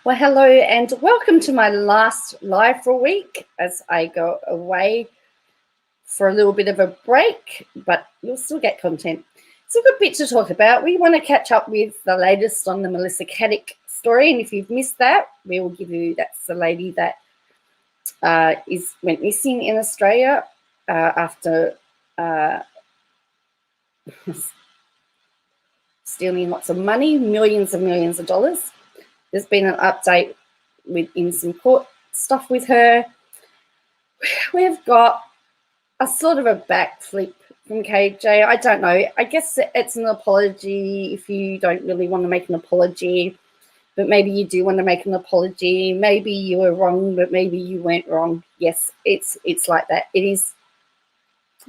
Well, hello and welcome to my last live for a week as I go away for a little bit of a break, but you'll still get content. It's a good bit to talk about. We want to catch up with the latest on the Melissa Caddick story, and if you've missed that, we will give you, that's the lady that went missing in Australia after stealing lots of money, millions and millions of dollars. There's been an update in some court stuff with her. We've got a sort of a backflip from KJ. I don't know. I guess it's an apology if you don't really want to make an apology, but maybe you do want to make an apology. Maybe you were wrong, but maybe you weren't wrong. Yes, it's like that. It is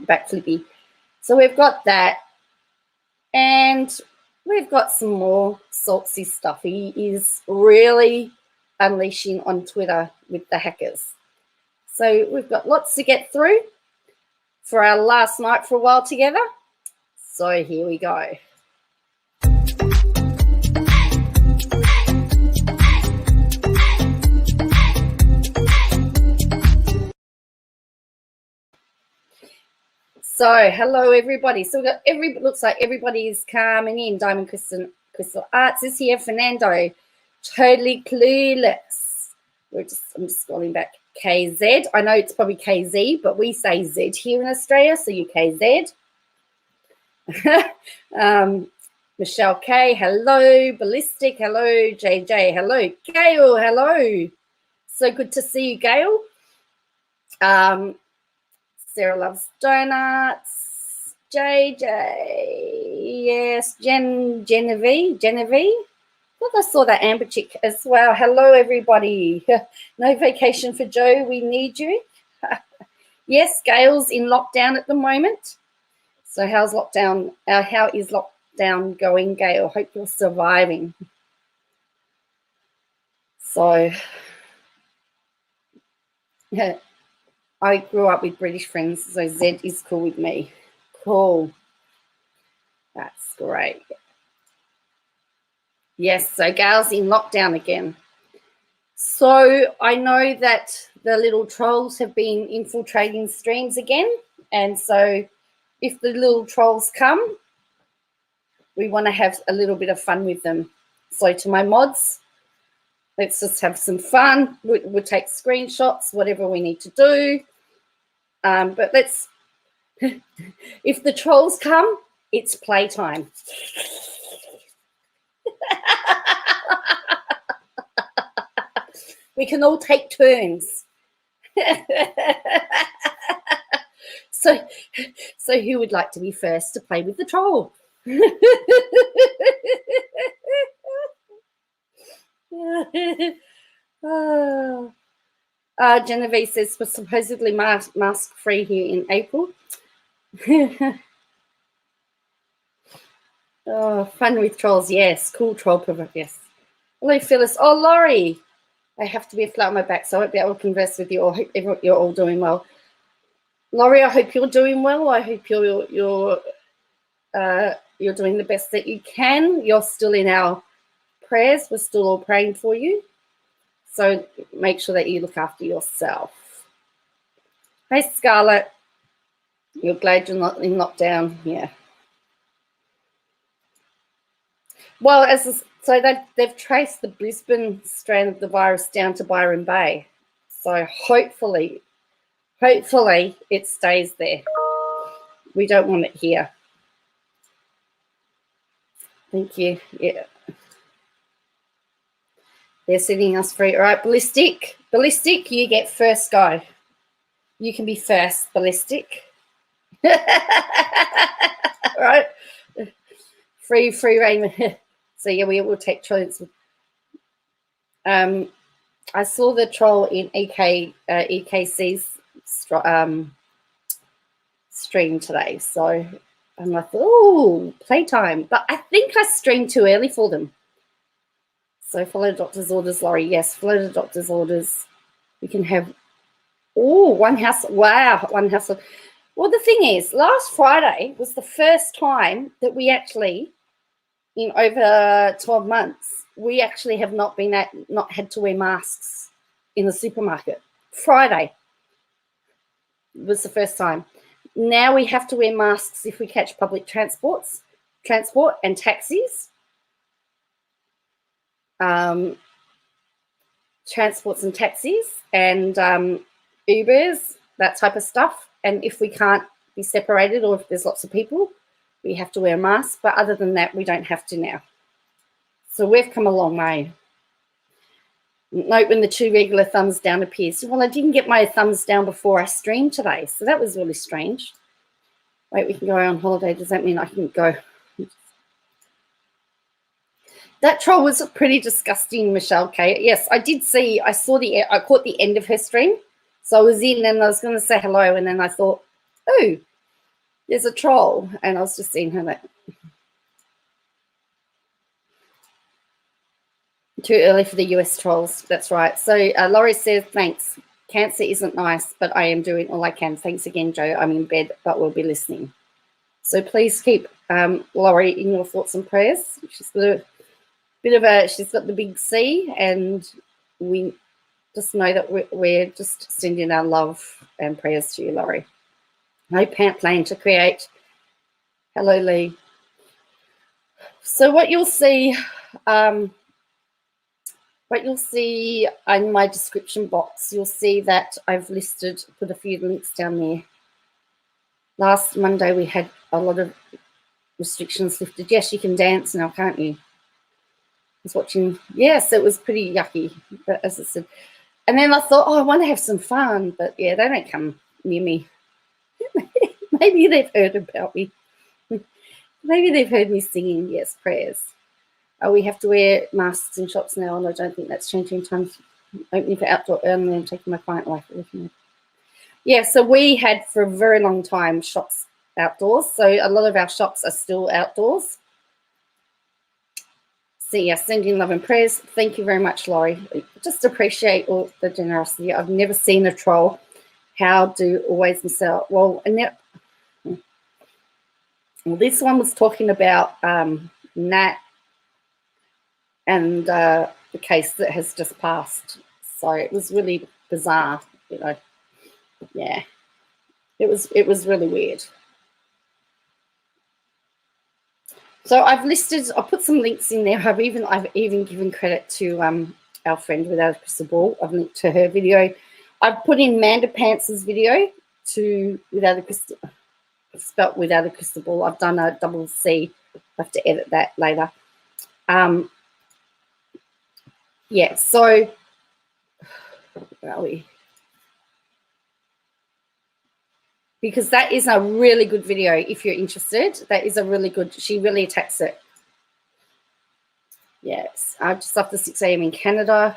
backflippy. So we've got that. And we've got some more Saltzy stuff. He is really unleashing on Twitter with the hackers. So we've got lots to get through for our last night for a while together. So here we go. So hello everybody. So we've got looks like everybody is coming in. Diamond Crystal Arts is here. Fernando, totally clueless. I'm just scrolling back. KZ. I know it's probably KZ, but we say Z here in Australia, so you KZ. Michelle K, hello. Ballistic, hello. JJ, hello. Gail, hello. So good to see you, Gail. Sarah loves donuts. JJ, yes. Genevieve. I thought I saw that Amber chick as well. Hello, everybody. No vacation for Joe. We need you. Yes, Gail's in lockdown at the moment. So how is lockdown going, Gail? Hope you're surviving. So, yeah. I grew up with British friends, so Z is cool with me. Cool. That's great. Yes, so Gail's in lockdown again. So I know that the little trolls have been infiltrating streams again. And so if the little trolls come, we want to have a little bit of fun with them. So to my mods, let's just have some fun. We'll take screenshots, whatever we need to do. But let's, if the trolls come, it's playtime. We can all take turns. So who would like to be first to play with the troll? Oh. Genevieve says we're supposedly mask free here in April. Oh, fun with trolls, yes. Cool troll provoke, yes. Hello, Phyllis. Oh, Laurie. I have to be flat on my back, so I won't be able to converse with you. I hope you're all doing well. Laurie, I hope you're doing well. I hope you're doing the best that you can. You're still in our prayers. We're still all praying for you. So make sure that you look after yourself. Hey, Scarlett. You're glad you're not in lockdown. Yeah. Well, so they've traced the Brisbane strand of the virus down to Byron Bay. So hopefully it stays there. We don't want it here. Thank you. Yeah. They're setting us free. All right, Ballistic, you get first go. You can be first, Ballistic. All right. Free reign. So, yeah, we will take trolls. I saw the troll in EKC's stream today. So I'm like, oh, playtime. But I think I streamed too early for them. So follow the doctor's orders, Laurie. Yes, follow the doctor's orders. We can have, one house. Wow, one house. Well, the thing is, last Friday was the first time that we actually in over 12 months, we actually have not had to wear masks in the supermarket. Friday was the first time. Now we have to wear masks if we catch public transport and taxis. Transports and taxis and Ubers, that type of stuff. And if we can't be separated or if there's lots of people, we have to wear a mask. But other than that, we don't have to now. So we've come a long way. Note when the 2 regular thumbs down appears. Well, I didn't get my thumbs down before I streamed today, so that was really strange. Wait, we can go on holiday. Does that mean I can go? That troll was pretty disgusting, Michelle K. Yes, I did see. I caught the end of her stream, so I was in and I was going to say hello, and then I thought, oh, there's a troll, and I was just seeing her. Too early for the US trolls. That's right. So Laurie says, thanks. Cancer isn't nice, but I am doing all I can. Thanks again, Joe. I'm in bed, but we'll be listening. So please keep Laurie in your thoughts and prayers. She's got she's got the big C, and we just know that we're just sending our love and prayers to you, Laurie. No plan to create. Hello, Lee. So what you'll see in my description box, you'll see that I've put a few links down there. Last Monday we had a lot of restrictions lifted. Yes, you can dance now, can't you? I was watching. Yes, it was pretty yucky, but as I said. And then I thought, I want to have some fun, but yeah, they don't come near me. Maybe they've heard about me. Maybe they've heard me singing, yes, prayers. We have to wear masks in shops now, and I don't think that's changing times. Opening for outdoor only and taking my client life away from me. Yeah, so we had for a very long time shops outdoors. So a lot of our shops are still outdoors. So yeah, sending love and prayers. Thank you very much, Laurie. Just appreciate all the generosity. I've never seen a troll. How do always themselves? Well, this one was talking about Nat and the case that has just passed. So it was really bizarre, you know. Yeah, it was really weird. So I've put some links in there. I've even given credit to our friend Without a Crystal Ball. I've linked to her video. I've put in Manda Pants's video to spelt Without a Crystal Ball. I've done a double C. I have to edit that later. Yeah, so where are we? Because that is a really good video if you're interested. That is a really good, she really attacks it. Yes, just after 6 a.m. in Canada.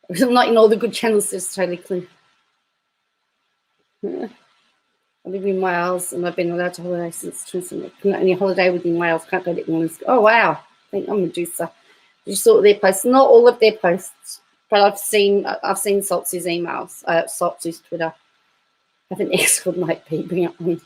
I'm not in all the good channels, it's totally clear. I live in Wales and I've been allowed to holiday since 2017. Only holiday within Wales, can't go to England. Oh, wow. I think I'm Medusa. Did you saw their posts? Not all of their posts, but I've seen Saltzy's emails, Saltzy's Twitter. I have an ex called Night P, bring it on.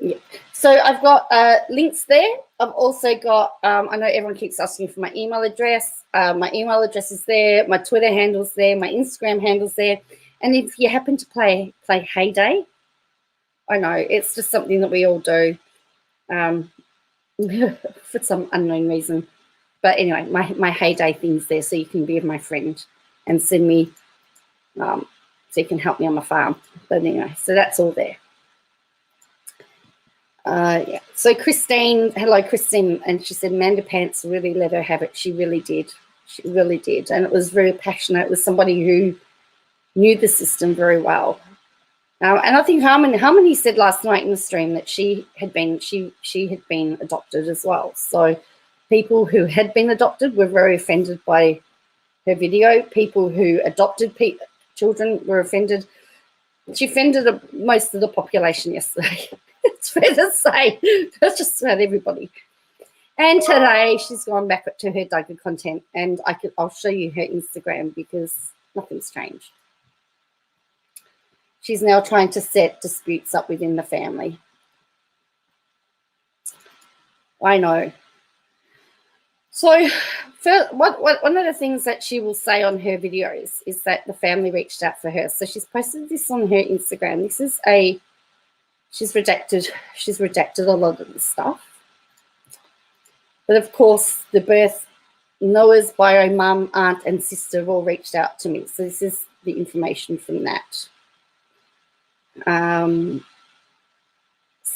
Yeah. So I've got links there. I've also got, I know everyone keeps asking for my email address. My email address is there. My Twitter handle's there. My Instagram handle's there. And if you happen to play Heyday, I know, it's just something that we all do for some unknown reason. But anyway, my Heyday thing's there, so you can be my friend and send me, so you can help me on my farm. But anyway, so that's all there. Yeah. So Christine, hello Christine, and she said Manda Pants really let her have it. She really did. She really did, and it was very passionate. It was somebody who knew the system very well. And I think Harmony said last night in the stream that she had been adopted as well. So people who had been adopted were very offended by her video. People who adopted children were offended. She offended most of the population yesterday. It's fair to say. That's just about everybody. And today she's gone back to her Duggar content, and I'll show you her Instagram because nothing's changed. She's now trying to set disputes up within the family. I know. So one of the things that she will say on her videos is that the family reached out for her. So she's posted this on her Instagram. This is she's redacted a lot of the stuff. But of course, the birth, Noah's bio mum, aunt, and sister have all reached out to me. So this is the information from that.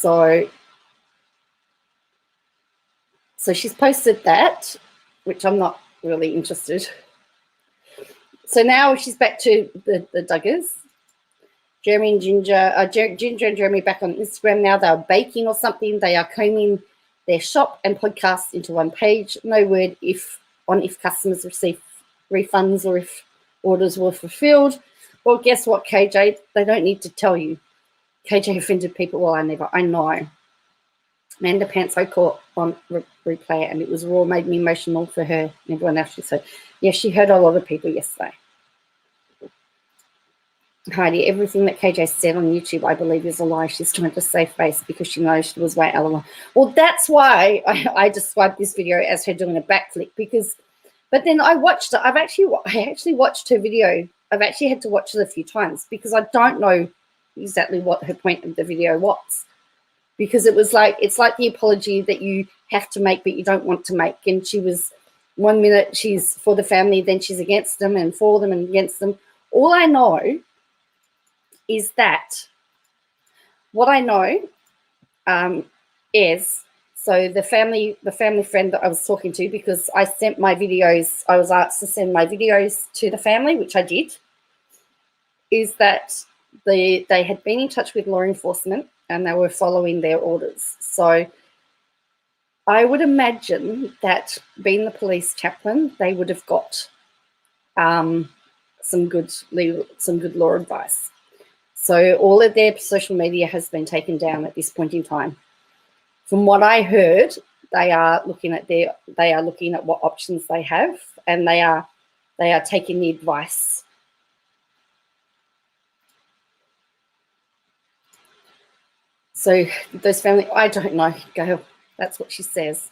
So she's posted that, which I'm not really interested. So now she's back to the Duggars. Jeremy and Ginger, Ginger and Jeremy back on Instagram now. They're baking or something. They are combing their shop and podcast into one page. No word if customers receive refunds or if orders were fulfilled. Well, guess what, KJ? They don't need to tell you. KJ offended people. Well, I know. Amanda Pants I caught on replay, and it was raw, made me emotional for her and everyone else. She said, yeah, she hurt a lot of people yesterday. Heidi, everything that KJ said on YouTube, I believe, is a lie. She's trying to save face because she knows she was way LOL. Well, that's why I described this video as her doing a backflip, because, but then I watched it. I actually watched her video. I've actually had to watch it a few times because I don't know exactly what her point of the video was. Because it was like, it's like the apology that you have to make but you don't want to make. And she was, 1 minute she's for the family, then she's against them and for them and against them. All I know is that, what I know is, so the family friend that I was talking to, because I sent my videos, I was asked to send my videos to the family, which I did, is that they had been in touch with law enforcement and they were following their orders. So I would imagine that being the police chaplain, they would have got some good law advice. So all of their social media has been taken down at this point in time. From what I heard, they are looking at what options they have, and they are taking the advice. So those family, I don't know, Gail. That's what she says.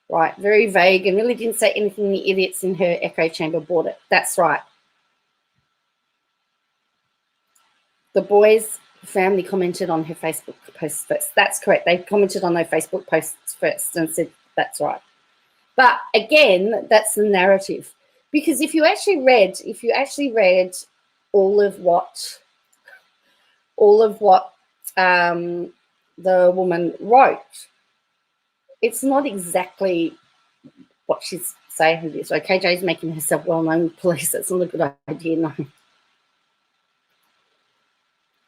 Right, very vague and really didn't say anything. The idiots in her echo chamber bought it. That's right. The boys' family commented on her Facebook post first. That's correct. They commented on her Facebook posts first and said, that's right. But again, that's the narrative. Because if you actually read all of what the woman wrote, it's not exactly what she's saying it is. So KJ's making herself well-known with police. That's not a good idea, no.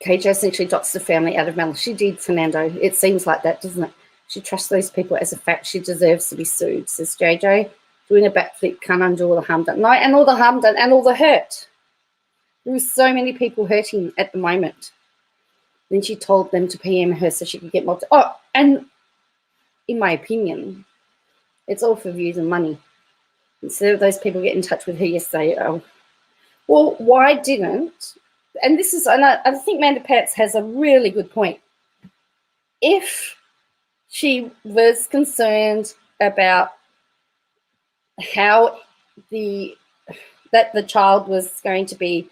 KJ essentially dots the family out of malice. She did, Fernando. It seems like that, doesn't it? She trusts those people as a fact. She deserves to be sued, says JJ. Doing a backflip can't undo all the harm done. No, and all the harm done and all the hurt. There were so many people hurting at the moment. Then she told them to PM her so she could get more. Oh, and in my opinion, it's all for views and money. Instead of those people get in touch with her yesterday, well, why didn't? And this is, and I think Amanda Pats has a really good point. If she was concerned about how that the child was going to be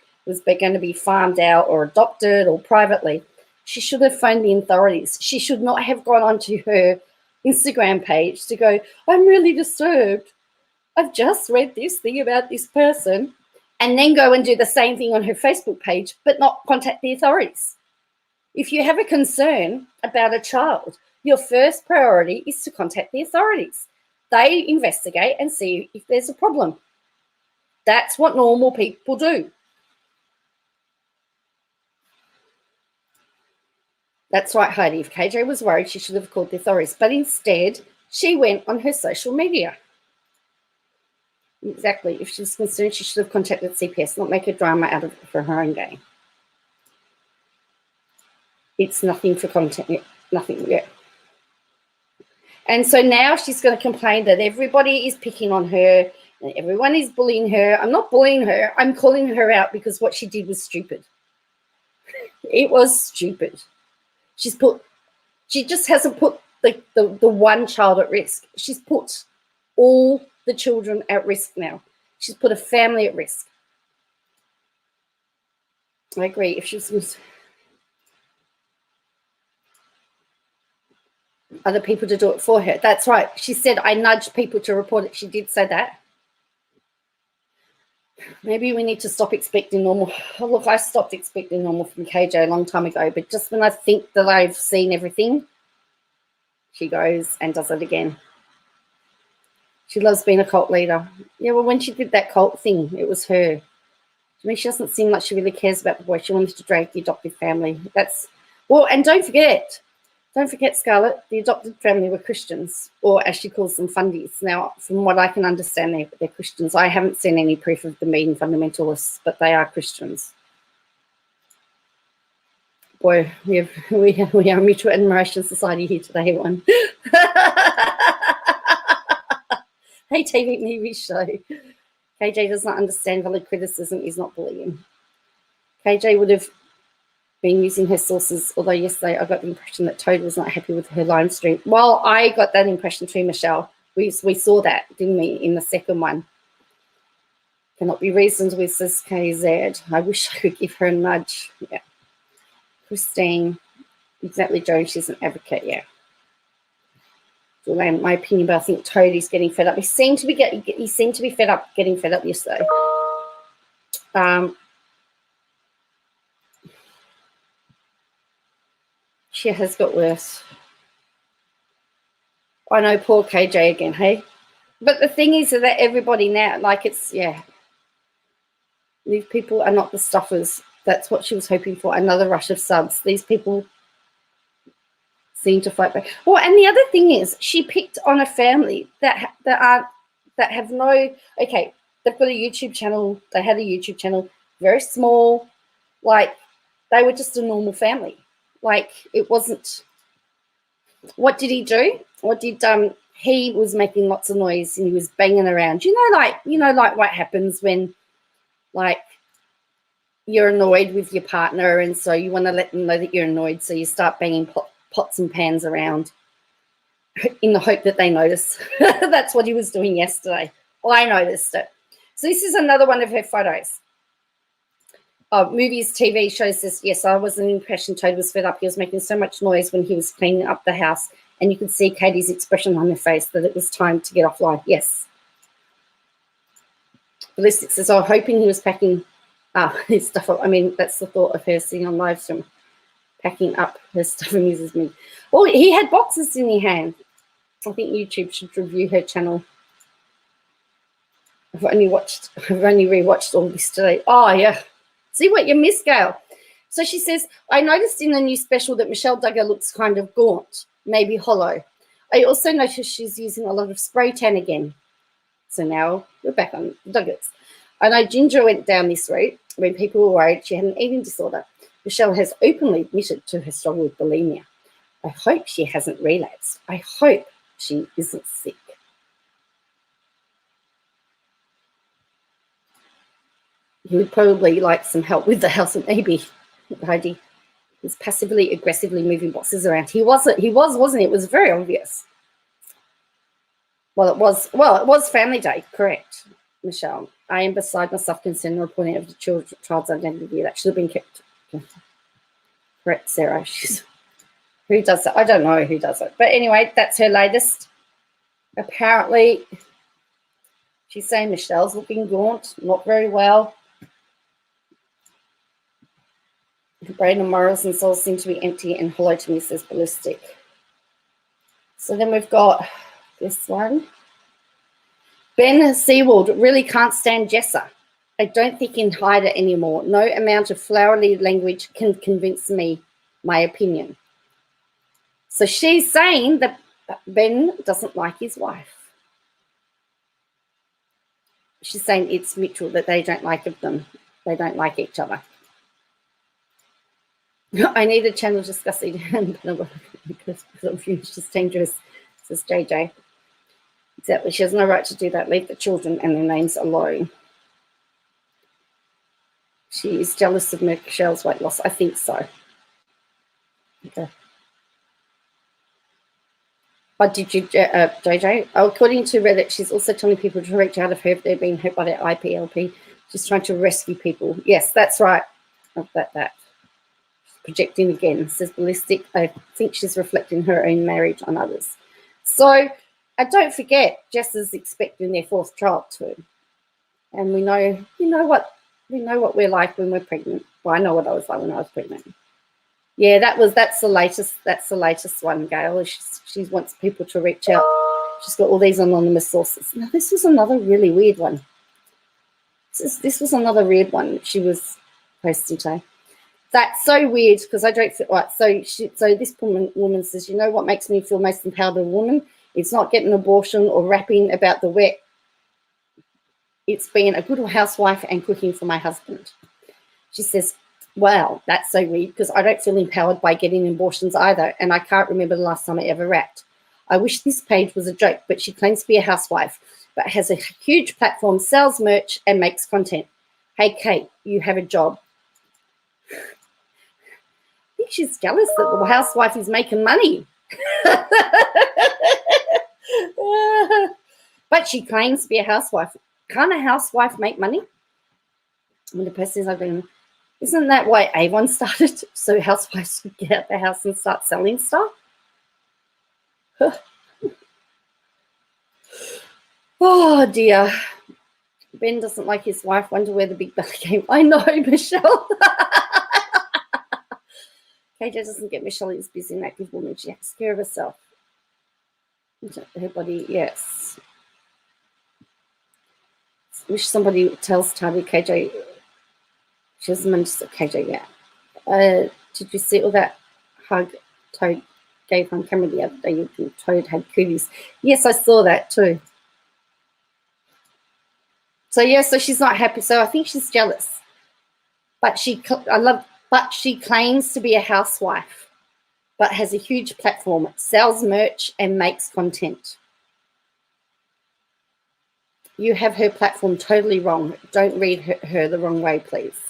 farmed out or adopted or privately, she should have phoned the authorities. She should not have gone onto her Instagram page to go, I'm really disturbed. I've just read this thing about this person, and then go and do the same thing on her Facebook page, but not contact the authorities. If you have a concern about a child, your first priority is to contact the authorities. They investigate and see if there's a problem. That's what normal people do. That's right, Heidi. If KJ was worried, she should have called the authorities. But instead, she went on her social media. Exactly. If she's concerned, she should have contacted CPS, not make a drama out of it for her own gain. It's nothing for content yet. Nothing yet. And so now she's going to complain that everybody is picking on her and everyone is bullying her. I'm not bullying her. I'm calling her out because what she did was stupid. It was stupid. She just hasn't put the one child at risk. She's put all the children at risk now. She's put a family at risk. I agree. If she was other people to do it for her. That's right. She said, I nudged people to report it. She did say that. Maybe we need to stop expecting normal. Oh, look, I stopped expecting normal from KJ a long time ago, but just when I think that I've seen everything, she goes and does it again. She loves being a cult leader. Yeah, well, when she did that cult thing, it was her. I mean, she doesn't seem like she really cares about the boy. She wants to drag the adoptive family. That's, well, and don't forget, Scarlett, the adopted family were Christians, or as she calls them, fundies. Now, from what I can understand, they're Christians. I haven't seen any proof of them being fundamentalists, but they are Christians. Boy, we are a mutual admiration society here today, everyone. Hey, TV movie show. KJ does not understand valid criticism is not bullying. KJ would have been using her sources, although yesterday I got the impression that Toad was not happy with her live stream. Well, I got that impression too, Michelle. We saw that, didn't we, in the second one. Cannot be reasoned with, says KZ. I wish I could give her a nudge. Yeah. Christine. Exactly, Joe. She's an advocate, yeah. In my opinion, but I think Toad is getting fed up. He seemed to be getting fed up yesterday. She has got worse. I know, poor KJ again, hey? But the thing is that everybody now, like it's, yeah. These people are not the stuffers. That's what she was hoping for, another rush of subs. These people seem to fight back. Well, and the other thing is she picked on a family that have no, okay, they've got a YouTube channel. They had a YouTube channel, very small. Like, they were just a normal family. Like, it wasn't, what did he do? What did, he was making lots of noise and he was banging around. You know, like what happens when, like, you're annoyed with your partner and so you want to let them know that you're annoyed, so you start banging pots and pans around in the hope that they notice. That's what he was doing yesterday. Well, I noticed it. So this is another one of her photos. Movies, TV shows this. Yes, I was an impression Toad was fed up. He was making so much noise when he was cleaning up the house, and you could see Katie's expression on her face that it was time to get offline. Yes. Ballistic says, I'm hoping he was packing his stuff up. I mean, that's the thought of her sitting on live stream, packing up her stuff amuses me. Well, he had boxes in his hand. I think YouTube should review her channel. I've only rewatched all this today. Oh, yeah. See what you missed, Gail. So she says, I noticed in the new special that Michelle Duggar looks kind of gaunt, maybe hollow. I also noticed she's using a lot of spray tan again. So now we're back on Duggars. I know Ginger went down this route when people were worried she had an eating disorder. Michelle has openly admitted to her struggle with bulimia. I hope she hasn't relapsed. I hope she isn't sick. He would probably like some help with the house, and maybe Heidi was passively aggressively moving boxes around. He wasn't he? It was very obvious. Well, it was family day, correct, Michelle. I am beside myself concerned in reporting of the child's identity. That should have been kept. Correct, Sarah. Who does that? I don't know who does it. But anyway, that's her latest. Apparently, she's saying Michelle's looking gaunt, not very well. The brain and morals and souls seem to be empty and hollow to me, says Ballistic. So then we've got this one. Ben Seawald really can't stand Jessa. I don't think he can hide it anymore. No amount of flowery language can convince me, my opinion. So she's saying that Ben doesn't like his wife. She's saying it's mutual, that they don't like them. They don't like each other. I need a channel discussing because I'm finished. It's dangerous, says JJ. Exactly. She has no right to do that. Leave the children and their names alone. She is jealous of Michelle's weight loss. I think so. Okay. But did you, JJ? According to Reddit, she's also telling people to reach out if they've been hurt by their IPLP. She's trying to rescue people. Yes, that's right. That. Projecting again, says Ballistic. I think she's reflecting her own marriage on others. So, don't forget, Jess is expecting their 4th child too. And we know what we're like when we're pregnant. Well, I know what I was like when I was pregnant. Yeah, that's the latest one, Gail. She wants people to reach out. She's got all these anonymous sources. Now, this was another really weird one. This was another weird one that she was posting today. That's so weird because I don't feel right. So this woman says, you know what makes me feel most empowered as a woman? It's not getting an abortion or rapping about the wet. It's being a good housewife and cooking for my husband. She says, wow, that's so weird because I don't feel empowered by getting abortions either, and I can't remember the last time I ever rapped. I wish this page was a joke, but she claims to be a housewife, but has a huge platform, sells merch, and makes content. Hey, Kate, you have a job. I think she's jealous that the housewife is making money. But she claims to be a housewife. Can't a housewife make money? When the person is isn't that why Avon started? So housewives could get out the house and start selling stuff? Oh, dear. Ben doesn't like his wife. Wonder where the big belly came. I know, Michelle. KJ doesn't get Michelle is busy and active woman. She takes care of herself. Her body, yes. Wish somebody tells Tavi KJ. She doesn't manage to KJ yet. Did you see all that hug Toad gave on camera the other day? Toad had cooties. Yes, I saw that too. So yeah, so she's not happy. So I think she's jealous. But she claims to be a housewife, but has a huge platform, sells merch and makes content. You have her platform totally wrong. Don't read her the wrong way, please.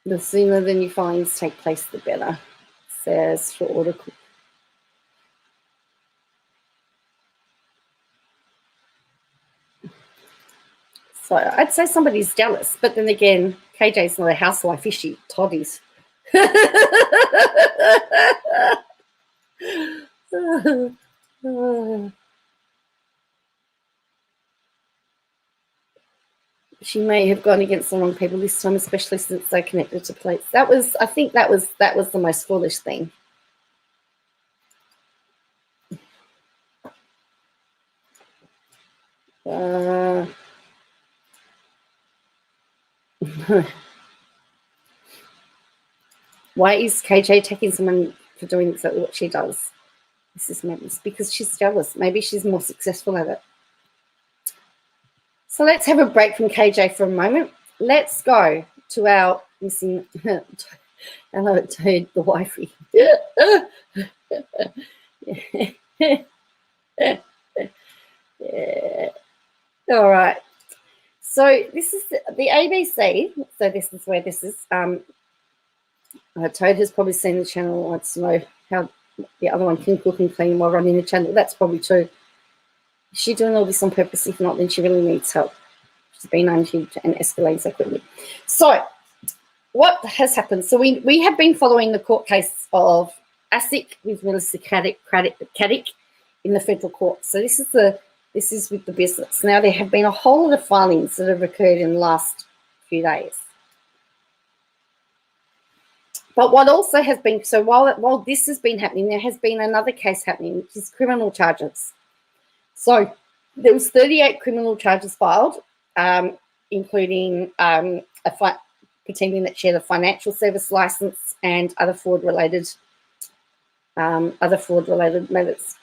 The sooner the new filings take place, the better, says for order. So I'd say somebody's jealous, but then again, KJ's not a housewife, is she? Toddy's. She may have gone against the wrong people this time, especially since they connected to police. I think that was the most foolish thing. Why is KJ taking someone for doing exactly what she does? This is madness. Because she's jealous. Maybe she's more successful at it. So let's have a break from KJ for a moment. Let's go to our missing hello Toad, the wifey. Yeah. All right. So this is the ABC. So this is where this is. Toad has probably seen the channel, wants to know how the other one can cook and clean while running the channel. That's probably true. Is she doing all this on purpose? If not, then she really needs help. She's been unhinged and escalating so quickly. So what has happened? So we have been following the court case of ASIC with Melissa Caddick in the federal court. So this is with the business. Now there have been a whole lot of filings that have occurred in the last few days. But what also has been, so while this has been happening, there has been another case happening, which is criminal charges. So there was 38 criminal charges filed, including pretending that she had a financial service license and other fraud-related matters.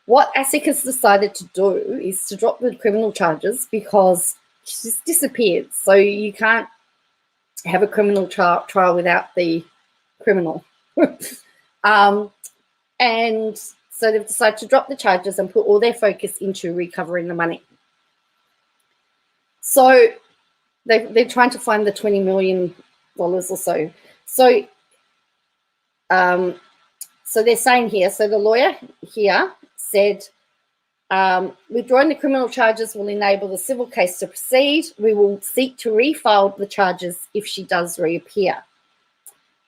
What ASIC has decided to do is to drop the criminal charges because she's disappeared. So you can't have a criminal trial without the criminal. And so they've decided to drop the charges and put all their focus into recovering the money. So they're trying to find the $20 million or so. So, so they're saying here, so the lawyer here said, withdrawing the criminal charges will enable the civil case to proceed. We will seek to refile the charges if she does reappear.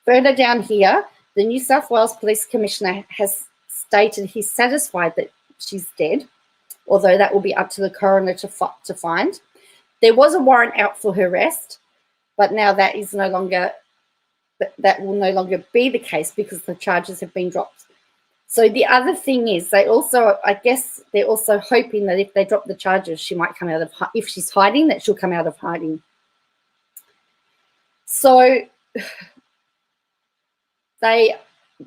Further down here, the New South Wales Police Commissioner has stated he's satisfied that she's dead, although that will be up to the coroner to find. There was a warrant out for her arrest, but now that is no longer, that will no longer be the case because the charges have been dropped. So the other thing is they also, I guess they're also hoping that if they drop the charges, she might come out of, if she's hiding, that she'll come out of hiding. So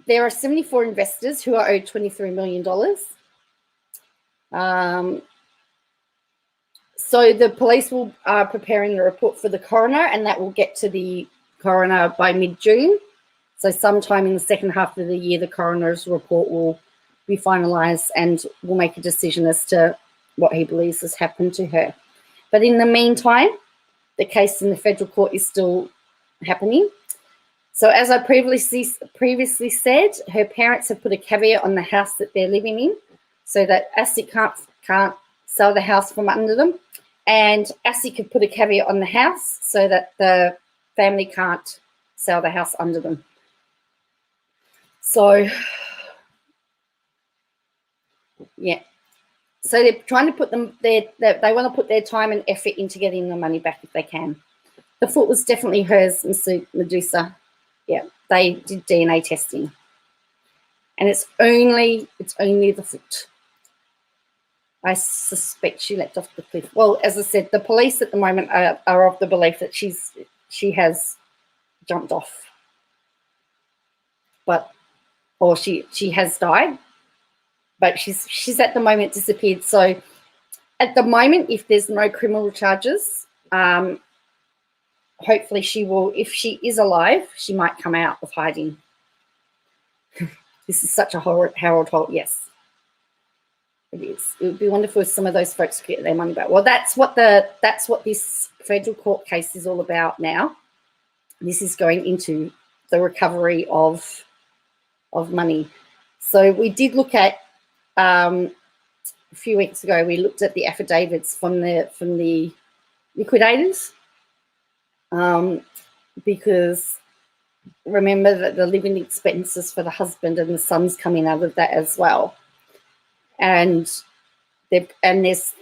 there are 74 investors who are owed $23 million. So the police are preparing the report for the coroner, and that will get to the coroner by mid-June. So sometime in the second half of the year, the coroner's report will be finalised and will make a decision as to what he believes has happened to her. But in the meantime, the case in the federal court is still happening. So as I previously said, her parents have put a caveat on the house that they're living in so that ASIC can't sell the house from under them. And ASIC could put a caveat on the house so that the family can't sell the house under them. So, yeah. So they're trying to put them there. They want to put their time and effort into getting the money back if they can. The foot was definitely hers, Medusa. Yeah, they did DNA testing, and it's only the foot. I suspect she leapt off the cliff. Well, as I said, the police at the moment are of the belief that she has jumped off, or she has died, but she's at the moment disappeared. So at the moment, if there's no criminal charges, hopefully she will, if she is alive, she might come out of hiding. This is such a Harold Holt, yes. It is. It would be wonderful if some of those folks could get their money back. Well, that's what this federal court case is all about now. This is going into the recovery of money. So we did look at a few weeks ago. We looked at the affidavits from the liquidators, because remember that the living expenses for the husband and the son's coming out of that as well. And there's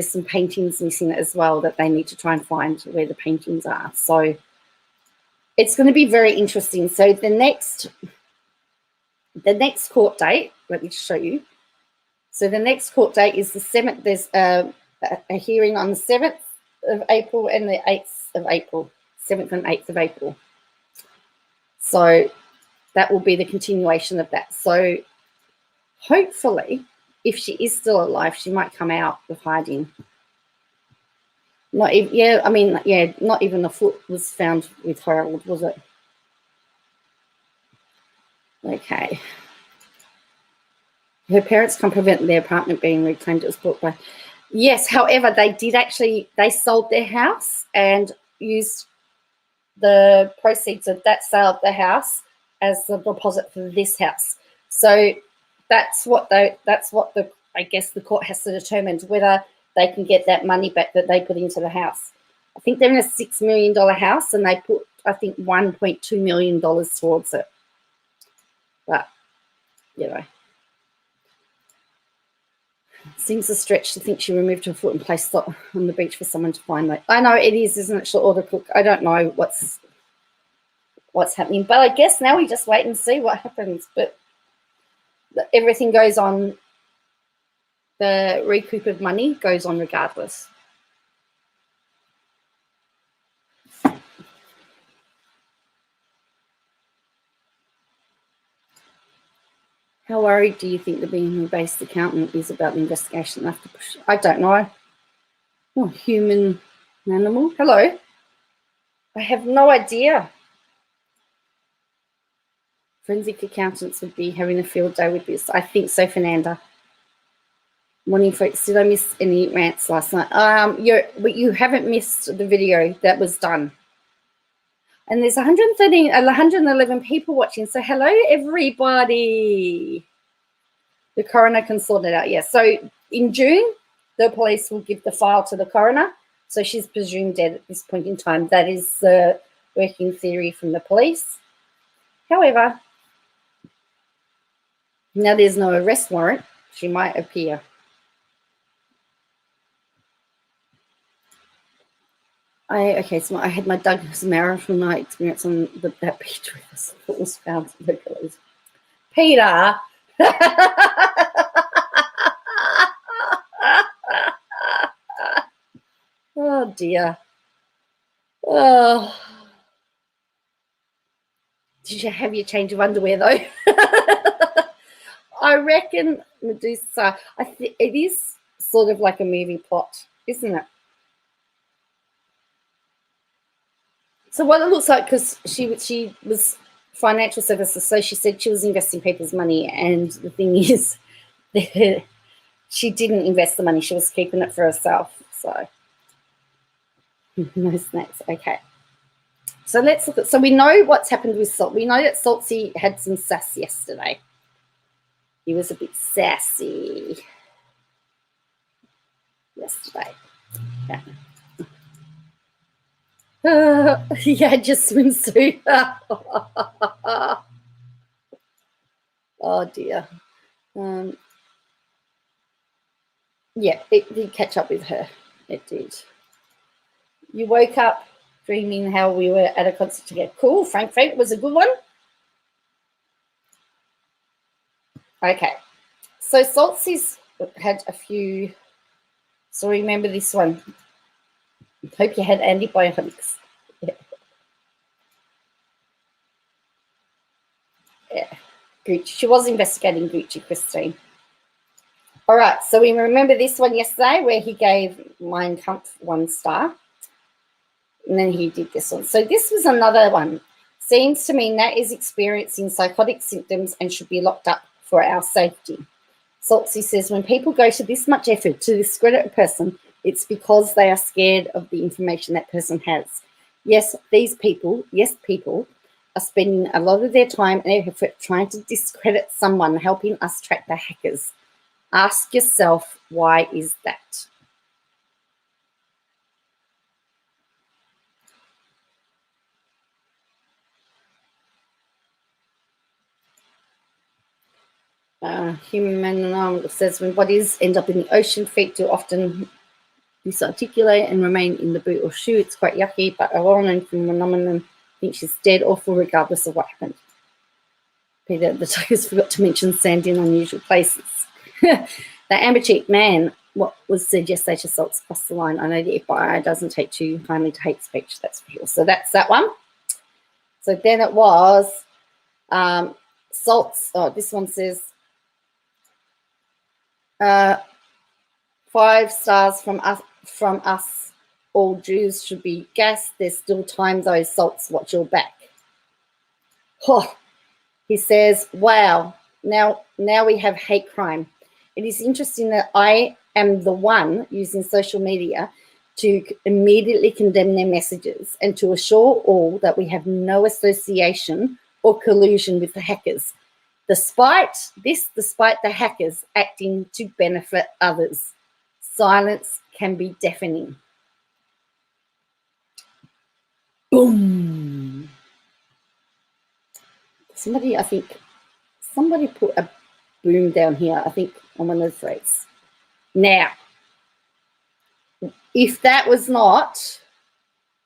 some paintings missing as well that they need to try and find where the paintings are. So it's going to be very interesting. So the next court date, let me show you. So the next court date is the 7th. There's a hearing on the 7th of April and the 8th of April, 7th and 8th of April. So that will be the continuation of that. So hopefully, if she is still alive, she might come out of hiding. Not even a foot was found with Harold, was it? Okay. Her parents can't prevent their apartment being reclaimed. It was bought by. Yes, however, they sold their house and used the proceeds of that sale of the house as the deposit for this house. So that's what I guess the court has to determine, whether they can get that money back that they put into the house. I think they're in a $6 million house, and they put, I think, $1.2 million towards it. But, you know, seems a stretch to think she removed her foot and placed it on the beach for someone to find. Like, I know it is, isn't it? She'll order cook. I don't know what's happening, but I guess now we just wait and see what happens. But everything goes on. The recoup of money goes on regardless. How worried do you think the being-based accountant is about the investigation after push? I don't know. Oh, human animal. Hello. I have no idea. Forensic accountants would be having a field day with this. I think so, Fernanda. Morning, folks. Did I miss any rants last night? You haven't missed the video that was done. And there's 111 people watching. So hello, everybody. The coroner can sort it out. Yes. So in June, the police will give the file to the coroner. So she's presumed dead at this point in time. That is the working theory from the police. However, now there's no arrest warrant. She might appear. Okay, so I had my Douglas marathon night experience on that beach with us. It was found tuberculosis. Peter. Oh dear. Oh. Did you have your change of underwear though? I reckon Medusa. It is sort of like a movie plot, isn't it? So what it looks like, because she was financial services, so she said she was investing people's money, and the thing is, she didn't invest the money; she was keeping it for herself. So no snacks. Okay. So let's look at. So we know what's happened with Salt. We know that Saltzy had some sass yesterday. He was a bit sassy yesterday. Yeah. He had your swimsuit. Oh dear. Yeah, it did catch up with her. It did. You woke up dreaming how we were at a concert together. Cool. Frank was a good one. Okay. So Saltzy's had a few. So remember this one. Hope you had antibiotics. Yeah. Gucci. She was investigating Gucci, Christine. All right. So we remember this one yesterday where he gave Mein Kampf 1 star. And then he did this one. So this was another one. Seems to me Nat is experiencing psychotic symptoms and should be locked up for our safety. Saltzy says, when people go to this much effort to discredit a person, it's because they are scared of the information that person has. Yes, people are spending a lot of their time and effort trying to discredit someone, helping us track the hackers. Ask yourself, why is that? Human says, when bodies end up in the ocean, feet do often disarticulate and remain in the boot or shoe. It's quite yucky, but a well-known phenomenon. I think she's dead, awful, regardless of what happened. Peter, the Tigers forgot to mention sand in unusual places. The amber cheek man, what was said yesterday to Saltz crossed the line. I know the FBI doesn't take too kindly to hate speech, that's for sure. So that's that one. So then it was Saltz. Oh, this one says 5 stars from us. All Jews should be gassed. There's still time though. Saltz, watch your back. Oh, he says, wow, now we have hate crime. It is interesting that I am the one using social media to immediately condemn their messages and to assure all that we have no association or collusion with the hackers. Despite the hackers acting to benefit others. Silence can be deafening. Boom. Somebody put a boom down here, I think, on one of the threads. Now, if that was not,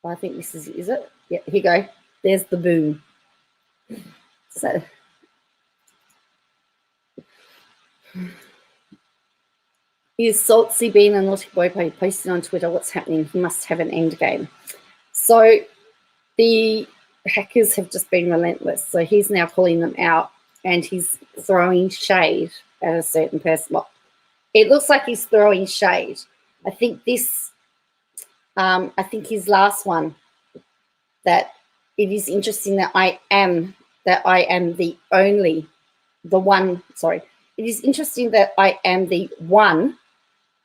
I think this is it? Yeah, here you go. There's the boom. So, is Saltzy being a naughty boy by posting on Twitter what's happening? He must have an end game. So the hackers have just been relentless. So he's now calling them out and he's throwing shade at a certain person. Well, it looks like he's throwing shade. I think his last one, that it is interesting that I am the one. It is interesting that I am the one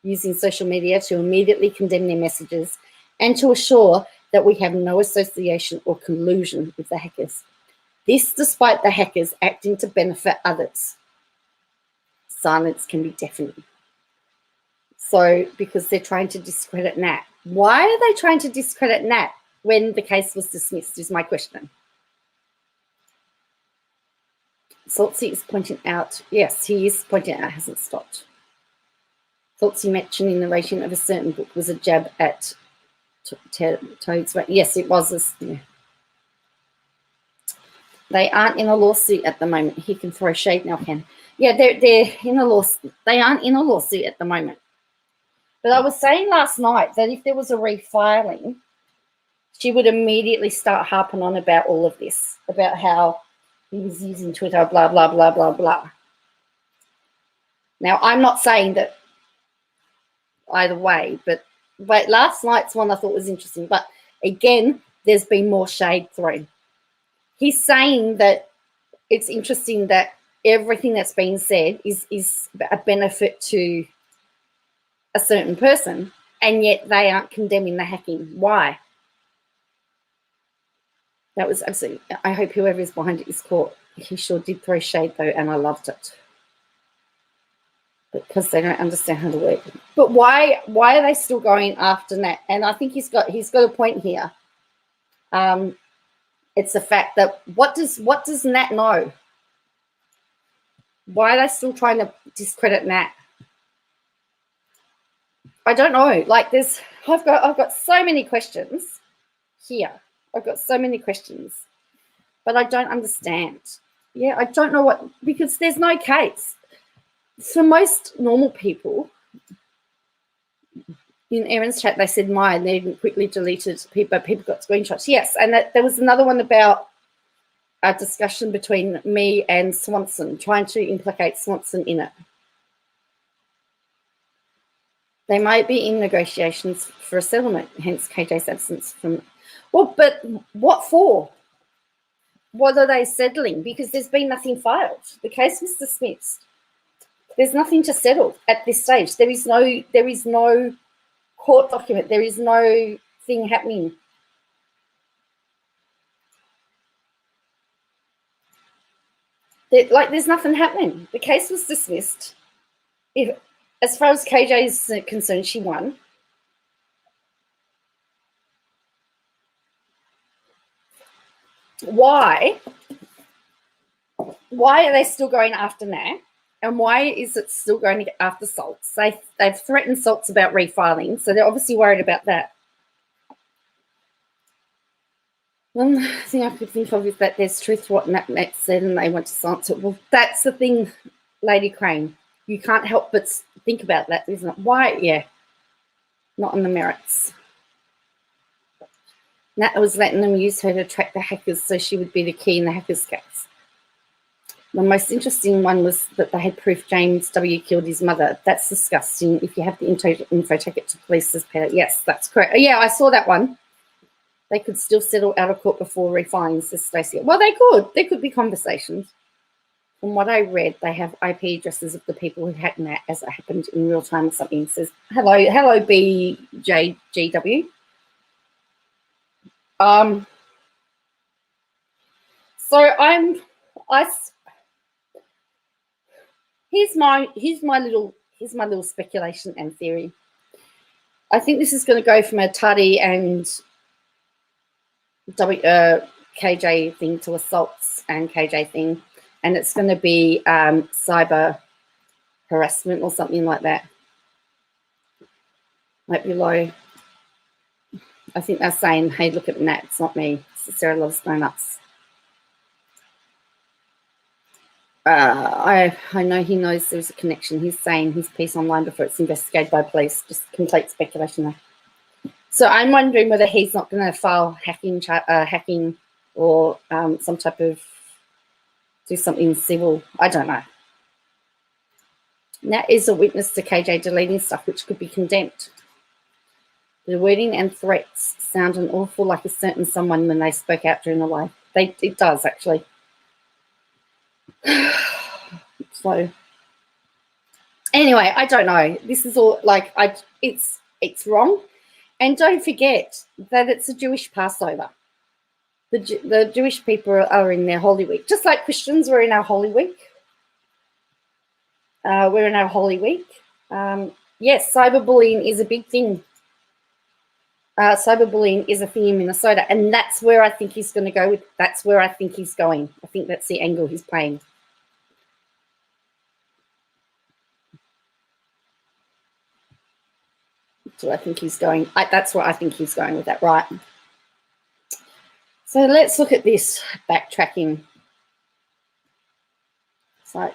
using social media to immediately condemn their messages and to assure that we have no association or collusion with the hackers. This despite the hackers acting to benefit others. Silence can be deafening. So, because they're trying to discredit Nat. Why are they trying to discredit Nat when the case was dismissed is my question. Saltzy is pointing out, yes, he is pointing out it hasn't stopped. Saltzy mentioning the narration of a certain book was a jab at Toad's. Yes, it was. Yeah. They aren't in a lawsuit at the moment. He can throw shade now, Ken. Yeah, they're in a lawsuit. They aren't in a lawsuit at the moment. But I was saying last night that if there was a refiling, she would immediately start harping on about all of this, about how he was using Twitter, blah, blah, blah, blah, blah. Now, I'm not saying that either way, but last night's one I thought was interesting. But again, there's been more shade thrown. He's saying that it's interesting that everything that's been said is a benefit to a certain person, and yet they aren't condemning the hacking. Why? That was absolutely, I hope whoever is behind it is caught. He sure did throw shade though, and I loved it. Because they don't understand how to work. But why are they still going after Nat? And I think he's got a point here. It's the fact that what does Nat know? Why are they still trying to discredit Nat? I don't know. Like I've got so many questions here. I've got so many questions, but I don't understand. Yeah, I don't know because there's no case. For most normal people, in Erin's chat, they said mine. They quickly deleted people, but people got screenshots. Yes, and there was another one about a discussion between me and Swanson, trying to implicate Swanson in it. They might be in negotiations for a settlement, hence KJ's absence from. Well, but what for? What are they settling? Because there's been nothing filed. The case was dismissed. There's nothing to settle at this stage. There is no court document. There is no thing happening. There's nothing happening. The case was dismissed. As far as KJ is concerned, she won. Why are they still going after Nat? And why is it still going after Saltz? They've threatened Saltz about refiling, so they're obviously worried about that. One thing I could think of is that there's truth to what Nat said and they want to silence it. Well, that's the thing, Lady Crane. You can't help but think about that, isn't it? Why? Yeah, not on the merits. Nat was letting them use her to track the hackers so she would be the key in the hackers' case. The most interesting one was that they had proof James W. killed his mother. That's disgusting. If you have the info, take it to police as per. Yes, that's correct. Yeah, I saw that one. They could still settle out of court before refiling, says Stacey. Well, they could. There could be conversations. From what I read, they have IP addresses of the people who hacked Nat as it happened in real time or something. It says, hello, BJGW. So here's my little speculation and theory. I think this is going to go from a Tuddy and KJ thing to a Saltz and KJ thing, and it's going to be cyber harassment or something like that. Might be low. I think they're saying, hey, look at Nat, it's not me. Sarah loves donuts. I know he knows there's a connection. He's saying his piece online before it's investigated by police. Just complete speculation there. So I'm wondering whether he's not going to file hacking or some type of do something civil. I don't know. Nat is a witness to KJ deleting stuff which could be condemned. The wording and threats sound an awful like a certain someone when they spoke out during the live. It does actually. So anyway, I don't know. This is all like it's wrong. And don't forget that it's a Jewish Passover. The Jewish people are in their Holy Week, just like Christians were in our Holy Week. We're in our Holy Week. Yes, cyberbullying is a big thing. Cyberbullying is a thing in Minnesota, and that's where I think he's going to go with. That's where I think he's going. I think that's the angle he's playing. So I think he's going. That's where I think he's going with that, right? So let's look at this backtracking. So,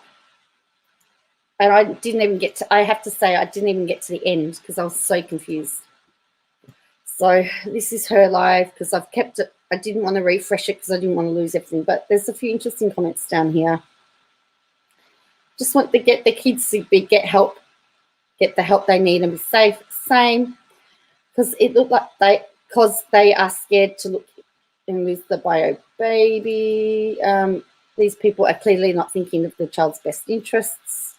and I didn't even get to. I have to say, I didn't even get to the end because I was so confused. So this is her live because I've kept it. I didn't want to refresh it because I didn't want to lose everything. But there's a few interesting comments down here. Just want to get the kids to get help, get the help they need and be safe. Same, because it looked like they are scared to look in with the bio baby. These people are clearly not thinking of the child's best interests.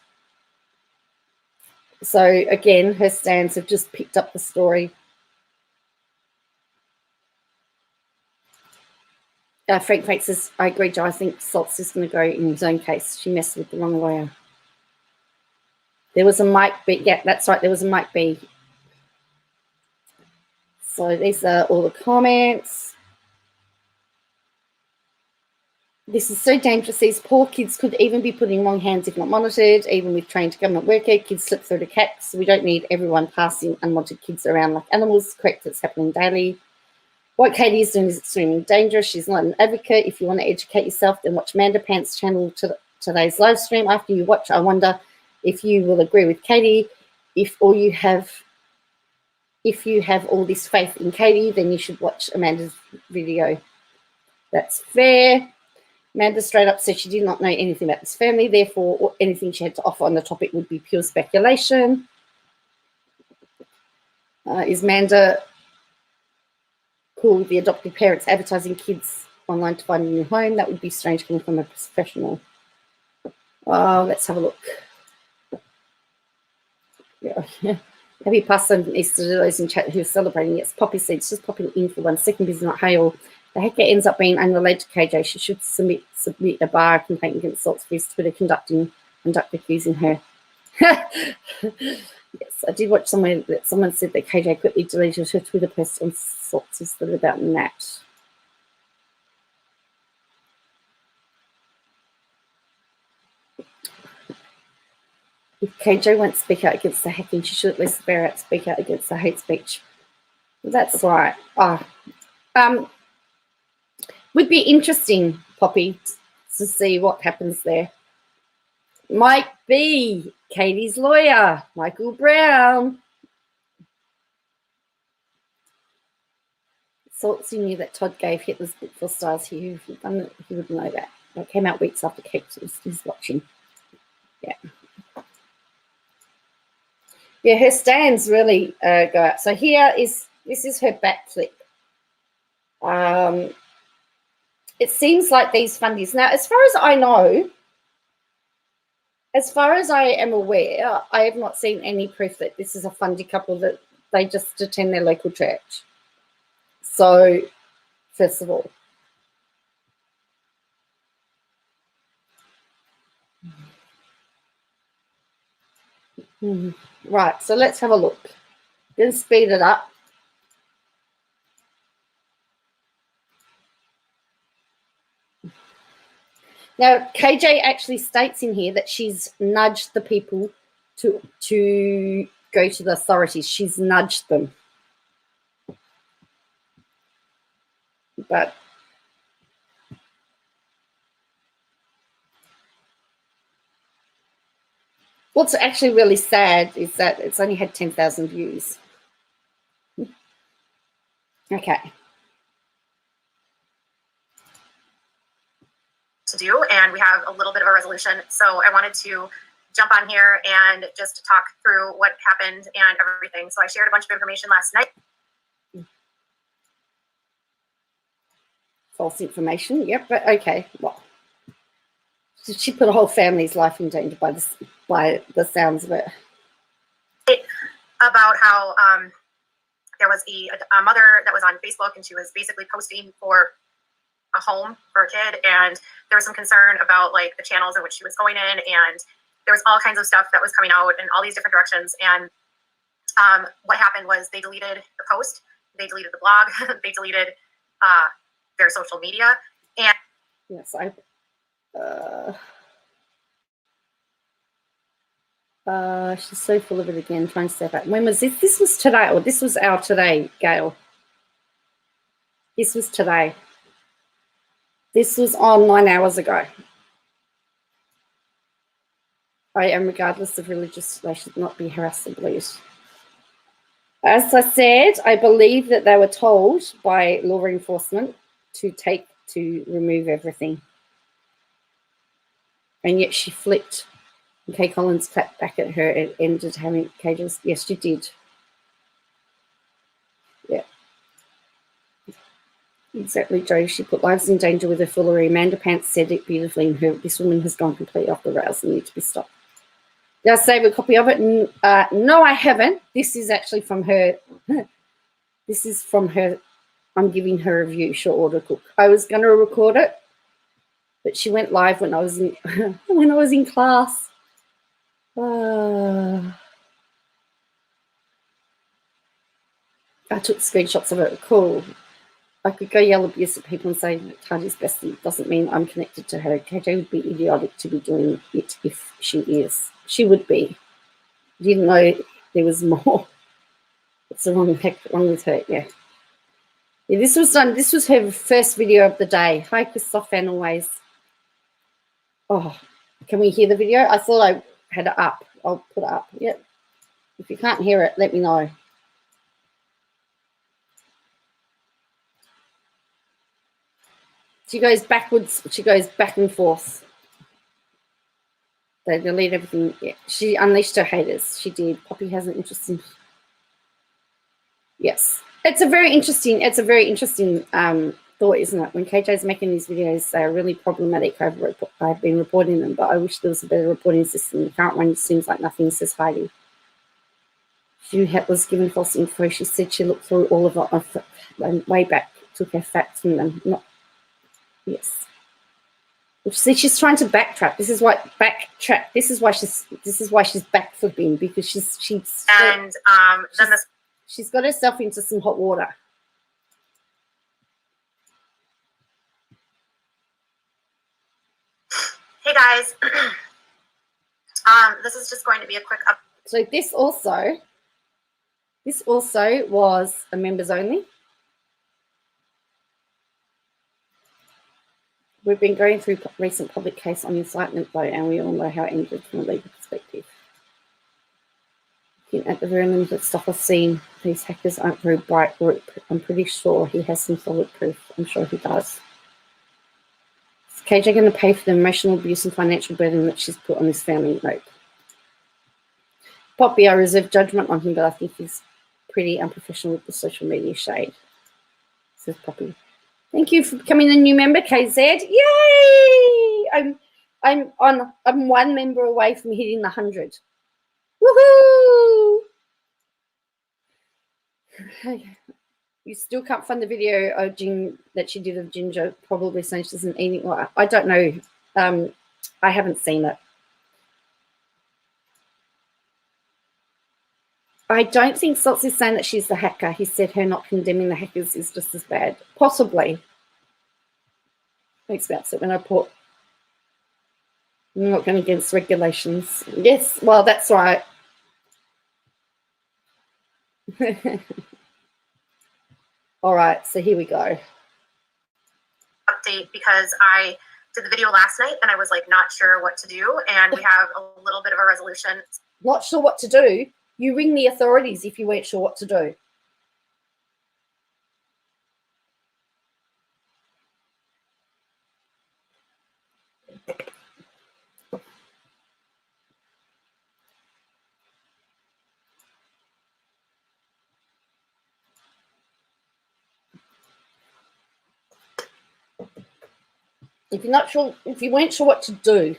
So again, her stands have just picked up the story. Frank says, I agree, Joe. I think Saltz is going to go in his own case. She messed with the wrong lawyer. There was a Mike B. Yeah, that's right. There was a Mike B. So these are all the comments. This is so dangerous. These poor kids could even be put in wrong hands if not monitored. Even with trained government worker, kids slip through the cracks. We don't need everyone passing unwanted kids around like animals. Correct, it's happening daily. What Katie is doing is extremely dangerous. She's not an advocate. If you want to educate yourself, then watch Amanda Pants' channel to today's live stream. After you watch, I wonder if you will agree with Katie. If you have all this faith in Katie, then you should watch Amanda's video. That's fair. Amanda straight up said she did not know anything about this family. Therefore, anything she had to offer on the topic would be pure speculation. Is Amanda cool with the adoptive parents advertising kids online to find a new home? That would be strange coming from a professional. Let's have a look. Yeah. Have you passed on Easter to those in chat who are celebrating? Yes, Poppy said it's just popping in for 1 second, but it's not hail. The hacker ends up being unrelated to KJ. She should submit a bar complaint against Saltz for his Twitter conduct accusing her. Yes, I did watch somewhere that someone said that KJ quickly deleted her Twitter post on Saltz instead about Nat. If KJ won't speak out against the hacking, she should at least bear out speak out against the hate speech. That's right. Would be interesting, Poppy, to see what happens there. Mike B, Katie's lawyer, Michael Brown. Saltzy knew that Todd gave Hitler's book for stars. He would know that. That came out weeks after Kate was watching. Yeah. Yeah, her stands really go out. So this is her backflip. It seems like these fundies. Now, as far as I know, as far as I am aware, I have not seen any proof that this is a fundy couple that they just attend their local church. So, first of all. Right, so let's have a look. Then speed it up. Now, KJ actually states in here that she's nudged the people to go to the authorities. She's nudged them. But what's actually really sad is that it's only had 10,000 views. Okay. To do, and we have a little bit of a resolution. So I wanted to jump on here and just talk through what happened and everything. So I shared a bunch of information last night. False information. Yep, but okay. Well, she put a whole family's life in danger by the sounds of it. About how there was a mother that was on Facebook, and she was basically posting for a home for a kid, and there was some concern about like the channels in which she was going in, and there was all kinds of stuff that was coming out in all these different directions. And what happened was they deleted the post, they deleted the blog, they deleted their social media. And yes, she's so full of it again, trying to step back. When was this? This was today, or this was our today, Gail. This was today. This was on 9 hours ago. I am, regardless of religious, they should not be harassed and abused. As I said, I believe that they were told by law enforcement to remove everything. And yet she flipped. And Kay Collins clapped back at her and ended having cages. Yes, she did. Yeah. Exactly, Joe. She put lives in danger with her foolery. Amanda Pants said it beautifully. This woman has gone completely off the rails and needs to be stopped. Did I save a copy of it? No, I haven't. This is actually from her. This is from her. I'm giving her a review, short order cook. I was going to record it, but she went live when I was in when I was in class. I took screenshots of it. Cool. I could go yell abuse at people and say Tadi's bestie. Doesn't mean I'm connected to her. KJ would be idiotic to be doing it if she is. She would be. Didn't know there was more. What's the wrong with her? Yeah. Yeah, this was done. This was her first video of the day. Hi, Christoph, and always. Oh, can we hear the video? I thought I had it up. I'll put it up. Yep. If you can't hear it, let me know. She goes backwards. She goes back and forth. They delete everything. Yeah. She unleashed her haters. She did. Poppy has an interesting. Yes. It's a very interesting thought, isn't it? When KJ's making these videos, they're really problematic. I've been reporting them, but I wish there was a better reporting system. The current one seems like nothing, says Heidi. She was given false info. She said she looked through all of it and way back, took her facts from them. Yes. See, she's trying to backtrack. This is why This is why she's backflipping, because she's got herself into some hot water. Hey guys, this is just going to be a quick up. So this also was a members only. We've been going through recent public case on incitement, though, and we all know how it ended from a legal perspective. Looking at the very limited stuff I've seen, these hackers aren't very bright group. I'm pretty sure he has some solid proof. I'm sure he does. Is KJ going to pay for the emotional abuse and financial burden that she's put on his family? Nope. Poppy, I reserve judgment on him, but I think he's pretty unprofessional with the social media shade, says Poppy. Thank you for becoming a new member, KZ. Yay! I'm 1 member away from hitting the 100. Woohoo! You still can't find the video of that she did of Ginger, probably saying she doesn't eat it. Well, I don't know. I haven't seen it. I don't think Saltz is saying that she's the hacker. He said her not condemning the hackers is just as bad. Possibly. Makes me upset when I put, I'm not going against regulations. Yes, well, that's right. All right, so here we go. Update, because I did the video last night and I was like not sure what to do, and we have a little bit of a resolution. Not sure what to do? You ring the authorities if you weren't sure what to do. If you're not sure, if you weren't sure what to do,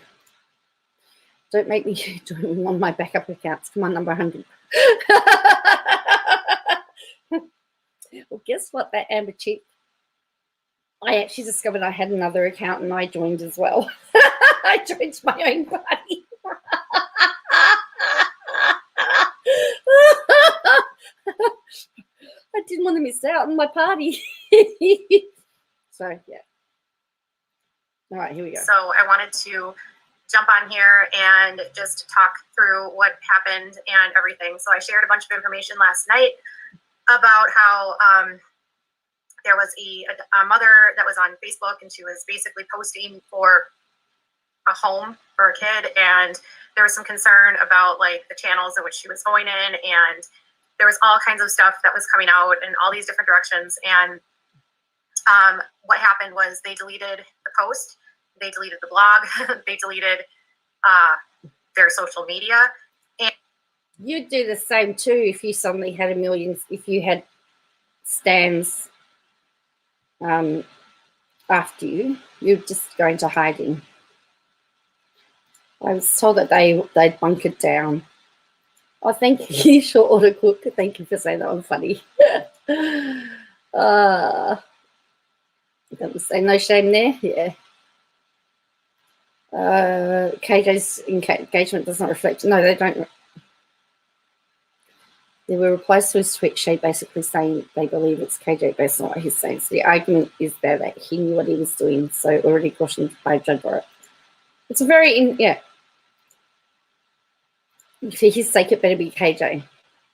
don't make me join one of my backup accounts. Come on, number 100. Well, guess what? That Amber Chick, I actually discovered I had another account and I joined as well. I joined my own party. I didn't want to miss out on my party. So, yeah. All right, here we go. So I wanted to jump on here and just talk through what happened and everything. So I shared a bunch of information last night about how there was a mother that was on Facebook, and she was basically posting for a home for a kid, and there was some concern about like the channels in which she was going in, and there was all kinds of stuff that was coming out in all these different directions. And what happened was they deleted the post, they deleted the blog, they deleted their social media. And you'd do the same too if you suddenly had if you had stands after you, you're just going to hiding. I was told that they'd bunkered down. Oh, thank you, Short Order Cook. Thank you for saying that. I'm funny. Say no shame there. Yeah. KJ's engagement does not reflect. No, they don't. There were replies to his tweet sheet basically saying they believe it's KJ based on what he's saying. So the argument is there that he knew what he was doing, so already cautioned by Judge Barrett. It's a very, yeah. For his sake, it better be KJ.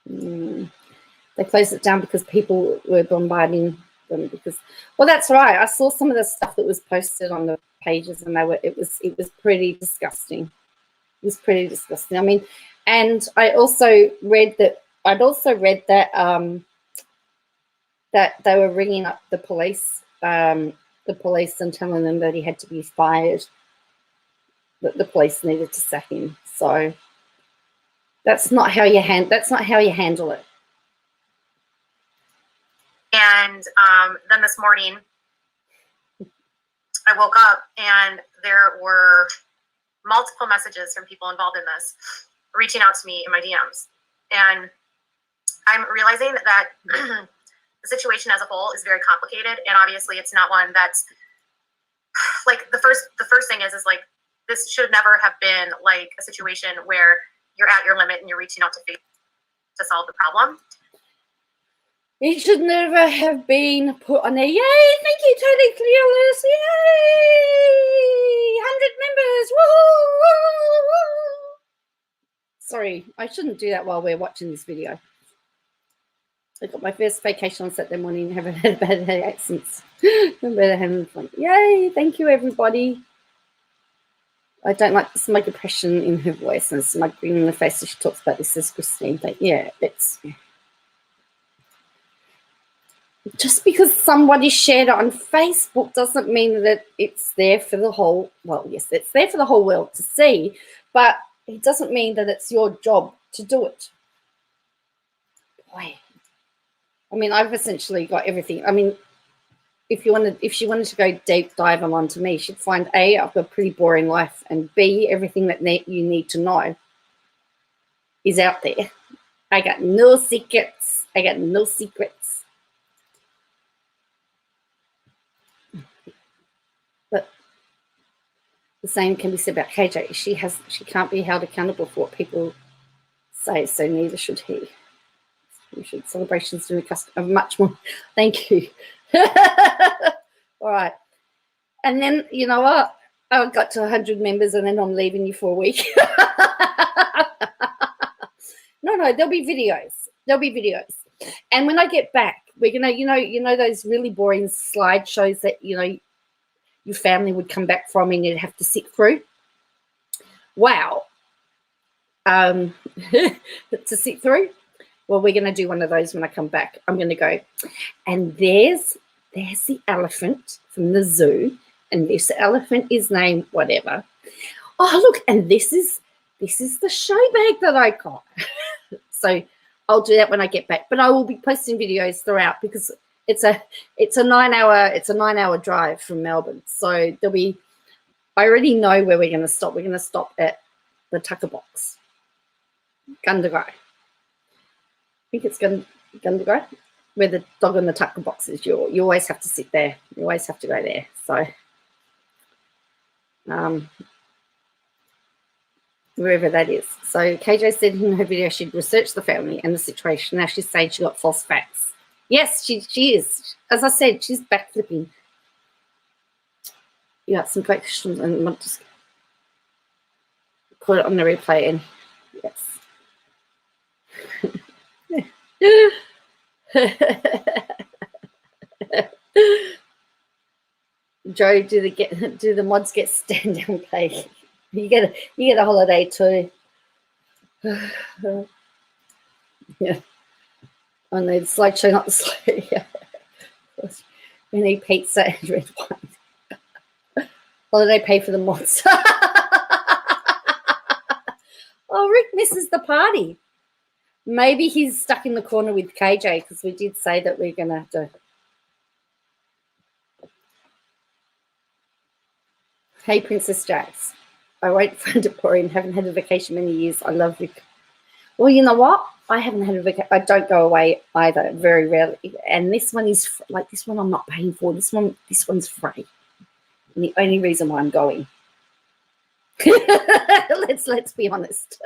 They closed it down because people were bombarding them because, well, that's right. I saw some of the stuff that was posted on the pages, and it was pretty disgusting. It was pretty disgusting. I mean, and I'd also read that that they were ringing up the police and telling them that he had to be fired, that the police needed to sack him. So that's not how you handle it. And then this morning, I woke up and there were multiple messages from people involved in this reaching out to me in my DMs. And I'm realizing that the situation as a whole is very complicated. And obviously it's not one that's like the first thing is like, this should never have been like a situation where you're at your limit and you're reaching out to solve the problem. It should never have been put on there. Yay! Thank you, Tony Cleolis. Yay! 100 members. Woo! Woo! Woo! Sorry, I shouldn't do that while we're watching this video. I got my first vacation on Saturday morning. Haven't had a bad day since. I'm better having fun. Yay! Thank you, everybody. I don't like the smug oppression in her voice and smug grin in the face as she talks about this as Christine. But yeah, it's. Just because somebody shared it on Facebook doesn't mean that it's there for the whole, well, yes, it's there for the whole world to see, but it doesn't mean that it's your job to do it. Boy. I mean, I've essentially got everything. I mean, if she wanted to go deep dive onto me, she'd find A, I've got a pretty boring life, and B, everything that you need to know is out there. I got no secrets. I got no secrets. But the same can be said about KJ. She can't be held accountable for what people say, so neither should he. We should celebrations do a much more. Thank you. All right. And then you know what? I got to 100 members, and then I'm leaving you for a week. No, there'll be videos. There'll be videos. And when I get back, we're gonna, you know those really boring slideshows that your family would come back from and you'd have to sit through. Wow. To sit through. Well, we're going to do one of those when I come back. I'm going to go, and there's the elephant from the zoo, and this elephant is named whatever. Oh, look, and this is the show bag that I got. So I'll do that when I get back, but I will be posting videos throughout because it's a 9-hour drive from Melbourne. So I already know where we're going to stop. We're going to stop at the Tucker Box. Gundagai. I think it's Gundagai. where the dog and the tucker box is. You always have to sit there. You always have to go there. So wherever that is. So KJ said in her video she'd researched the family and the situation. Now she's saying she got false facts. Yes, she is. As I said, she's backflipping. Yeah, some great questions, and I'll just put it on the replay. And yes. Joe, do the mods get stand down pay? You get a holiday too. Yeah. On the slideshow, not the slide. Yeah. We need pizza and red wine. Holiday pay for the mods. Oh, Rick misses the party. Maybe he's stuck in the corner with KJ, because we did say that we're going to have to. Hey, Princess Jax. I won't find a Deporian. Haven't had a vacation many years. I love Rick. Well, you know what? I haven't had a vacation. I don't go away either, very rarely. And this one is like this one I'm not paying for. This one's free. And the only reason why I'm going. let's be honest.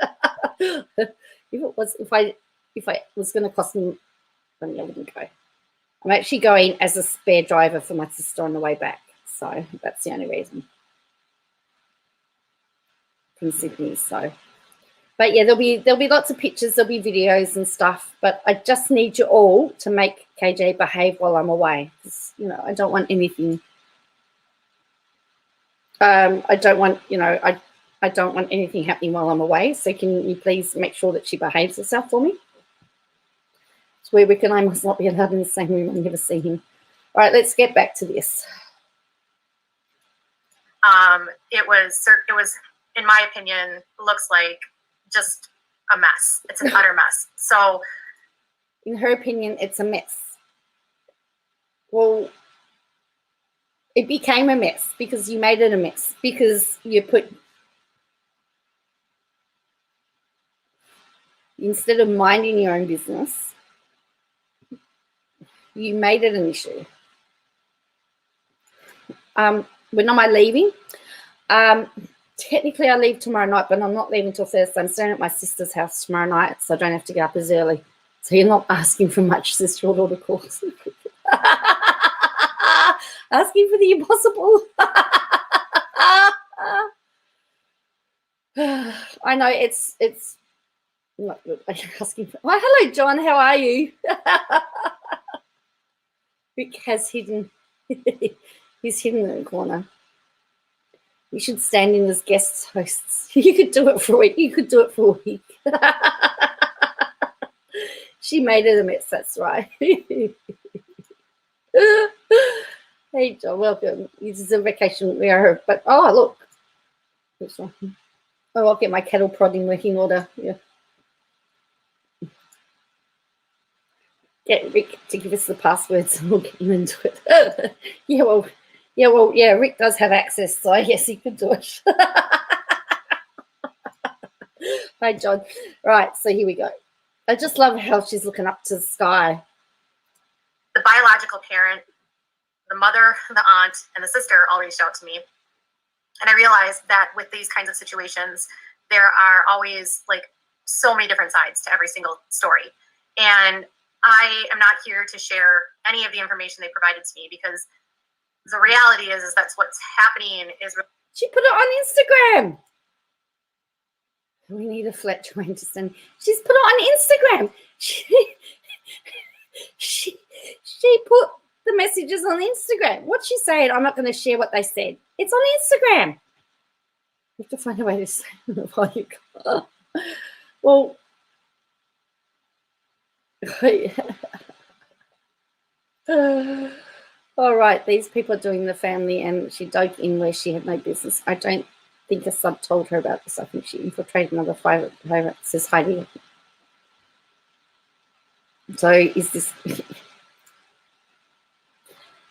If I was going to cost me money, I wouldn't go. I'm actually going as a spare driver for my sister on the way back. So that's the only reason. From Sydney, so. But yeah, there'll be lots of pictures, there'll be videos and stuff. But I just need you all to make KJ behave while I'm away. You know, I don't want anything. I don't want anything happening while I'm away. So can you please make sure that she behaves herself for me? It's where Rick and I must not be allowed in the same room and never see him. All right, let's get back to this. It was, in my opinion, looks like just a mess. It's an utter mess. So, in her opinion, it's a mess. Well, it became a mess because you made it a mess, because instead of minding your own business, you made it an issue. When am I leaving? Technically, I leave tomorrow night, but I'm not leaving until Thursday. I'm staying at my sister's house tomorrow night, so I don't have to get up as early. So you're not asking for much, this short order course. Asking for the impossible. I know it's not good. I'm asking for. Oh, hello, John. How are you? Rick has hidden. He's hidden in the corner. You should stand in as guest hosts. You could do it for a week. You could do it for a week. She made it a mess, that's right. Hey, John, welcome. This is a vacation we are, but oh, look. Oh, I'll get my cattle prodding working order. Yeah. Get Rick to give us the passwords and we'll get him into it. Yeah, Rick does have access, so I guess he could do it. Hi, John. Right, so here we go. I just love how she's looking up to the sky. The biological parent, the mother, the aunt, and the sister all reached out to me. And I realized that with these kinds of situations, there are always like so many different sides to every single story. And I am not here to share any of the information they provided to me, because the reality is that's what's happening is. She put it on Instagram. We need a flat joint to send. She's put it on Instagram. She put the messages on Instagram. What's she saying? I'm not going to share what they said. It's on Instagram. We have to find a way to say it. Well, all right, these people are doing the family, and she dug in where she had no business. I don't think a sub told her about this. I think she infiltrated another private, says Heidi. So is this...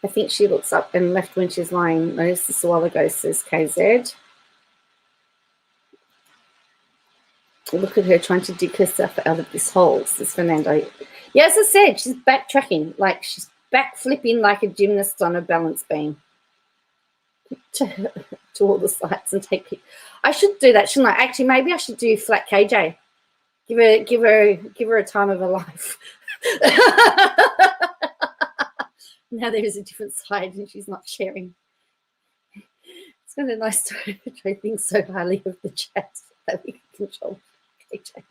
I think she looks up and left when she's lying. Noticed this a while ago, says KZ. Look at her trying to dig herself out of this hole, says Fernando. Yeah, as I said, she's backtracking, like she's backflipping like a gymnast on a balance beam to all the sides and take it. I should do that, shouldn't I? Actually, maybe I should do flat KJ. Give her a time of her life. Now there is a different side and she's not sharing. It's kind of nice to try things so highly of the chat that we can control KJ.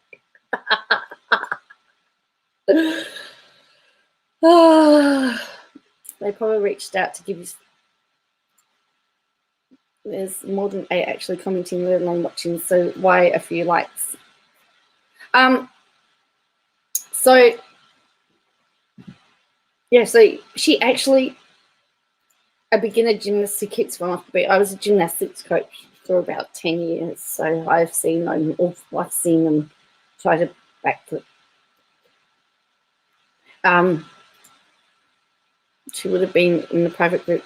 They probably reached out to give you. There's more than 8 actually commenting, let alone watching. So why a few likes? So yeah, so she actually a beginner gymnast who keeps one off the beat. I was a gymnastics coach for about 10 years, so I've seen them try to backflip. She would have been in the private group.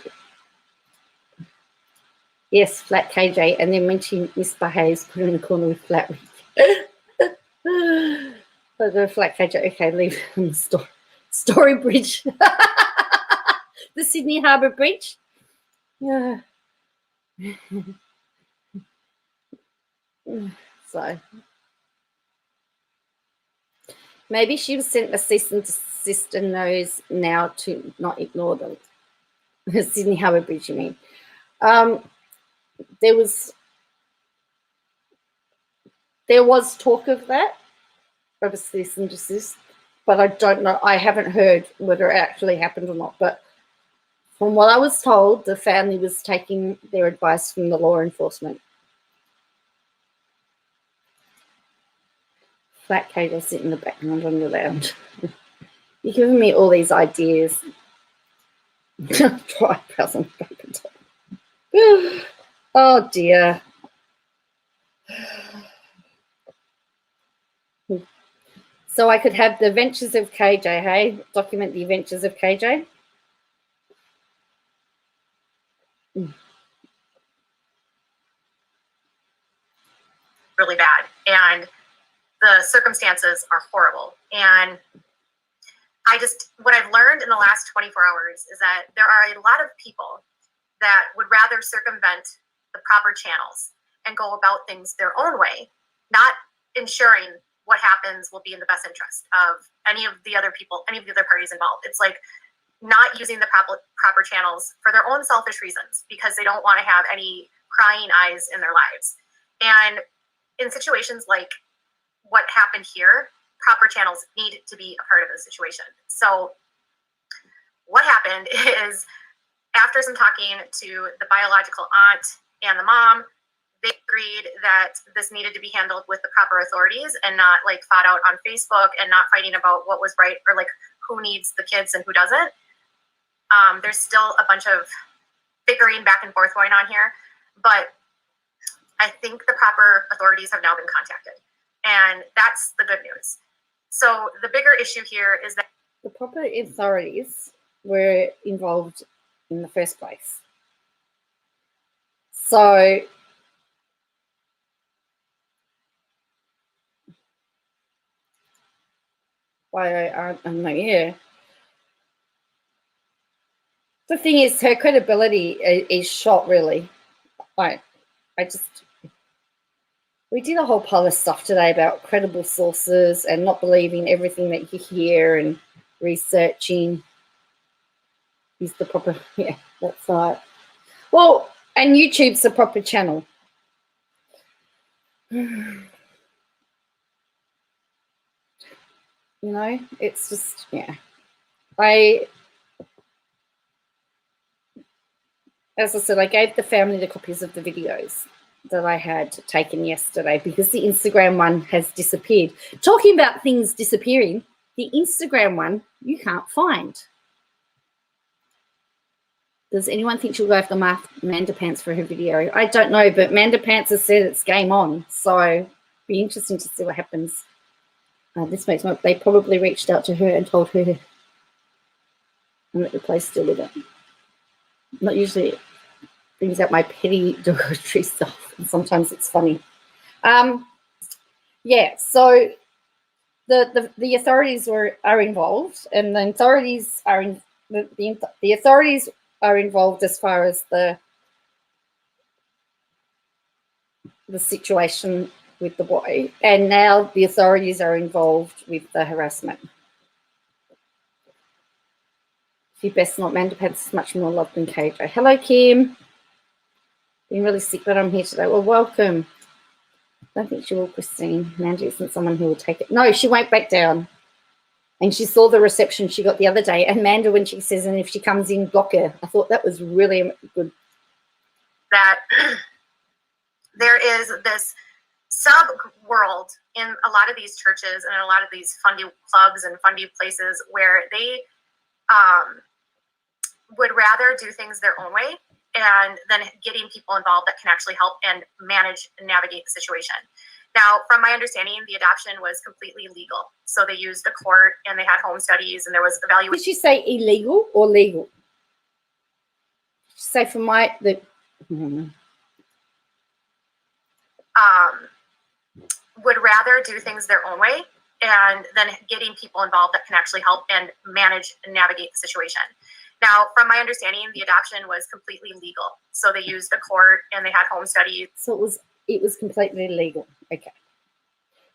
Yes, flat KJ, and then when she misbehaves, put her in the corner with flat Rick. The flat KJ, okay, leave it on the Story Bridge. The Sydney Harbour Bridge. Yeah. So maybe she was sent a cease and desist and knows now to not ignore them. Sydney Harbour Bridge, you mean? There was talk of that, of a cease and desist, but I don't know. I haven't heard whether it actually happened or not. But from what I was told, the family was taking their advice from the law enforcement. Flat KJ sit in the background on the lounge. You're giving me all these ideas. Try eyebrows on paper top. Oh dear. So I could have the adventures of KJ, hey? Document the adventures of KJ. Really bad. And the circumstances are horrible. And what I've learned in the last 24 hours is that there are a lot of people that would rather circumvent the proper channels and go about things their own way, not ensuring what happens will be in the best interest of any of the other people, any of the other parties involved. It's like not using the proper channels for their own selfish reasons because they don't want to have any prying eyes in their lives. And in situations like what happened here, proper channels need to be a part of the situation. So what happened is after some talking to the biological aunt and the mom, they agreed that this needed to be handled with the proper authorities and not like fought out on Facebook and not fighting about what was right or like who needs the kids and who doesn't. There's still a bunch of bickering back and forth going on here, but I think the proper authorities have now been contacted, and that's the good news. So the bigger issue here is that the proper authorities were involved in the first place. So why I'm not here. The thing is, her credibility is shot, really. We did a whole pile of stuff today about credible sources and not believing everything that you hear and researching. Is the proper, yeah, that's right. Well, and YouTube's the proper channel. You know, it's just, yeah. As I said, I gave the family the copies of the videos that I had taken yesterday because the Instagram one has disappeared. Talking about things disappearing, the Instagram one you can't find. Does anyone think she'll go after Manda Pants for her video? I don't know, but Manda Pants has said it's game on, so it'll be interesting to see what happens. This makes they probably reached out to her and told her to let the place deal with it. Not usually brings out my petty derogatory stuff, and sometimes it's funny. Yeah, so the authorities are involved, and the authorities are the authorities are involved as far as the situation with the boy, and now the authorities are involved with the harassment. You best not. Amanda Pence is much more loved than KJ. Hello, Kim. Been really sick, but I'm here today. Well, welcome. I don't think she will, Christine. Amanda isn't someone who will take it. No, she won't back down. And she saw the reception she got the other day. And Amanda, when she says, and if she comes in, block her. I thought that was really good. That there is this sub-world in a lot of these churches and in a lot of these fundy clubs and fundy places where they would rather do things their own way and then getting people involved that can actually help and manage and navigate the situation. Now, from my understanding, the adoption was completely legal. So they used a court and they had home studies and there was evaluation. Did she say illegal or legal? Say for my would rather do things their own way and then getting people involved that can actually help and manage and navigate the situation. Now, from my understanding, the adoption was completely legal. So they used a court and they had home studies. So it was completely legal. Okay.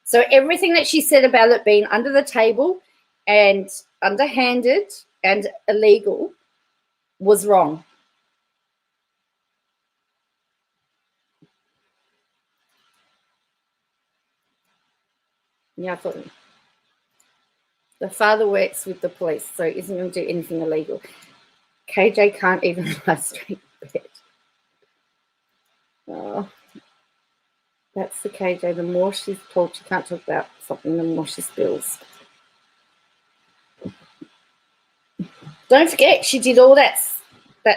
So everything that she said about it being under the table and underhanded and illegal was wrong. Yeah, I thought the father works with the police, so he isn't going to do anything illegal. KJ can't even lie straight in bed. Oh, that's the KJ. The more she's told she can't talk about something, the more she spills. Don't forget, she did all that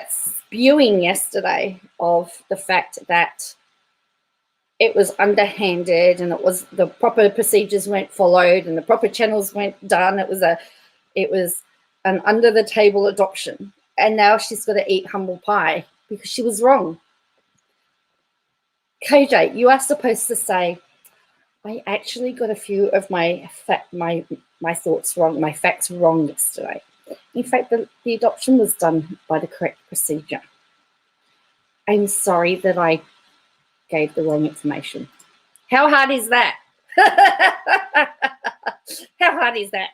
spewing yesterday of the fact that it was underhanded and it was the proper procedures weren't followed and the proper channels weren't done. It was an under the table adoption, and now she's got to eat humble pie because she was wrong. KJ, you are supposed to say, I actually got a few of my thoughts wrong, my facts wrong yesterday. In fact, the adoption was done by the correct procedure. I'm sorry that I gave the wrong information. How hard is that? How hard is that?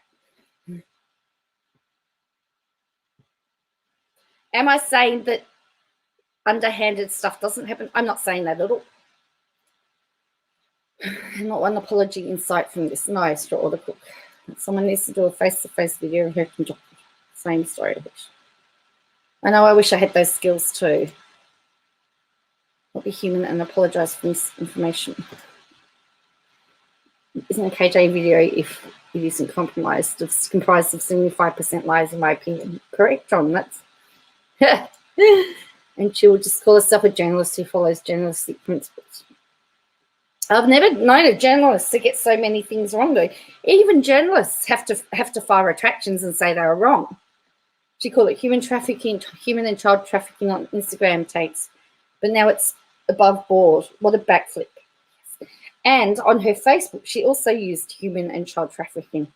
Am I saying that underhanded stuff doesn't happen? I'm not saying that at all. Not one apology insight from this. No, straw or the cook. Someone needs to do a face-to-face video of her conducting. Same story. I know I wish I had those skills too. I'll be human and apologise for misinformation. Isn't a KJ video if it isn't compromised? It's comprised of 75% lies, in my opinion. Correct, John? That's and she will just call herself a journalist who follows journalistic principles. I've never known a journalist to get so many things wrong, though. Even journalists have to file retractions and say they were wrong. She called it human trafficking, human and child trafficking on Instagram takes, but now it's above board. What a backflip. And on her Facebook, she also used human and child trafficking.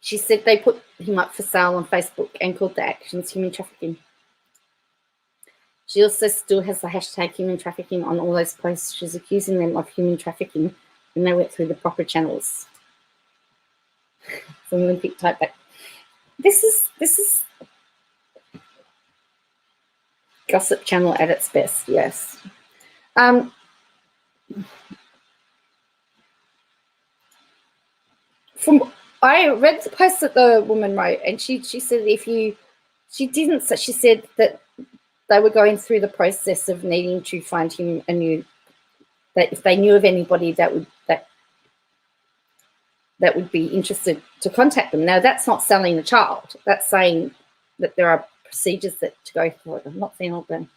She said they put him up for sale on Facebook and called the actions human trafficking. She also still has the hashtag human trafficking on all those posts. She's accusing them of human trafficking when they went through the proper channels. Some Olympic type back. This is gossip channel at its best, yes. I read the post that the woman wrote, and she said she said that they were going through the process of needing to find him that if they knew of anybody that would be interested to contact them. Now, that's not selling the child. That's saying that there are procedures to go through. I'm not saying all them.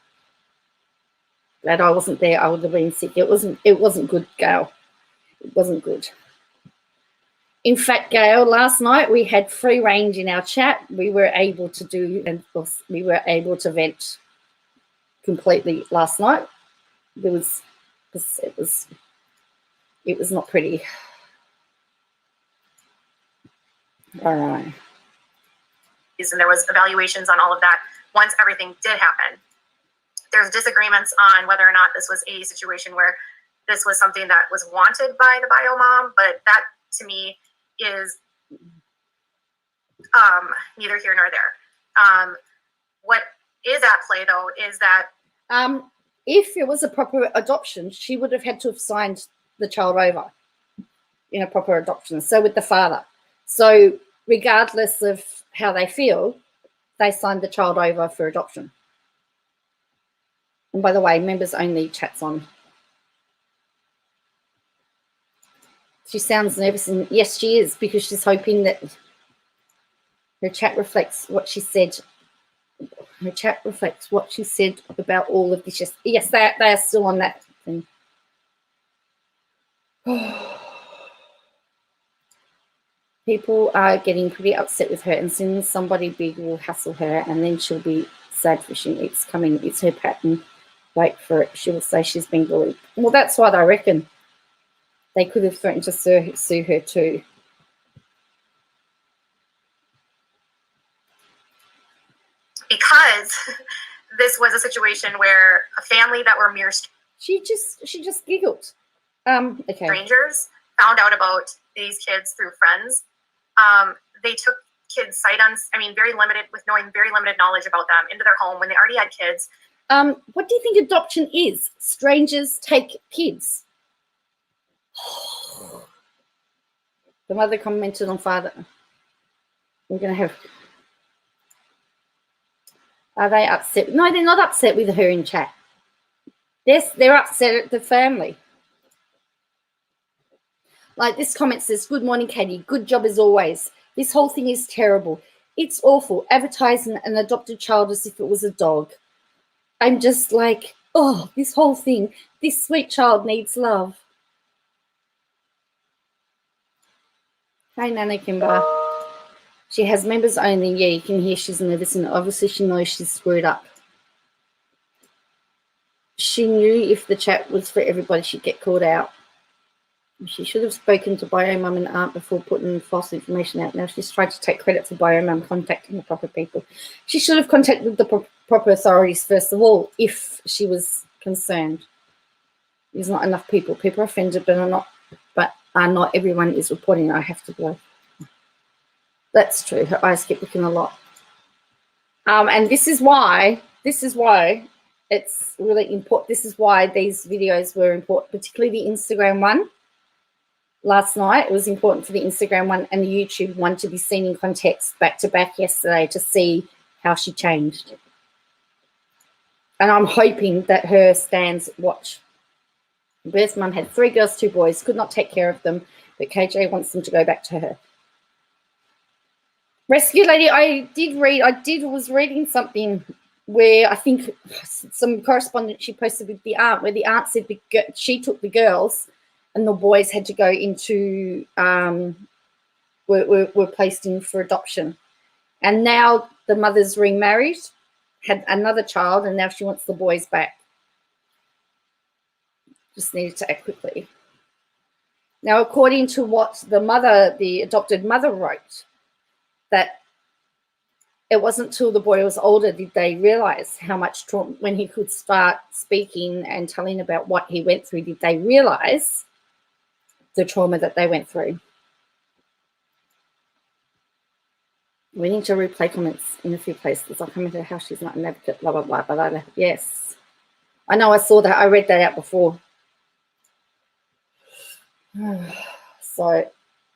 Glad I wasn't there. I would have been sick. It wasn't good, Gail. It wasn't good. In fact, Gail, last night we had free range in our chat. We were able to vent completely last night. There was because it was not pretty. All right. And there was evaluations on all of that once everything did happen. There's disagreements on whether or not this was a situation where this was something that was wanted by the bio mom, but that to me is neither here nor there. What is at play though is that if it was a proper adoption, she would have had to have signed the child over in a proper adoption. So with the father. So regardless of how they feel, they signed the child over for adoption. And by the way, members only chat's on. She sounds nervous, and yes, she is, because she's hoping that her chat reflects what she said. Her chat reflects what she said about all of this. Yes, they are still on that thing. People are getting pretty upset with her, and soon somebody big will hassle her, and then she'll be sad fishing. It's coming. It's her pattern. Wait for it. She will say she's been bullied. Well, that's what I reckon. They could have threatened to sue her too. Because this was a situation where a family that were mere She just giggled. Okay. strangers found out about these kids through friends. They took kids very limited, with knowing very limited knowledge about them, into their home when they already had kids. What do you think adoption is? Strangers take kids. The mother commented on father. We're going to have... Are they upset? No, they're not upset with her in chat. They're upset at the family. Like this comment says, good morning, Katie. Good job as always. This whole thing is terrible. It's awful. Advertising an adopted child as if it was a dog. I'm just like, oh, this whole thing. This sweet child needs love. Hey, Nana Kimber. She has members only. Yeah, you can hear she's nervous, and obviously she knows she's screwed up. She knew if the chat was for everybody, she'd get called out. She should have spoken to bio mum and aunt before putting false information out. Now she's tried to take credit for bio mum contacting the proper people. She should have contacted the proper authorities first of all if she was concerned. There's not enough people. People are offended, but not everyone is reporting. I have to go. That's true. Her eyes keep looking a lot. And this is why it's really important. This is why these videos were important, particularly the Instagram one. Last night, it was important for the Instagram one and the YouTube one to be seen in context back to back yesterday to see how she changed. And I'm hoping that her stands watch. Birth mum had 3 girls, 2 boys, could not take care of them, but KJ wants them to go back to her. Rescue lady, I was reading something where I think some correspondence she posted with the aunt, where the aunt said she took the girls and the boys had to go into, were placed in for adoption. And now the mother's remarried, had another child, and now she wants the boys back. Just needed to act quickly. Now, according to what the adopted mother wrote, that it wasn't till the boy was older did they realize how much trauma, when he could start speaking and telling about what he went through, did they realize the trauma that they went through. We need to replay comments in a few places. I commented how she's not an advocate, blah, blah, blah, but yes. I know, I saw that. I read that out before. So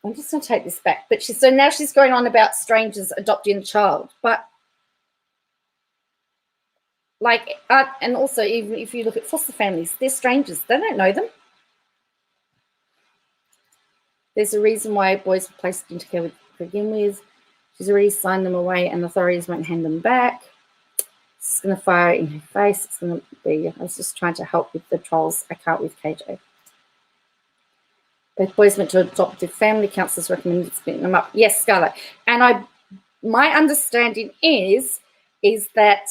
I'm just going to take this back. But so now she's going on about strangers adopting a child. But like, and also even if you look at foster families, they're strangers. They don't know them. There's a reason why boys were placed into care to begin with. She's already signed them away and authorities won't hand them back. It's going to fire in her face. It's going to be, I was just trying to help with the trolls account with KJ. Both boys went to adoptive family. Counsellors recommended splitting them up. Yes, Scarlett. And my understanding is that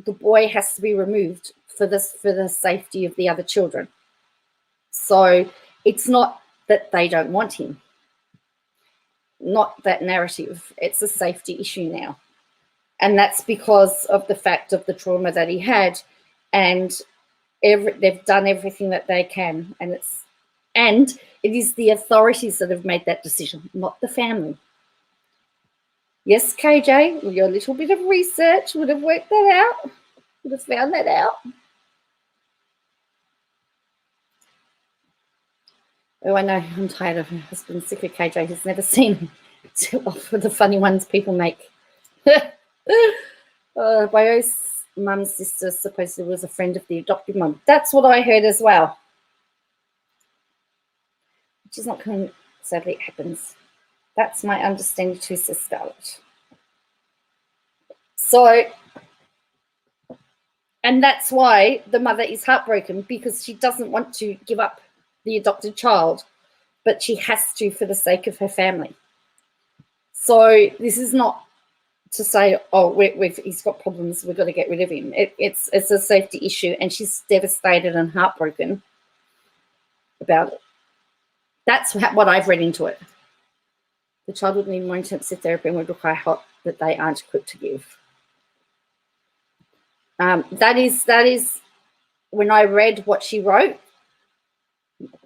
the boy has to be removed for the safety of the other children. So it's not that they don't want him, not that narrative. It's a safety issue now. And that's because of the fact of the trauma that he had, and they've done everything that they can, and it is the authorities that have made that decision, not the family. Yes, KJ, with your little bit of research would have worked that out, would have found that out. Oh, I know, I'm tired of her husband, sick of KJ. He's never seen for the funny ones people make. Bio's mum's sister supposedly was a friend of the adopted mum. That's what I heard as well. Which is not common. Sadly, it happens. That's my understanding too, says Scarlett. So, and that's why the mother is heartbroken, because she doesn't want to give up the adopted child, but she has to for the sake of her family. So this is not to say, oh, he's got problems, we've got to get rid of him. It's a safety issue, and she's devastated and heartbroken about it. That's what I've read into it. The child would need more intensive therapy and would require help that they aren't equipped to give. That is when I read what she wrote,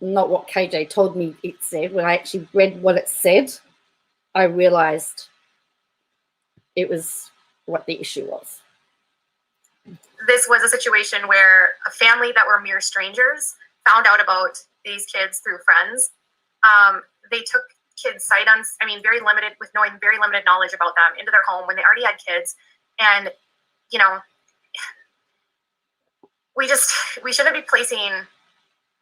not what KJ told me it said. When I actually read what it said, I realized it was what the issue was. This was a situation where a family that were mere strangers found out about these kids through friends. They took kids sight very limited, with knowing very limited knowledge about them, into their home when they already had kids. And, you know, we shouldn't be placing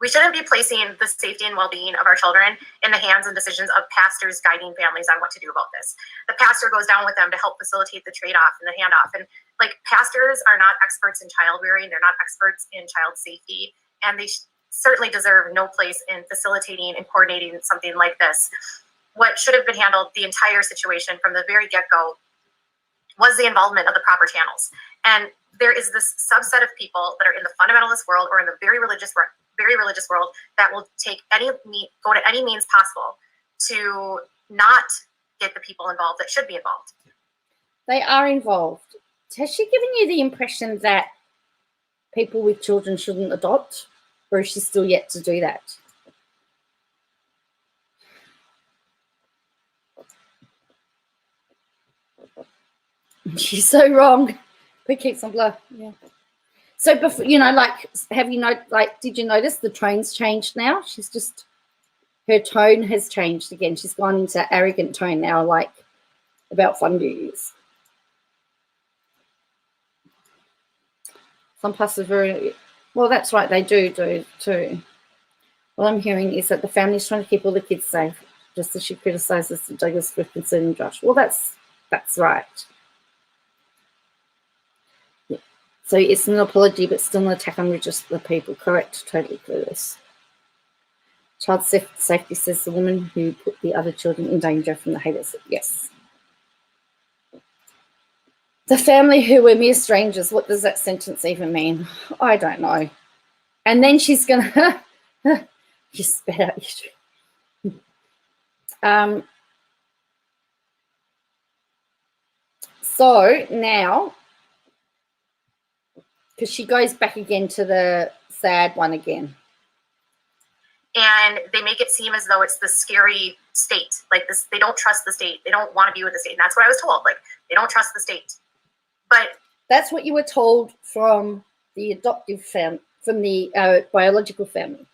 the safety and well-being of our children in the hands and decisions of pastors guiding families on what to do about this. The pastor goes down with them to help facilitate the trade-off and the handoff. And like, pastors are not experts in child rearing. They're not experts in child safety. And they certainly deserve no place in facilitating and coordinating something like this. What should have been handled, the entire situation from the very get-go, was the involvement of the proper channels. And there is this subset of people that are in the fundamentalist world or in the very religious world that will go to any means possible to not get the people involved that should be involved. They are involved. Has she given you the impression that people with children shouldn't adopt, or is she still yet to do that? She's so wrong. But keeps on blur. Yeah. So before, did you notice the tone's changed now? She's just, her tone has changed again. She's gone into arrogant tone now, like about fungus. Some pastors very, well, that's right, they do too. What I'm hearing is that the family's trying to keep all the kids safe, just as she criticises Douglas for concerning Josh. Well, that's right. Yeah. So it's an apology, but still an attack on just the people. Correct, totally clueless. Child safety says the woman who put the other children in danger from the haters. Yes. The family who were mere strangers. What does that sentence even mean? I don't know. And then she's going to... you spat out your drink. So now, because she goes back again to the sad one again. And they make it seem as though it's the scary state. Like this, they don't trust the state. They don't want to be with the state. And that's what I was told. Like, they don't trust the state. But that's what you were told from the adoptive family, from the biological family.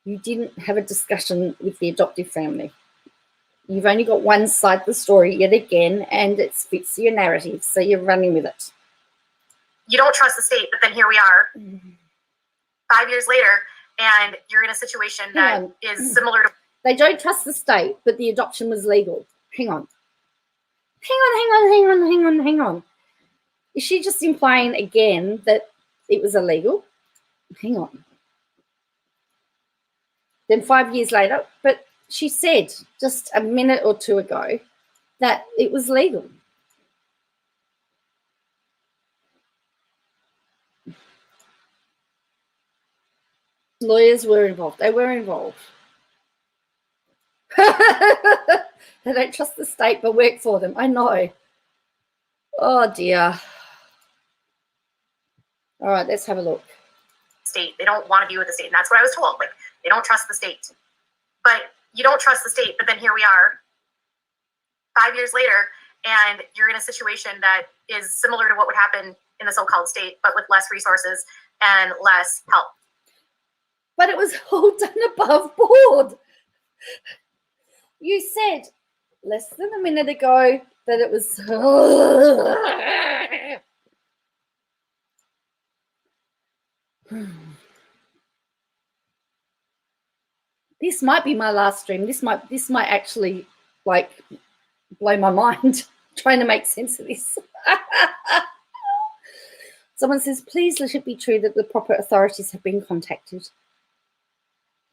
You didn't have a discussion with the adoptive family. You've only got one side of the story yet again, and it fits your narrative, so you're running with it. You don't trust the state, but then here we are, 5 years later, and you're in a situation that is similar to... They don't trust the state, but the adoption was legal. Hang on. Is she just implying again that it was illegal? Hang on. Then 5 years later, but she said just a minute or two ago that it was legal. Lawyers were involved. They were involved. They don't trust the state but work for them. I know. Oh, dear. All right, let's have a look. State. They don't want to be with the state. And that's what I was told. Like, they don't trust the state. But you don't trust the state. But then here we are 5 years later, and you're in a situation that is similar to what would happen in the so-called state, but with less resources and less help. But it was all done above board. You said less than a minute ago that it was... This might be my last stream. This might actually, like, blow my mind trying to make sense of this. Someone says, please let it be true that the proper authorities have been contacted.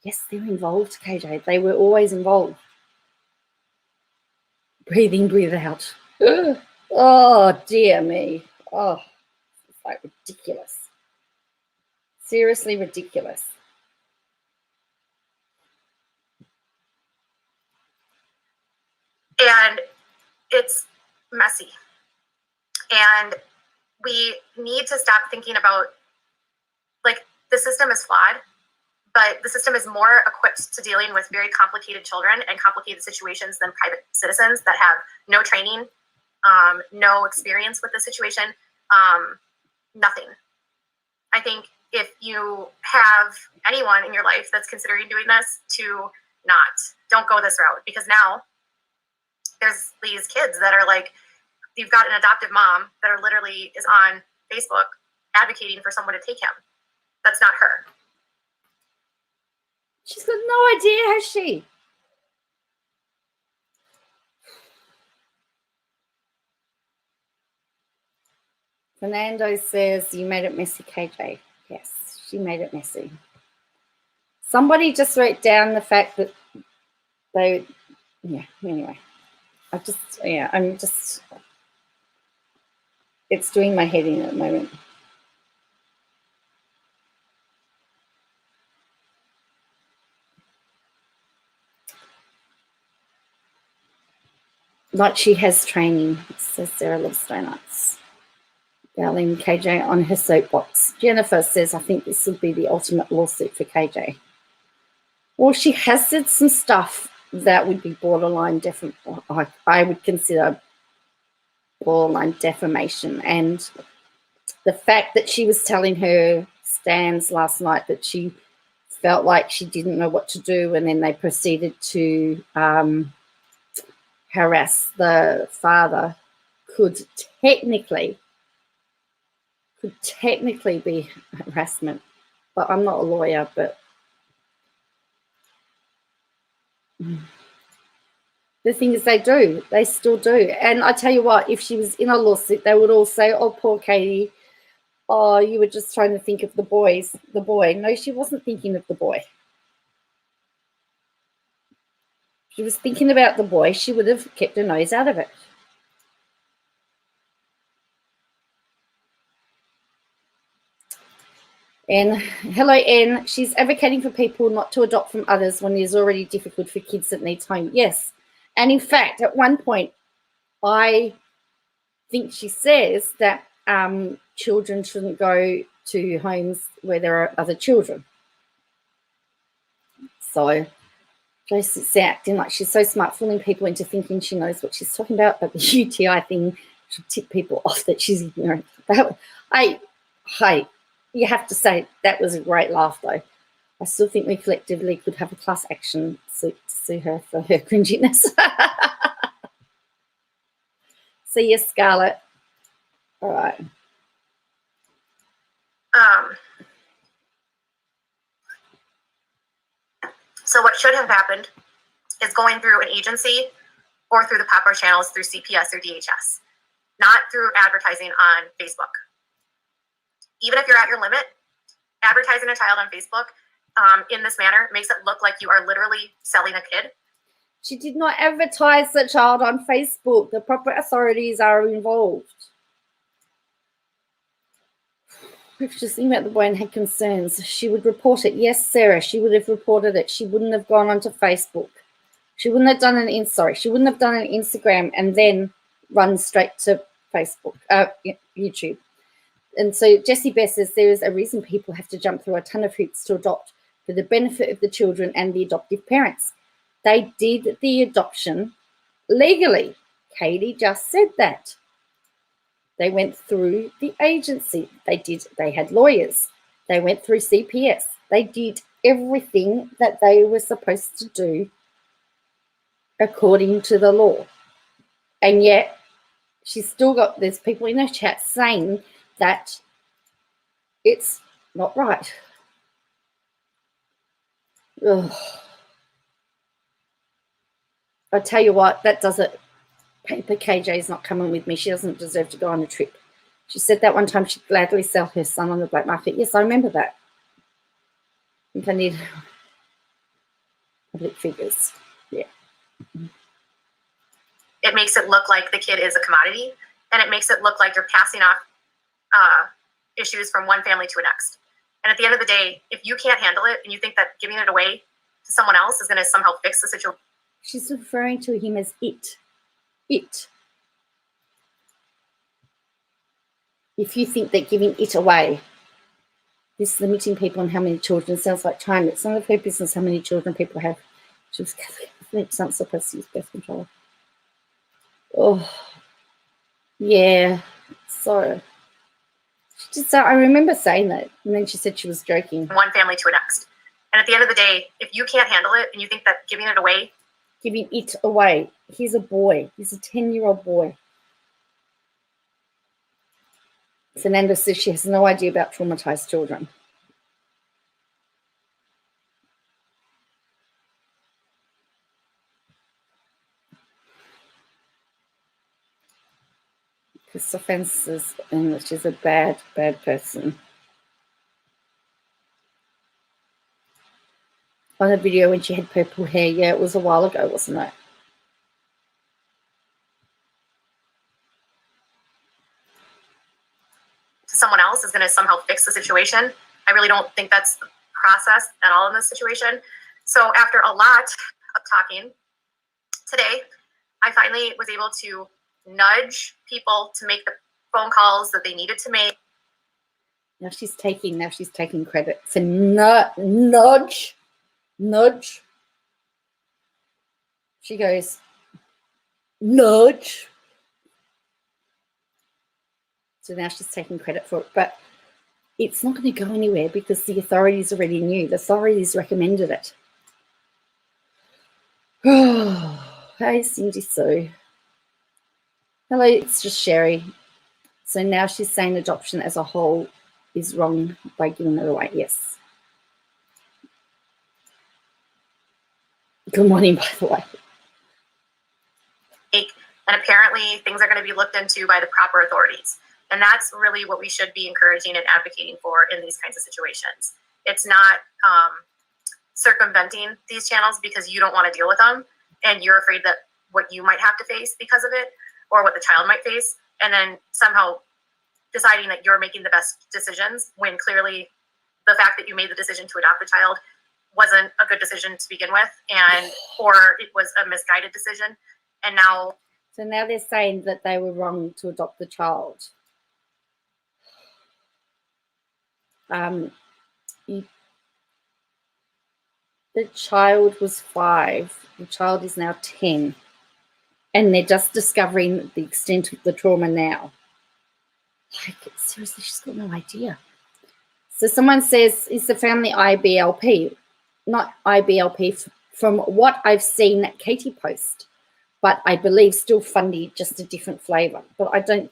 Yes, they're involved, KJ. They were always involved. Breathe in, breathe out. Oh, dear me. Oh, it's like ridiculous. Seriously ridiculous. And it's messy. And we need to stop thinking about, like, the system is flawed, but the system is more equipped to dealing with very complicated children and complicated situations than private citizens that have no training, no experience with the situation, nothing. I think if you have anyone in your life that's considering doing this, don't go this route, because now there's these kids that are like, you've got an adoptive mom that are literally is on Facebook advocating for someone to take him. That's not her. She's got no idea, has she? Fernando says, you made it messy, KJ. Yes, she made it messy. Somebody just wrote down the fact that they, yeah, anyway. It's doing my head in at the moment. Like she has training, says Sarah loves donuts. Darlene KJ on her soapbox. Jennifer says, I think this will be the ultimate lawsuit for KJ. Well, she has said some stuff that would be borderline I would consider borderline defamation. And the fact that she was telling her stands last night that she felt like she didn't know what to do, and then they proceeded to harass the father could technically be harassment. But I'm not a lawyer, but the thing is they still do. And I tell you what, if she was in a lawsuit, they would all say, oh, poor Katie, oh, you were just trying to think of the boy. No, she wasn't thinking of the boy. If she was thinking about the boy, she would have kept her nose out of it. And hello, Anne. She's advocating for people not to adopt from others when it is already difficult for kids that need home. Yes. And in fact, at one point, I think she says that children shouldn't go to homes where there are other children. So Josie's acting like she's so smart, fooling people into thinking she knows what she's talking about, but the UTI thing should tip people off that she's ignorant. You have to say that was a great laugh, though. I still think we collectively could have a class action suit to sue her for her cringiness. See you, Scarlett. All right. So what should have happened is going through an agency or through the proper channels through CPS or DHS, not through advertising on Facebook. Even if you're at your limit, advertising a child on Facebook in this manner makes it look like you are literally selling a kid. She did not advertise the child on Facebook. The proper authorities are involved. Just thinking about the boy and had concerns. She would report it. Yes, Sarah, she would have reported it. She wouldn't have gone onto Facebook. She wouldn't have done she wouldn't have done an Instagram and then run straight to Facebook, YouTube. And so Jessie Bess says there is a reason people have to jump through a ton of hoops to adopt for the benefit of the children and the adoptive parents. They did the adoption legally. Katie just said that. They went through the agency. They had lawyers. They went through CPS. They did everything that they were supposed to do according to the law. And yet she's still got, there's people in her chat saying that it's not right. Ugh. I tell you what, that does it. Paper KJ's not coming with me. She doesn't deserve to go on a trip. She said that one time she'd gladly sell her son on the black market. Yes, I remember that. I think I need public figures. Yeah. It makes it look like the kid is a commodity, and it makes it look like you're passing off issues from one family to the next. And at the end of the day, if you can't handle it and you think that giving it away to someone else is going to somehow fix the situation. She's referring to him as it. It. If you think that giving it away is limiting people on how many children, sounds like China. It's none of her business how many children people have. She was not supposed to use birth control. Oh, yeah. So she did say, I remember saying that, and then she said she was joking. One family to the next. And at the end of the day, if you can't handle it and you think that giving it away. Giving it away. He's a boy. He's a 10-year-old boy. Fernanda says she has no idea about traumatized children. Christopher says she's a bad, bad person. On a video when she had purple hair, yeah, it was a while ago, wasn't it? Someone else is going to somehow fix the situation. I really don't think that's the process at all in this situation. So after a lot of talking today, I finally was able to nudge people to make the phone calls that they needed to make. Now she's taking credit for nudge. She goes, nudge. So now she's taking credit for it. But it's not going to go anywhere because the authorities already knew. The authorities recommended it. Oh, hey, Cindy Sue. Hello, it's just Sherry. So now she's saying adoption as a whole is wrong by giving it away. Yes. Good morning, by the way. And apparently things are going to be looked into by the proper authorities. And that's really what we should be encouraging and advocating for in these kinds of situations. It's not circumventing these channels because you don't want to deal with them and you're afraid that what you might have to face because of it or what the child might face, and then somehow deciding that you're making the best decisions when clearly the fact that you made the decision to adopt a child wasn't a good decision to begin with, and or it was a misguided decision. And now, so now they're saying that they were wrong to adopt the child. The child was 5. The child is now 10. And they're just discovering the extent of the trauma now. Like, seriously, she's got no idea. So someone says, is the family IBLP? Not IBLP from what I've seen Katie post. But I believe still fundy, just a different flavour. But I don't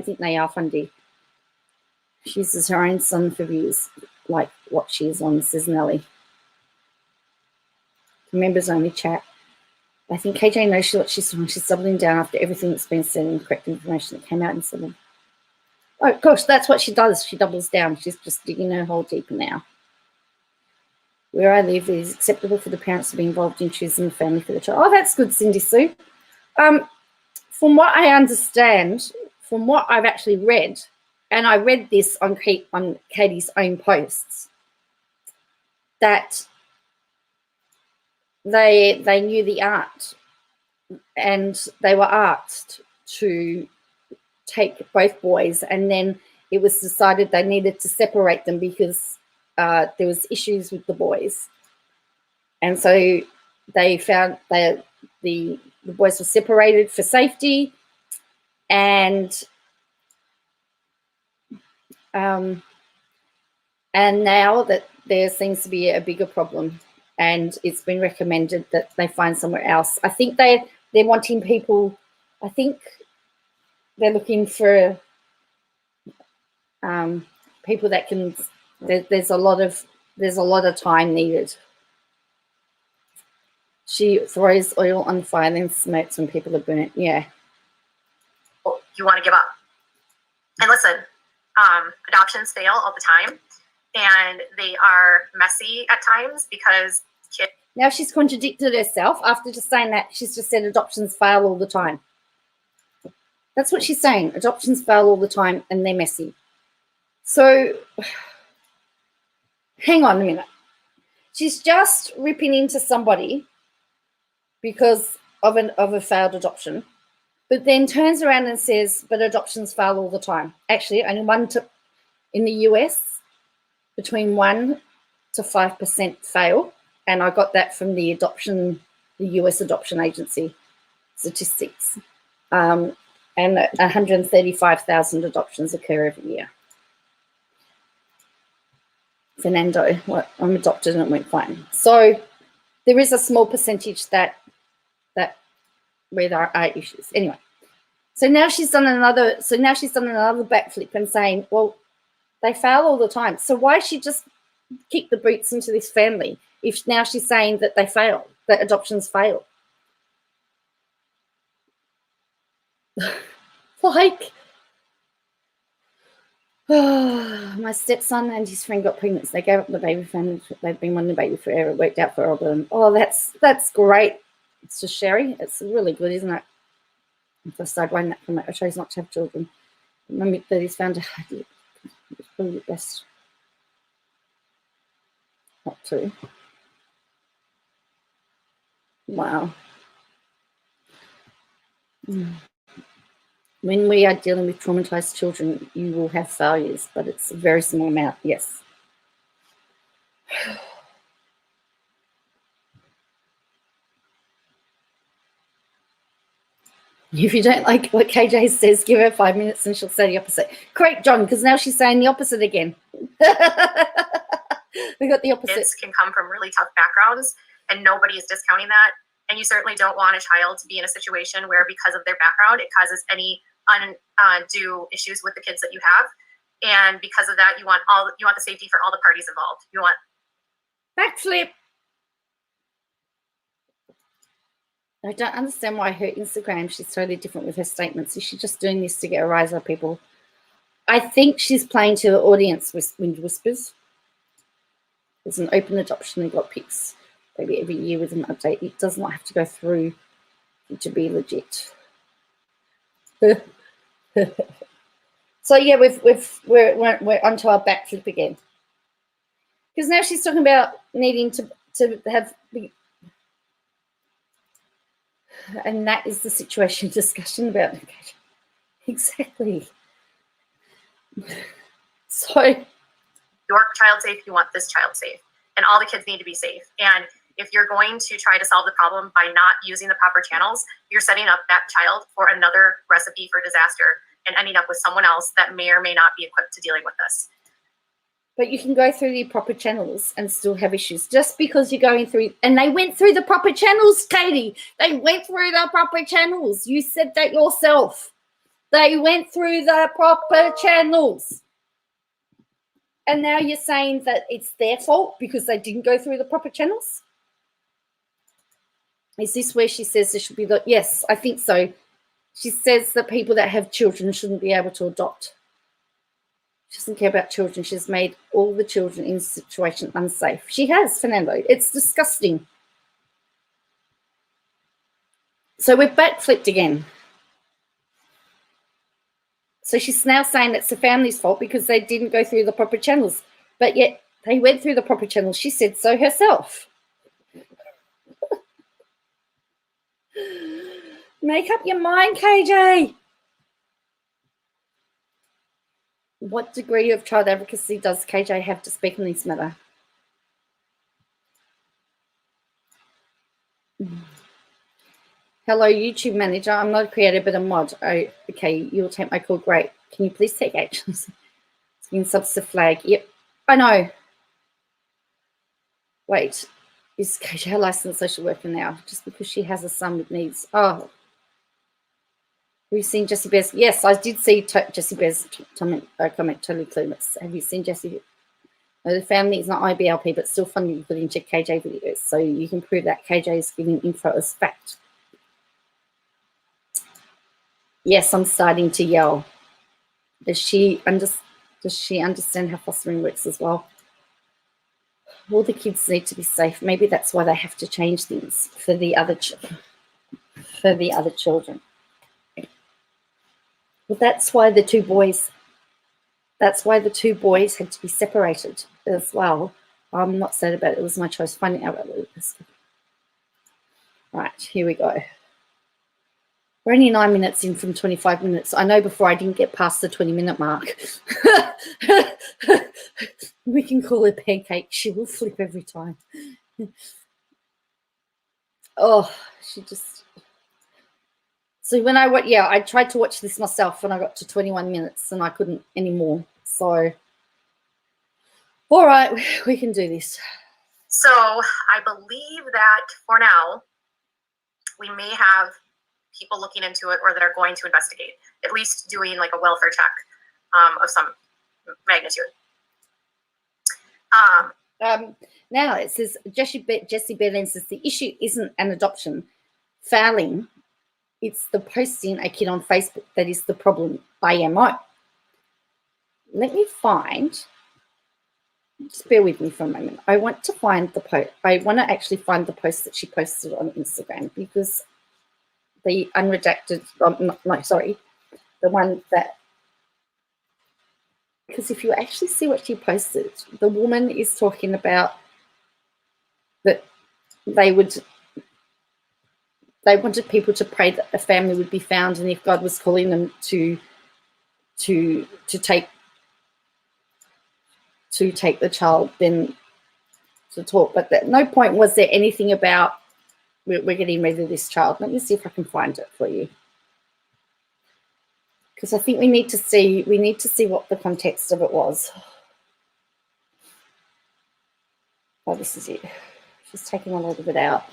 think they are fundy. She uses her own son for views, like what she is on, says Nelly. Members only chat. I think KJ knows what she's doing. She's doubling down after everything that's been said and correct information that came out in 7. Oh, gosh, that's what she does. She doubles down. She's just digging her hole deeper now. Where I live, it is acceptable for the parents to be involved in choosing the family for the child. Oh, that's good, Cindy Sue. From what I understand, from what I've actually read, and I read this on Katie's own posts, that they knew the art, and they were asked to take both boys, and then it was decided they needed to separate them because there was issues with the boys, and so they found that the boys were separated for safety, and now that there seems to be a bigger problem, and it's been recommended that they find somewhere else. I think they're wanting people. I think they're looking for people that can. There's a lot of time needed. She throws oil on fire and smokes when people are burnt. Yeah. You want to give up. And listen, adoptions fail all the time, and they are messy at times because kids. Now she's contradicted herself after just saying that. She's just said adoptions fail all the time. That's what she's saying. Adoptions fail all the time and they're messy. So hang on a minute. She's just ripping into somebody because of a failed adoption, but then turns around and says, but adoptions fail all the time. Actually, only in the US, between 1% to 5% fail. And I got that from the US Adoption Agency statistics. And 135,000 adoptions occur every year. Fernando, I'm adopted and it went fine. So there is a small percentage that where there are issues. Anyway, so now she's done another backflip and saying, well, they fail all the time. So why she just kick the boots into this family if now she's saying that they fail, that adoptions fail? Like, my stepson and his friend got pregnant. So they gave up the baby family. They've been wanting the baby forever. It worked out for all of them. Oh, that's great. It's just Sherry. It's really good, isn't it? If I started writing that from it, I chose not to have children. My mid-30s found it's probably the best not to. Wow. When we are dealing with traumatized children, you will have failures, but it's a very small amount, yes. If you don't like what KJ says, give her 5 minutes and she'll say the opposite. Correct, John, because now she's saying the opposite again. We got the opposite. Kids can come from really tough backgrounds, and nobody is discounting that. And you certainly don't want a child to be in a situation where, because of their background, it causes any undue issues with the kids that you have. And because of that, you want the safety for all the parties involved. You want backflip. I don't understand why her Instagram, she's totally different with her statements. Is she just doing this to get a rise of people? I think she's playing to the audience with wind whispers. There's an open adoption. They got pics maybe every year with an update. It does not have to go through to be legit. So yeah, we're onto our backflip again, because now she's talking about needing to have, and that is the situation discussion about. Exactly. So your child safe, you want this child safe, and all the kids need to be safe. And if you're going to try to solve the problem by not using the proper channels, you're setting up that child for another recipe for disaster and ending up with someone else that may or may not be equipped to dealing with this. But you can go through the proper channels and still have issues just because you're going through, and they went through the proper channels, Katie. They went through the proper channels. You said that yourself. They went through the proper channels. And now you're saying that it's their fault because they didn't go through the proper channels? Is this where she says there should be the, yes, I think so. She says that people that have children shouldn't be able to adopt. She doesn't care about children. She's made all the children in this situation unsafe. She has, Fernando. It's disgusting. So we're backflipped again. So she's now saying it's the family's fault because they didn't go through the proper channels. But yet they went through the proper channels. She said so herself. Make up your mind, KJ. What degree of child advocacy does KJ have to speak on this matter? Hello, YouTube manager. I'm not a creator, but a mod. Oh, okay, you'll take my call. Great. Can you please take action? In subs the flag. Yep, I know. Wait, is KJ a licensed social worker now? Just because she has a son with needs. Oh, have you seen Jessie Bear's? Yes, I did see Jessie Bear's comment, totally clueless. Have you seen Jessie? No, the family is not IBLP, but still funding put into KJ videos. So you can prove that KJ is giving info as fact. Yes, I'm starting to yell. Does she understand how fostering works as well? All the kids need to be safe. Maybe that's why they have to change things for the other children. But that's why the two boys had to be separated as well. I'm not sad about it. It was my choice finding out about Lucas. Right, here we go. We're only 9 minutes in from 25 minutes. I know before I didn't get past the 20-minute mark. We can call her Pancake. She will flip every time. Oh, she just... So when I tried to watch this myself when I got to 21 minutes and I couldn't anymore. So, all right, we can do this. So I believe that for now, we may have people looking into it or that are going to investigate, at least doing like a welfare check of some magnitude. Now it says, Jessie Berlin says the issue isn't an adoption failing, it's the posting a kid on Facebook that is the problem, IMO. Let me find, just bear with me for a moment. I want to find the post. I want to actually find the post that she posted on Instagram because the unredacted, the one that, because if you actually see what she posted, the woman is talking about that they wanted people to pray that a family would be found, and if God was calling them to take the child, then to talk. But at no point was there anything about we're getting rid of this child. Let me see if I can find it for you, because I think we need to see what the context of it was. Oh, this is it. She's taking a lot of it out.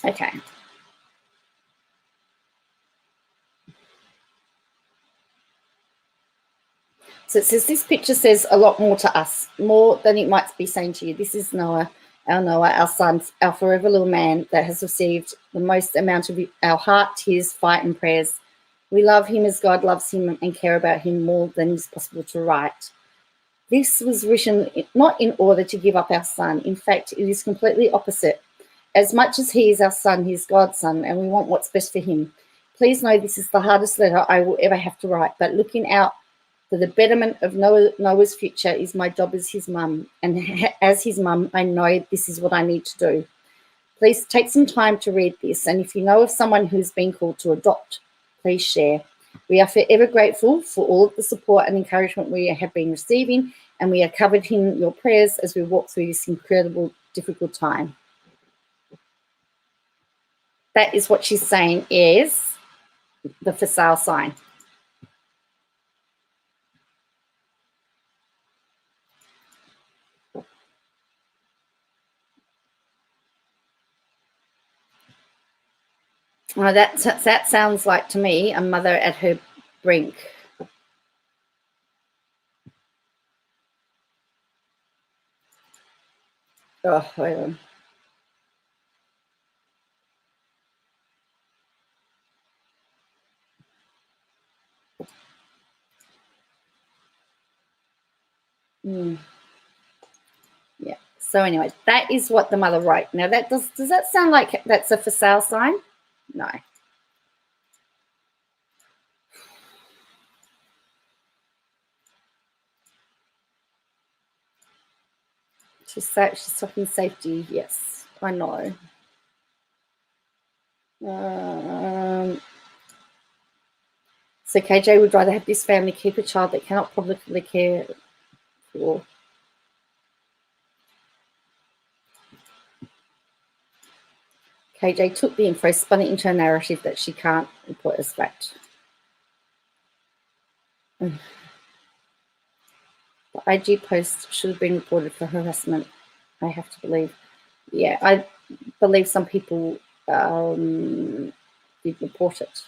Okay. So it says, this picture says a lot more to us, more than it might be saying to you. This is Noah, our son, our forever little man that has received the most amount of our heart, tears, fight, and prayers. We love him as God loves him and care about him more than is possible to write. This was written not in order to give up our son. In fact, it is completely opposite. As much as he is our son, he is God's son, and we want what's best for him. Please know this is the hardest letter I will ever have to write, but looking out for the betterment of Noah's future is my job as his mum. And as his mum, I know this is what I need to do. Please take some time to read this. And if you know of someone who's been called to adopt, please share. We are forever grateful for all of the support and encouragement we have been receiving, and we are covered in your prayers as we walk through this incredible, difficult time. That is what she's saying is the for sale sign. Well, that sounds like to me a mother at her brink. Oh, wait on. Yeah, So anyway, that is what the mother wrote. Now that does that sound like that's a for sale sign? No. She's talking safety. Yes, I know. So KJ would rather have this family keep a child that cannot publicly care for. KJ took the info, spun it into a narrative that she can't report as fact. The IG post should have been reported for harassment, I have to believe. Yeah, I believe some people did report it.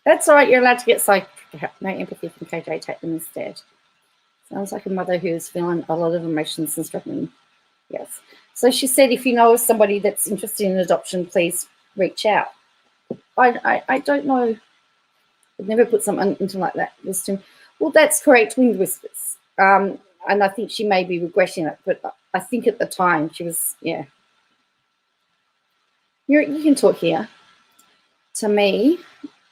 That's all right, you're allowed to get psychiatric. No empathy from KJ, take them instead. Sounds like a mother who is feeling a lot of emotions and struggling. Yes. So she said, if you know of somebody that's interested in adoption, please reach out. I don't know. I've never put something like that. Well, that's correct, wind whispers. And I think she may be regretting it, but I think at the time she was, yeah. You can talk here. To me,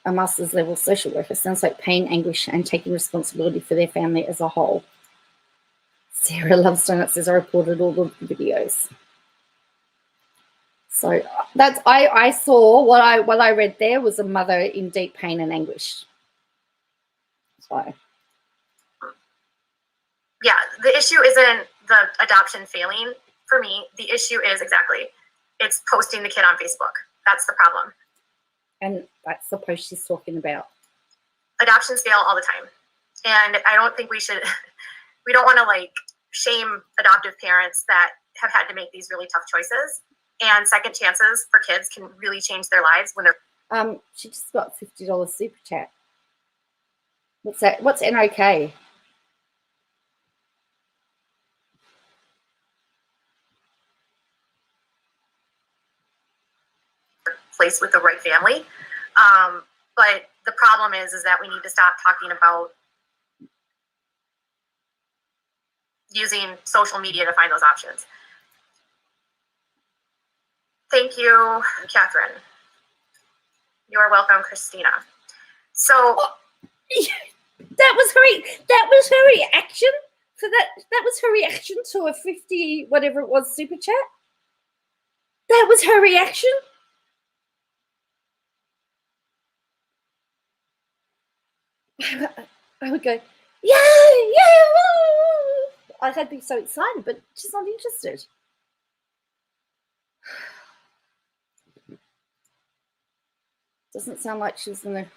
a master's level social worker sounds like pain, anguish, and taking responsibility for their family as a whole. Sarah Loves Donuts says I reported all the videos. So that's I saw what I read there was a mother in deep pain and anguish. So yeah, the issue isn't the adoption failing for me. The issue is it's posting the kid on Facebook. That's the problem. And that's the post she's talking about. Adoptions fail all the time. And I don't think we don't want to like shame adoptive parents that have had to make these really tough choices. And second chances for kids can really change their lives when they're. She just got $50 super chat. What's that? What's NOK? Place with the right family. But the problem is that we need to stop talking about using social media to find those options. Thank you, Catherine. You are welcome, Christina. So that was her reaction for that. That was her reaction to a 50 whatever it was super chat. That was her reaction. I would go, yeah. I'd be so excited, but she's not interested. Doesn't sound like she's going to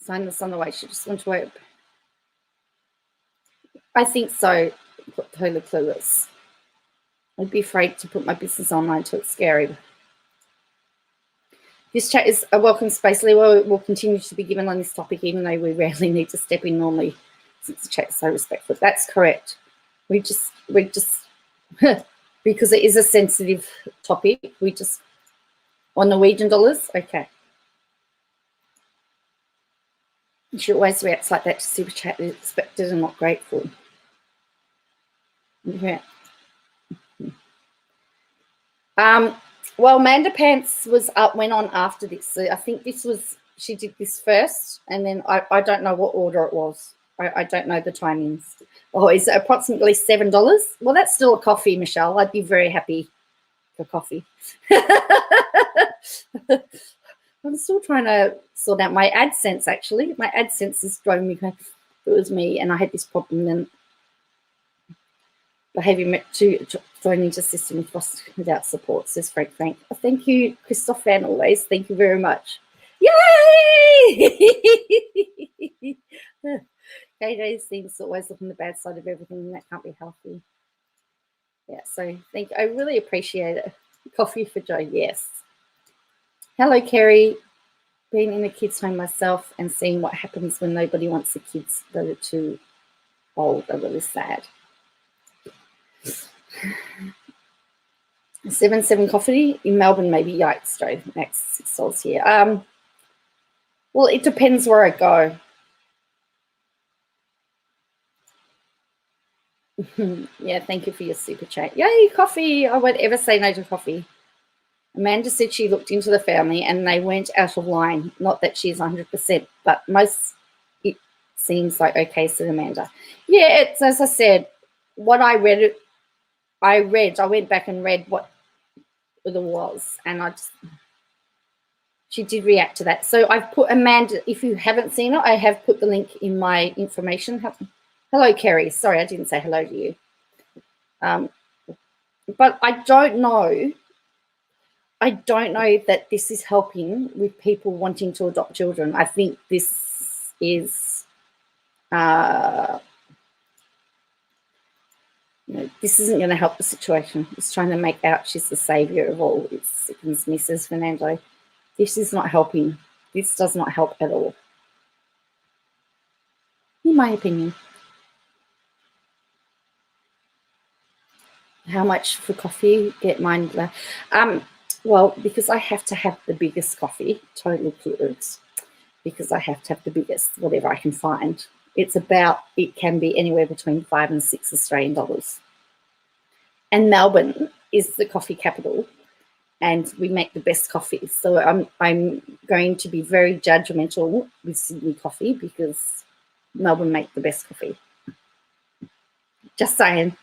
sign this on the way. She just wants to wait. I think so. Totally clueless. I'd be afraid to put my business online too. It's scary. This chat is a welcome space. Lewa will continue to be given on this topic, even though we rarely need to step in normally, since the chat is so respectful. That's correct. We just because it is a sensitive topic, we just on Norwegian dollars. Okay. She always reacts like that to super chat. Expected and not grateful. Yeah. Well, Amanda Pants went on after this. So I think she did this first, and then I don't know what order it was. I don't know the timings. Oh, is it approximately $7? Well, that's still a coffee, Michelle. I'd be very happy for coffee. I'm still trying to sort out my AdSense, actually. My AdSense is driving me crazy. It was me, and I had this problem, and behaviour to thrown into system without support, says Frank. Oh, thank you, Christoph Van, always. Thank you very much. Yay! KJ seems to always look on the bad side of everything, and that can't be healthy. Yeah, so thank you. I really appreciate it. Coffee for Joe, yes. Hello, Kerry. Being in a kid's home myself and seeing what happens when nobody wants the kids that are too old are really sad. 7 coffee in Melbourne, maybe. Yikes, Joe. Max $6 here. Well, it depends where I go. Yeah, thank you for your super chat. Yay, coffee. I won't ever say no to coffee. Amanda said she looked into the family and they went out of line. Not that she's 100%, but most it seems like okay, said Amanda. Yeah, it's as I said, what I read, I went back and read what it was, and she did react to that. So I've put Amanda, if you haven't seen it, I have put the link in my information. Hello, Kerry. Sorry, I didn't say hello to you. But I don't know that this is helping with people wanting to adopt children. I think this is, this isn't going to help the situation. It's trying to make out she's the saviour of all. It sickens me, says Fernando. This is not helping. This does not help at all, in my opinion. How much for coffee? Get mine. Well, because I have to have the biggest coffee, totally curious, because I have to have the biggest, whatever I can find. It can be anywhere between $5 and $6 Australian dollars. And Melbourne is the coffee capital, and we make the best coffee. So I'm going to be very judgmental with Sydney coffee because Melbourne make the best coffee. Just saying.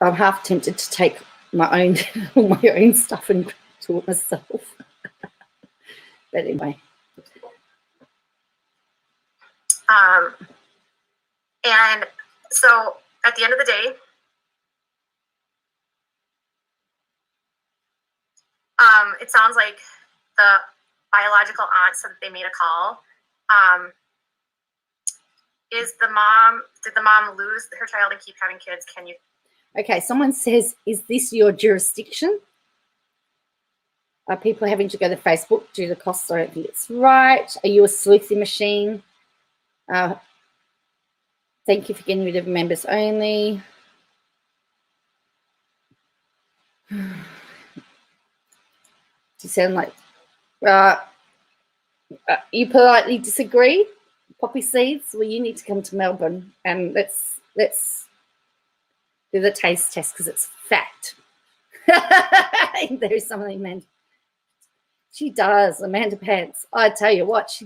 I'm half tempted to take my own stuff and do it myself. But anyway. And so at the end of the day, it sounds like the biological aunt said that they made a call. Did the mom lose her child and keep having kids? Can you? Okay, someone says, is this your jurisdiction? Are people having to go to Facebook due to costs? I don't think it's right. Are you a sleuthing machine? Thank you for getting rid of members only. You sound like you politely disagree. Poppy seeds. Well, you need to come to Melbourne and let's do the taste test because it's fact. There's something, man. She does, Amanda Pants. I tell you what,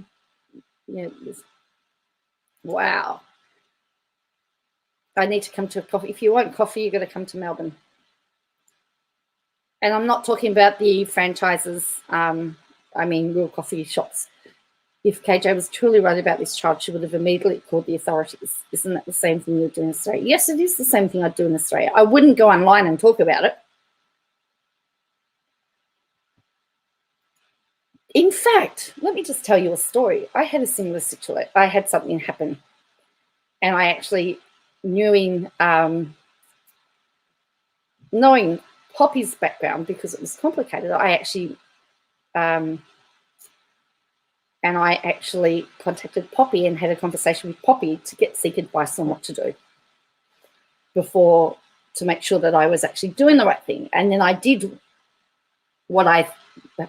wow. I need to come to a coffee. If you want coffee, you've got to come to Melbourne. And I'm not talking about the franchises. I mean, real coffee shops. If KJ was truly right about this child, she would have immediately called the authorities. Isn't that the same thing you'd do in Australia? Yes, it is the same thing I'd do in Australia. I wouldn't go online and talk about it. In fact, let me just tell you a story. I had a similar situation. I had something happen. And I actually, knowing Poppy's background, because it was complicated, I actually contacted Poppy and had a conversation with Poppy to seek advice on what to do to make sure that I was actually doing the right thing. And then I did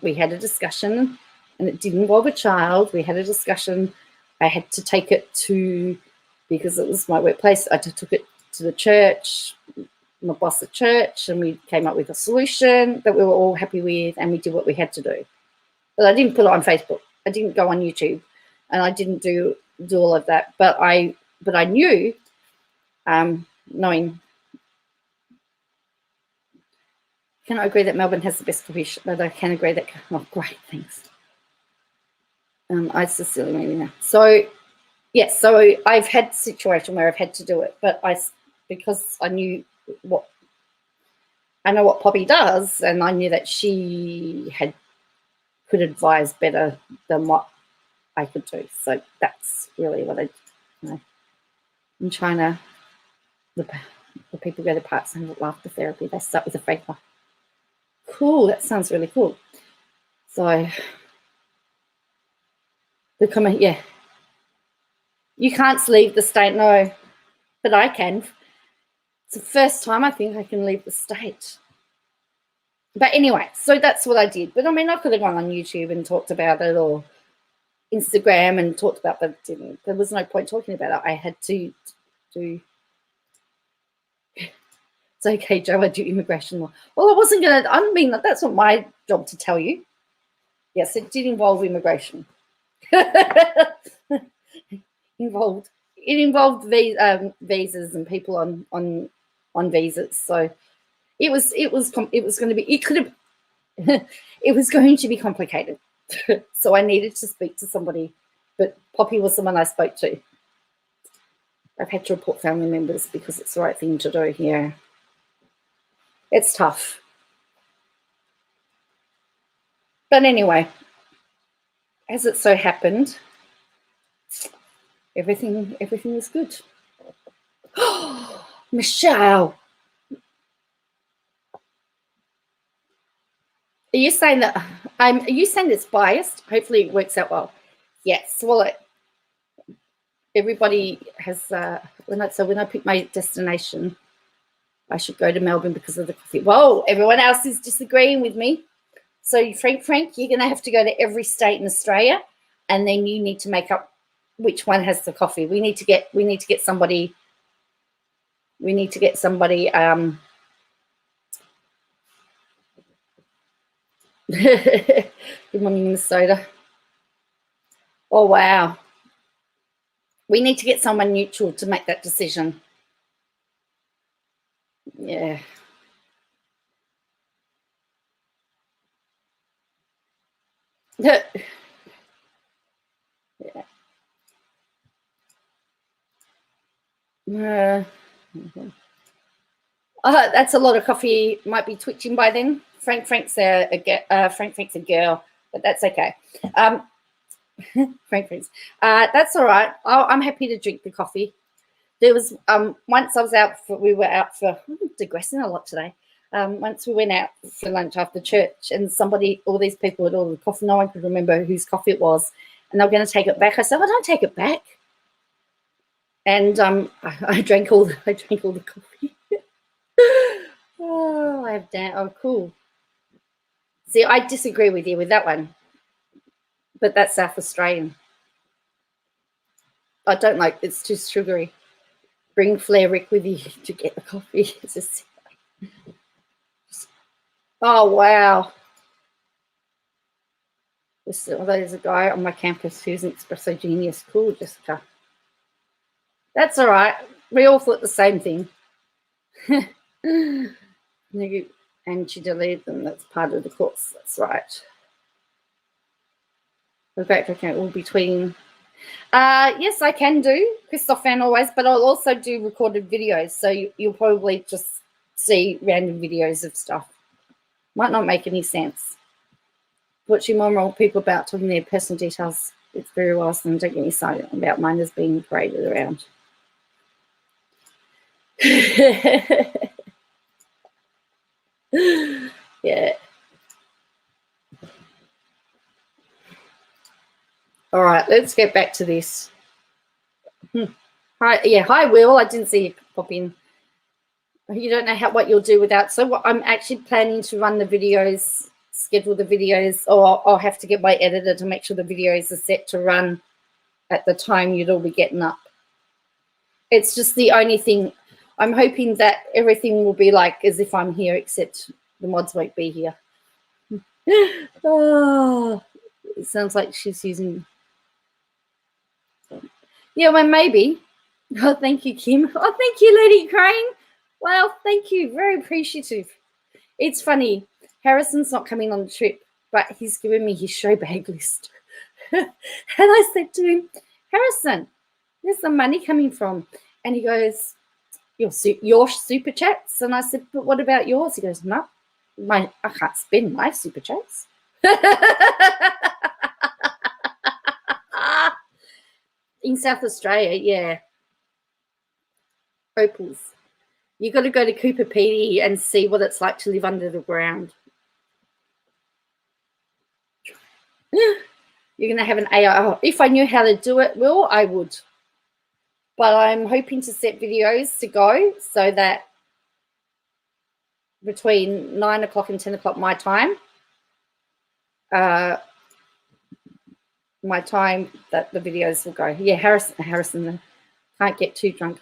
we had a discussion, and it did involve a child. We had a discussion. I had to take it because it was my workplace, I took it to the church, my boss at church, and we came up with a solution that we were all happy with, and we did what we had to do. But I didn't put it on Facebook. I didn't go on YouTube, and I didn't do all of that. But I knew, knowing. Can I agree that Melbourne has the best coffee shop? But I can agree that. Oh, great, thanks. I sincerely mean that. So, yes. So I've had a situation where I've had to do it, but because I knew I know what Poppy does, and I knew that she could advise better than what I could do. So that's really what I do. In China, the people go to parts and laughter therapy. They start with a fake laugh. Cool, that sounds really cool. So the comment, yeah. You can't leave the state, no, but I can. It's the first time I think I can leave the state. But anyway, so that's what I did. But I mean, I could have gone on YouTube and talked about it, or Instagram and talked about, but there was no point talking about it. I had to do. It's okay, Joe. I do immigration law. Well, I wasn't going to. I mean, that's not my job to tell you. Yes, it did involve immigration. It involved visas and people on visas. So it was going to be. It could have. It was going to be complicated. So I needed to speak to somebody, but Poppy was the one I spoke to. I've had to report family members because it's the right thing to do. Yeah, it's tough. But anyway, as it so happened, everything was good. Michelle, are you saying that are you saying it's biased? Hopefully it works out well. Yes. Well, everybody has when I pick my destination, I should go to Melbourne because of the coffee. Whoa, everyone else is disagreeing with me. So Frank, you're going to have to go to every state in Australia, and then you need to make up which one has the coffee. We need to get somebody. We need to get somebody. Good morning, Minnesota. Oh wow. We need to get someone neutral to make that decision. Yeah. Yeah. That's a lot of coffee. Might be twitching by then. Frank's a girl, but that's okay. Frank's. That's all right. I'm happy to drink the coffee. There was once I was we were out for. I'm digressing a lot today. Once we went out for lunch after church, and all these people had ordered coffee. No one could remember whose coffee it was, and they were going to take it back. I said, "Well, don't take it back." And I drank all the coffee. Oh, cool. See, I disagree with you with that one, but that's South Australian. I don't like it's too sugary. Bring Flair Rick with you to get the coffee. Oh wow! There's a guy on my campus who's an espresso genius. Cool, Jessica. That's all right. We all thought the same thing. And she deleted them. That's part of the course. That's right. Okay, all between. Yes, I can do Christoph Fan always, but I'll also do recorded videos. So you'll probably just see random videos of stuff. Might not make any sense. Watching more and more people about talking their personal details. It's very awesome. Don't get me started about mine as being paraded around. Yeah. All right, let's get back to this. Hi, Will. I didn't see you pop in. You don't know what you'll do without. So I'm actually planning to run the videos, schedule the videos, or I'll have to get my editor to make sure the videos are set to run at the time you'd all be getting up. It's just the only thing. I'm hoping that everything will be like as if I'm here, except the mods won't be here. Oh, it sounds like she's using. Yeah, well, maybe. Oh, thank you, Kim. Oh, thank you, Lady Crane. Well, thank you. Very appreciative. It's funny. Harrison's not coming on the trip, but he's given me his show bag list. And I said to him, Harrison, where's the money coming from? And he goes, your super chats. And I said, but what about yours? He goes, no, I can't spend my super chats. In South Australia, yeah. Opals. You got to go to Cooper Pedy and see what it's like to live under the ground. You're going to have an AI. Oh, if I knew how to do it, Will, I would. But I'm hoping to set videos to go so that between 9 o'clock and 10 o'clock my time, 9 my time that the videos will go. Yeah, Harrison can't get too drunk.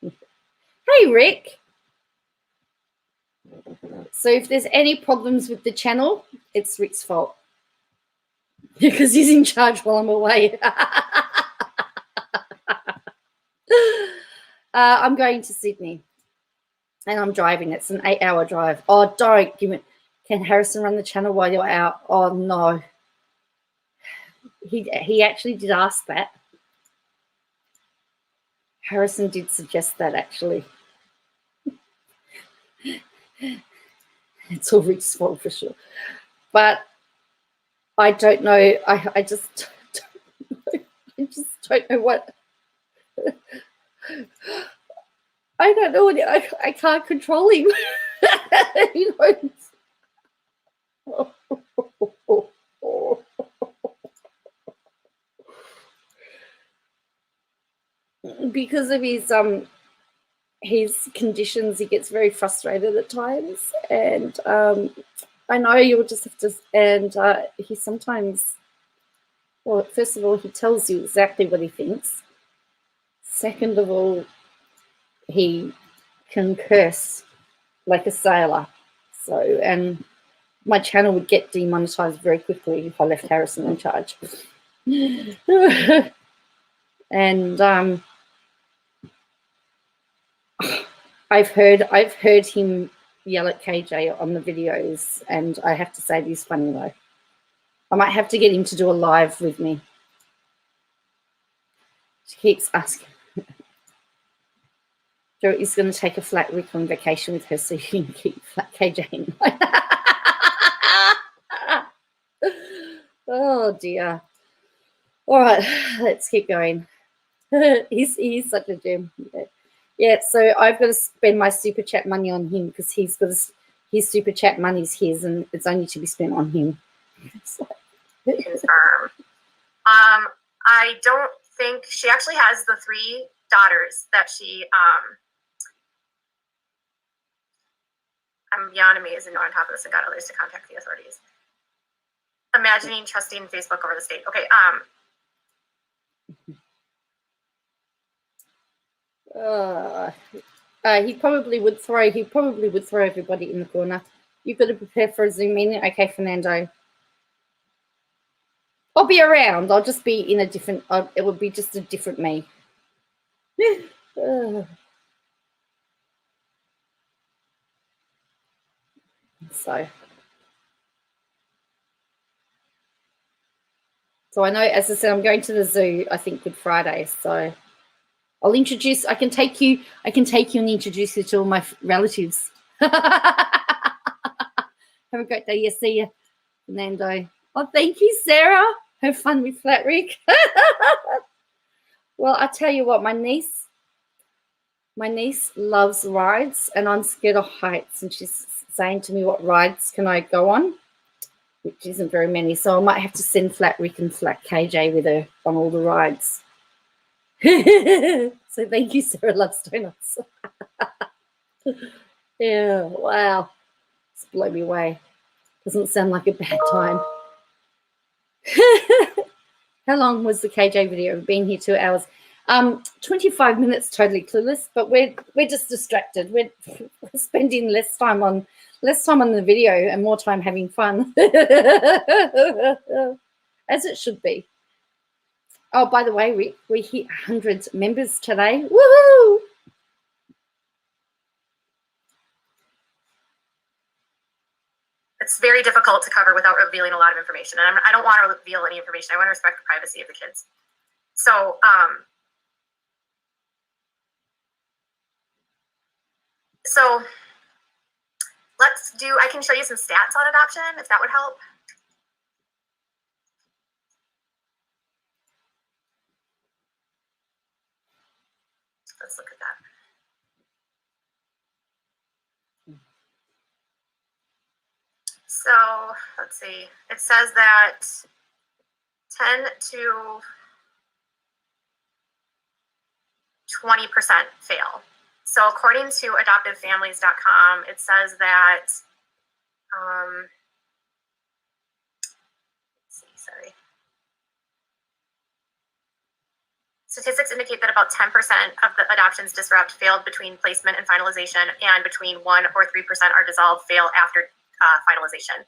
Hey, Rick. So if there's any problems with the channel, it's Rick's fault. Because he's in charge while I'm away. I'm going to Sydney. And I'm driving. It's an 8-hour drive. Oh, don't give me. Can Harrison run the channel while you're out? Oh, no. He actually did ask that. Harrison did suggest that, actually. It's all Rick's fault for sure. But I don't know. I just don't know what. I don't know. I can't control him. You know. Because of his conditions, he gets very frustrated at times, and I know you'll just have to. And he sometimes, well, first of all, he tells you exactly what he thinks. Second of all, he can curse like a sailor. So, and my channel would get demonetized very quickly if I left Harrison in charge. And I've heard him yell at KJ on the videos, and I have to say he's funny though. I might have to get him to do a live with me. She keeps asking. Joe is going to take a flat Rick on vacation with her so he can keep flat KJ in. Oh dear. All right, let's keep going. He's such a gem. Yeah, so I've got to spend my super chat money on him because he's got his super chat money's his, and it's only to be spent on him. Confirm. I don't think she actually has the 3 daughters that she. I'm beyond amazed and on top of this and got others to contact the authorities. Imagining trusting Facebook over the state. Okay. He probably would throw everybody in the corner. You've got to prepare for a Zoom meeting. Okay, Fernando. I'll be around. I'll just be in a different. It would be just a different me. So I know, as I said, I'm going to the zoo. I think Good Friday. So I'll introduce. I can take you and introduce you to all my relatives. Have a great day. Yes, see you, Fernando. Oh, thank you, Sarah. Have fun with Flat Rick. Well, I tell you what, my niece loves rides, and I'm scared of heights. And she's saying to me, "What rides can I go on?" Which isn't very many. So I might have to send Flat Rick and Flat KJ with her on all the rides. So thank you, Sarah Loves Donuts. Yeah, wow. It's blow me away. Doesn't sound like a bad time. How long was the KJ video? We've been here 2 hours. 25 minutes, totally clueless, but we're just distracted. We're spending less time on the video and more time having fun. As it should be. Oh, by the way, Rick, we hit 100 members today. Woohoo! It's very difficult to cover without revealing a lot of information. And I don't want to reveal any information. I want to respect the privacy of the kids. So, I can show you some stats on adoption, if that would help. Let's look at that. So let's see. It says that 10 to 20% fail. So according to adoptivefamilies.com, it says that, let's see, sorry. Statistics indicate that about 10% of the adoptions disrupt failed between placement and finalization, and between 1 or 3% are dissolved fail after finalization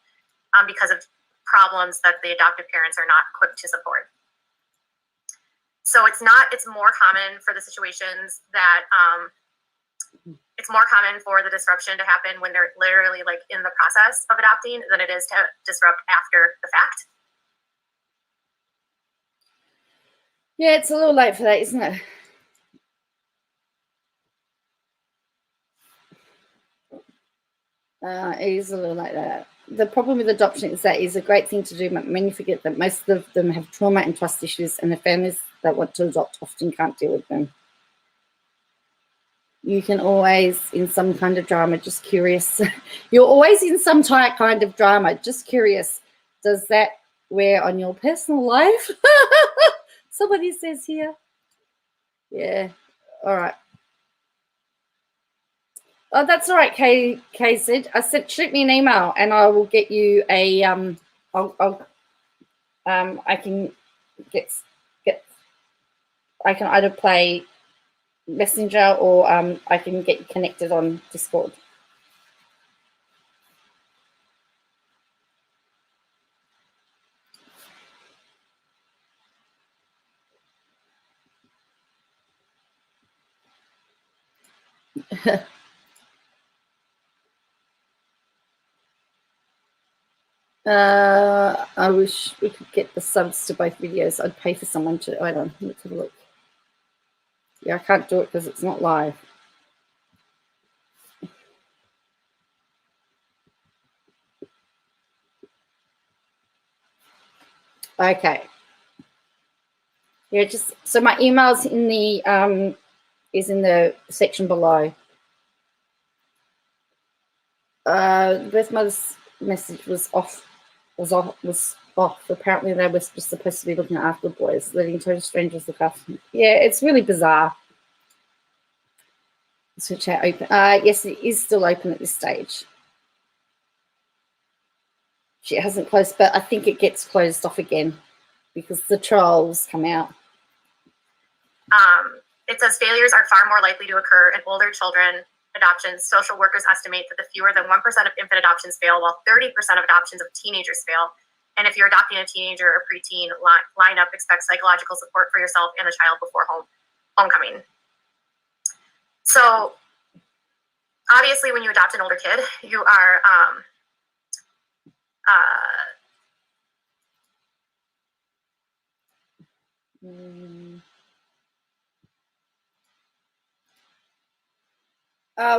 because of problems that the adoptive parents are not equipped to support. So it's more common for the situations that it's more common for the disruption to happen when they're literally like in the process of adopting than it is to disrupt after the fact. Yeah, it's a little late for that, isn't it? It is a little like that. The problem with adoption is that it's a great thing to do, but many forget that most of them have trauma and trust issues, and the families that want to adopt often can't deal with them. You can always, in some kind of drama, just curious. You're always in some kind of drama, just curious. Does that wear on your personal life? Somebody says here. Yeah. All right. Oh, that's all right, Kay said. I said shoot me an email and I will get you a I can get I can either play Messenger or I can get you connected on Discord. I wish we could get the subs to both videos. I'd pay for someone to. I don't know. Let's have a look. Yeah, I can't do it because it's not live. Okay. Yeah, just so my email's in the is in the section below. Birth mother's message was off. Was off. Apparently, they were just supposed to be looking after the boys, letting total strangers look after them. Yeah, it's really bizarre. So chat open. Yes, it is still open at this stage. She hasn't closed, but I think it gets closed off again because the trolls come out. It says failures are far more likely to occur in older children adoptions. Social workers estimate that the fewer than 1% of infant adoptions fail, while 30% of adoptions of teenagers fail. And if you're adopting a teenager or preteen, line up, expect psychological support for yourself and the child before homecoming. So obviously when you adopt an older kid, you are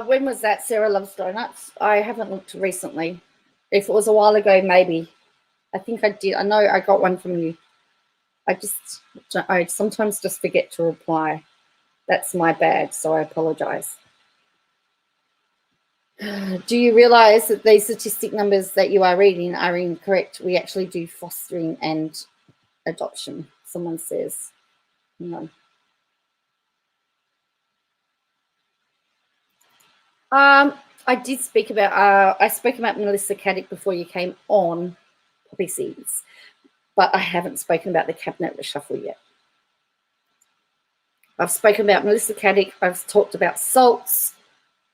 when was that? Sarah Loves Donuts. I haven't looked recently. If it was a while ago, maybe. I think I did. I know I got one from you. I sometimes just forget to reply. That's my bad, so I apologize. Do you realize that these statistic numbers that you are reading are incorrect? We actually do fostering and adoption, someone says. No. I did speak about, I spoke about Melissa Caddick before you came on Poppy Seeds, but I haven't spoken about the cabinet reshuffle yet. I've spoken about Melissa Caddick. I've talked about Saltz.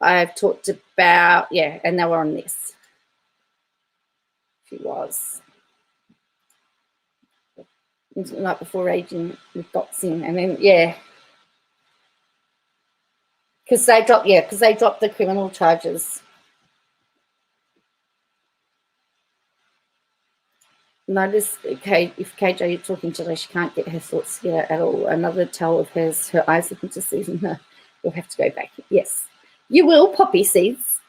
I've talked about, yeah, and now we're on this. She was. Night before raging with doxing, and then, yeah. Because they dropped the criminal charges. Notice, okay, if KJ you're talking today, she can't get her thoughts together at all. Another tell of hers, her eyes looking to season her. You'll have to go back. Yes, you will, Poppy Seeds.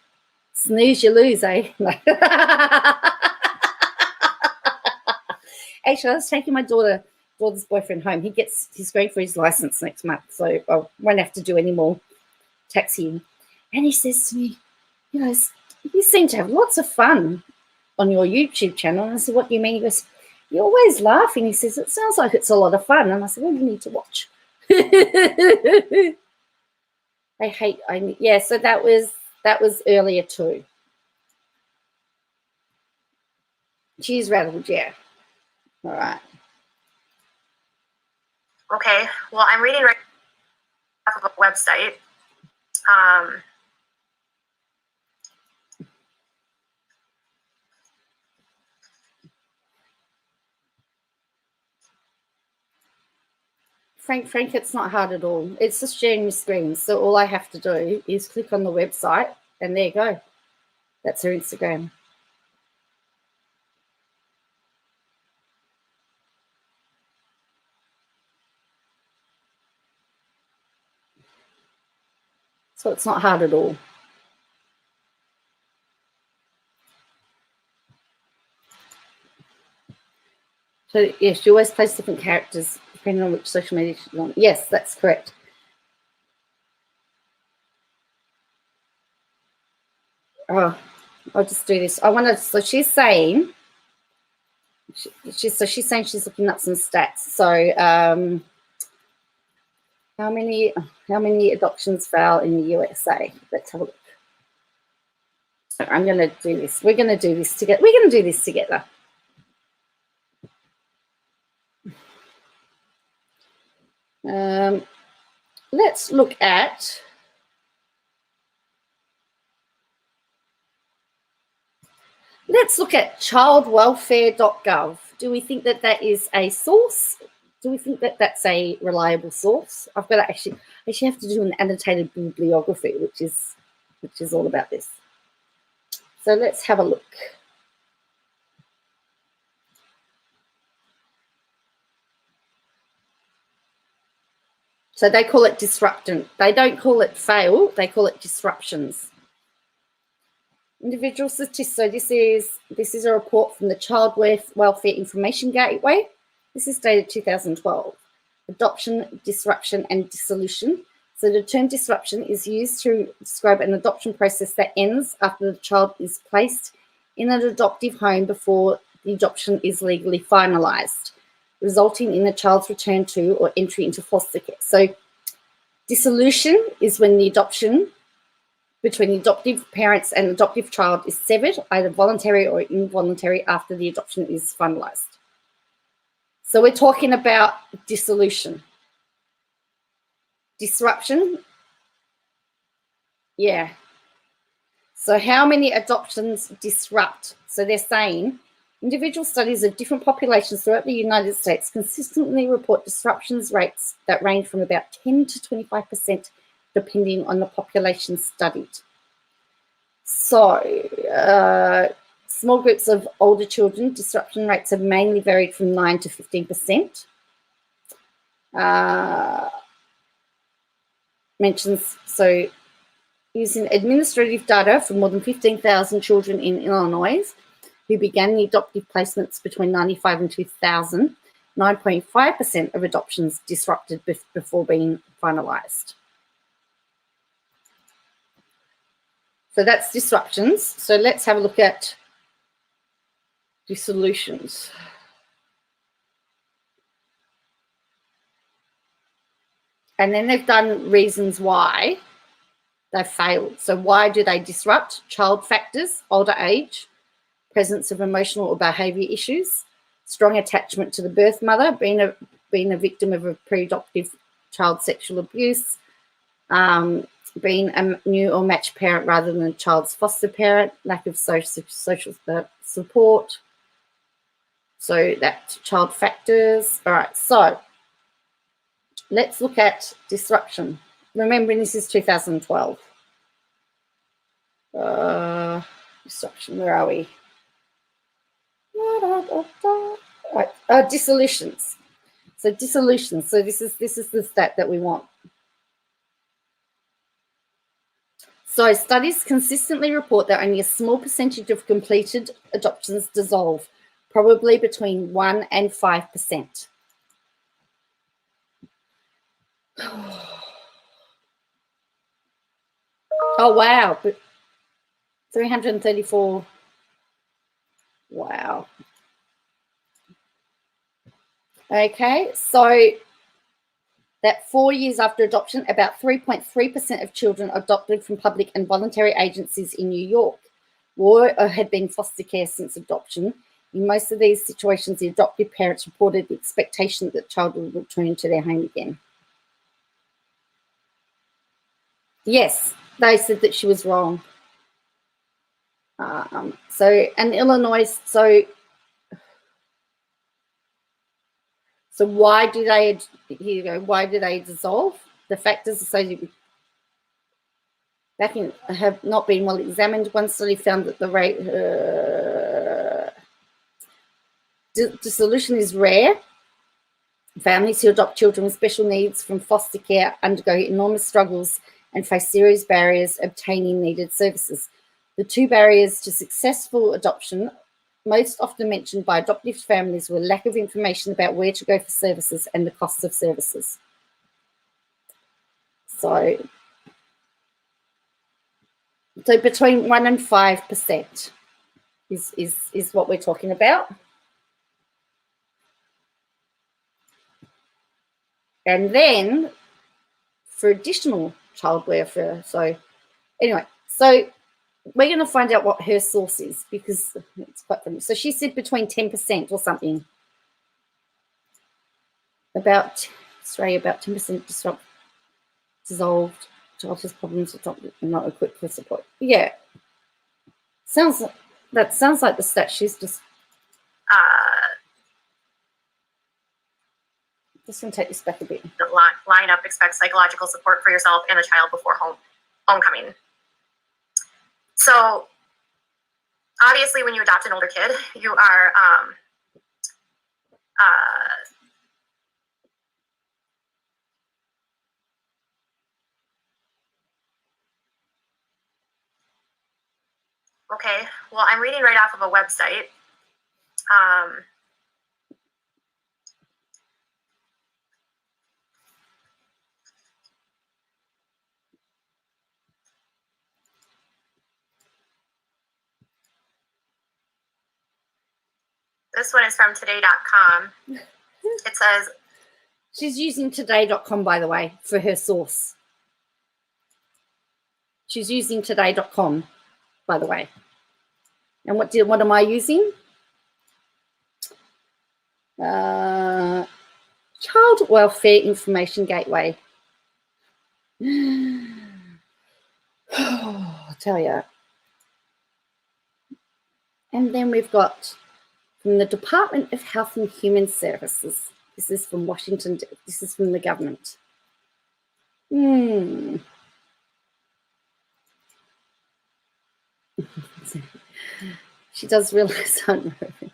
Snooze, you lose, eh? Actually, I was taking my daughter's boyfriend home. He's going for his license next month, so I won't have to do any more taxiing. And he says to me, you seem to have lots of fun on your YouTube channel. And I said, what do you mean? He goes, you're always laughing. He says, it sounds like it's a lot of fun. And I said, well, you need to watch. Yeah, so that was earlier too. She's rattled, yeah. All right. Okay, well, I'm reading right off of a website. Frank, it's not hard at all. It's just sharing your screen. So all I have to do is click on the website and there you go. That's her Instagram. So it's not hard at all. So yes, she always plays different characters depending on which social media she's on. Yes, that's correct. Oh, I'll just do this. I want to. So she's saying. She's saying she's looking up some stats. So how many adoptions fail in the USA? Let's have a look. So I'm going to do this. We're going to do this together. We're going to do this together. Let's look at. Let's look at childwelfare.gov. Do we think that that is a source? Do we think that that's a reliable source? I've got to actually have to do an annotated bibliography, which is all about this. So let's have a look. So they call it disruption. They don't call it fail. They call it disruptions. Individual statistics. So this is a report from the Child Welfare Information Gateway. This is dated 2012. Adoption, disruption, and dissolution. So the term disruption is used to describe an adoption process that ends after the child is placed in an adoptive home before the adoption is legally finalised, resulting in the child's return to or entry into foster care. So dissolution is when the adoption between the adoptive parents and adoptive child is severed, either voluntary or involuntary, after the adoption is finalised. So we're talking about dissolution. Disruption, yeah. So how many adoptions disrupt? So they're saying individual studies of different populations throughout the United States consistently report disruptions rates that range from about 10 to 25%, depending on the population studied. So small groups of older children, disruption rates have mainly varied from 9 to 15%. Mentions, so using administrative data from more than 15,000 children in Illinois who began the adoptive placements between 1995 and 2000, 9.5% of adoptions disrupted before being finalised. So that's disruptions. So let's have a look at dissolutions. And then they've done reasons why they failed. So why do they disrupt? Child factors, older age, presence of emotional or behaviour issues, strong attachment to the birth mother, being a victim of a pre-adoptive child sexual abuse, being a new or matched parent rather than a child's foster parent, lack of social support. So that's child factors. All right, so let's look at disruption. Remembering this is 2012. Disruption, where are we? Right. Dissolutions. So dissolutions. So this is the stat that we want. So studies consistently report that only a small percentage of completed adoptions dissolve, probably between 1 and 5%. Oh, wow. But 334. Wow. Okay, so that 4 years after adoption, about 3.3% of children adopted from public and voluntary agencies in New York were or had been foster care since adoption, In most of these situations, the adoptive parents reported the expectation that the child would return to their home again. Yes, they said that she was wrong. So, and Illinois, so why do they, here you go, why do they dissolve? The factors associated with backing have not been well examined. One study found that the rate dissolution is rare. Families who adopt children with special needs from foster care undergo enormous struggles and face serious barriers obtaining needed services. The two barriers to successful adoption most often mentioned by adoptive families were lack of information about where to go for services and the costs of services. So between 1% and 5% is what we're talking about. And then for additional child welfare. So anyway, so we're going to find out what her source is because it's quite funny. So she said between 10% or something. About Australia, about 10% dissolved. Childhood problems not equipped for support. Yeah. That sounds like the stat she's just going to take this back a bit. Line up, expect psychological support for yourself and the child before homecoming. So obviously when you adopt an older kid, you are okay, well, I'm reading right off of a website. This one is from today.com. It says... She's using today.com, by the way, for her source. She's using today.com, by the way. And what am I using? Child Welfare Information Gateway. I'll tell you. And then we've got from the Department of Health and Human Services. This is from Washington. This is from the government. She does realize I'm moving.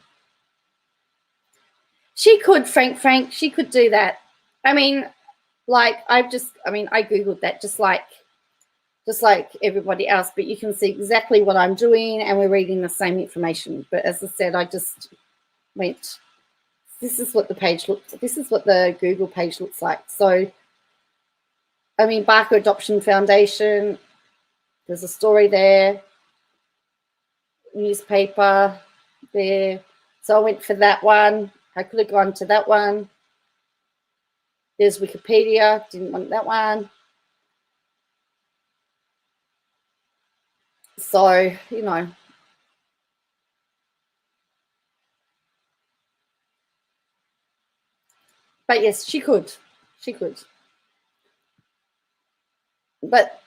She could, Frank, she could do that. I mean, like I Googled that just like everybody else, but you can see exactly what I'm doing and we're reading the same information. But as I said, I just went, this is what the page looks, this is what the Google page looks like. So, I mean, Barker Adoption Foundation, there's a story there, newspaper there. So I went for that one. I could have gone to that one. There's Wikipedia, didn't want that one. So, you know. But yes, she could. She could. But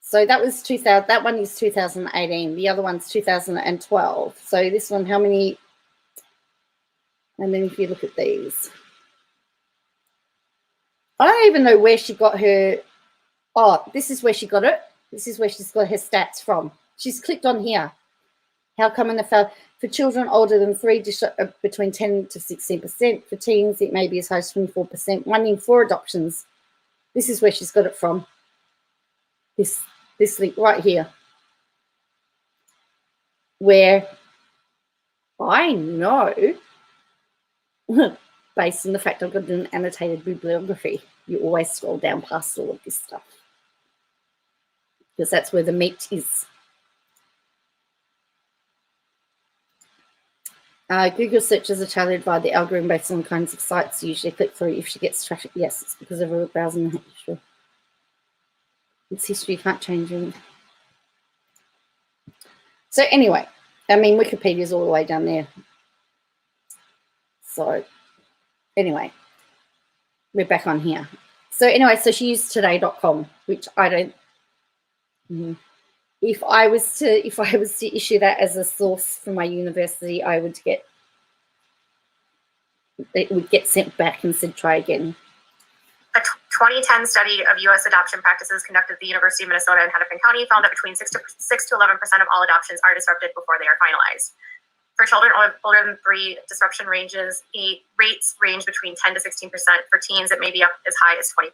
so that was 2000. That one is 2018. The other one's 2012. So this one, how many? And then if you look at these, I don't even know where she got her. Oh, this is where she got it. This is where she's got her stats from. She's clicked on here. How common for children older than 3, between 10 to 16%. For teens, it may be as high as 24%. 1 in 4 adoptions. This is where she's got it from. This link right here. Where I know, based on the fact I've got an annotated bibliography, you always scroll down past all of this stuff. Because that's where the meat is. Google searches are tailored via the algorithm based on the kinds of sites you usually click through. If she gets traffic, yes, it's because of her browsing history. It's history, can't change it. So anyway, I mean, Wikipedia is all the way down there. So anyway, we're back on here. So anyway, so she used today.com, which I don't. If I was to issue that as a source from my university, it would get sent back and said try again. A 2010 study of U.S. adoption practices conducted at the University of Minnesota in Hennepin County found that between 6 to 11% of all adoptions are disrupted before they are finalized. For children older than 3, disruption rates range between 10 to 16%. For teens, it may be up as high as 24%.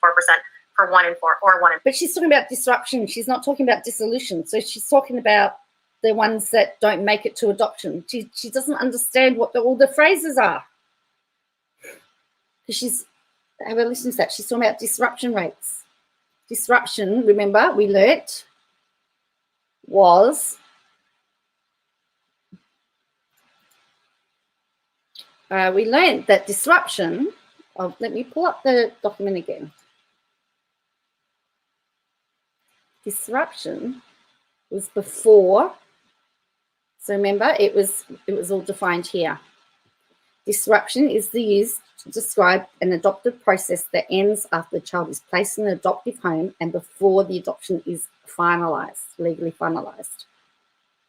For 1 in 4 or 1 in. But she's talking about disruption. She's not talking about dissolution. So she's talking about the ones that don't make it to adoption. She doesn't understand what all the phrases are. Because have a listen to that. She's talking about disruption rates. Disruption, remember, we learnt was we learnt that disruption. Let me pull up the document again. Disruption was before. So remember, it was all defined here. Disruption is the use to describe an adoptive process that ends after the child is placed in an adoptive home and before the adoption is finalized, legally finalized.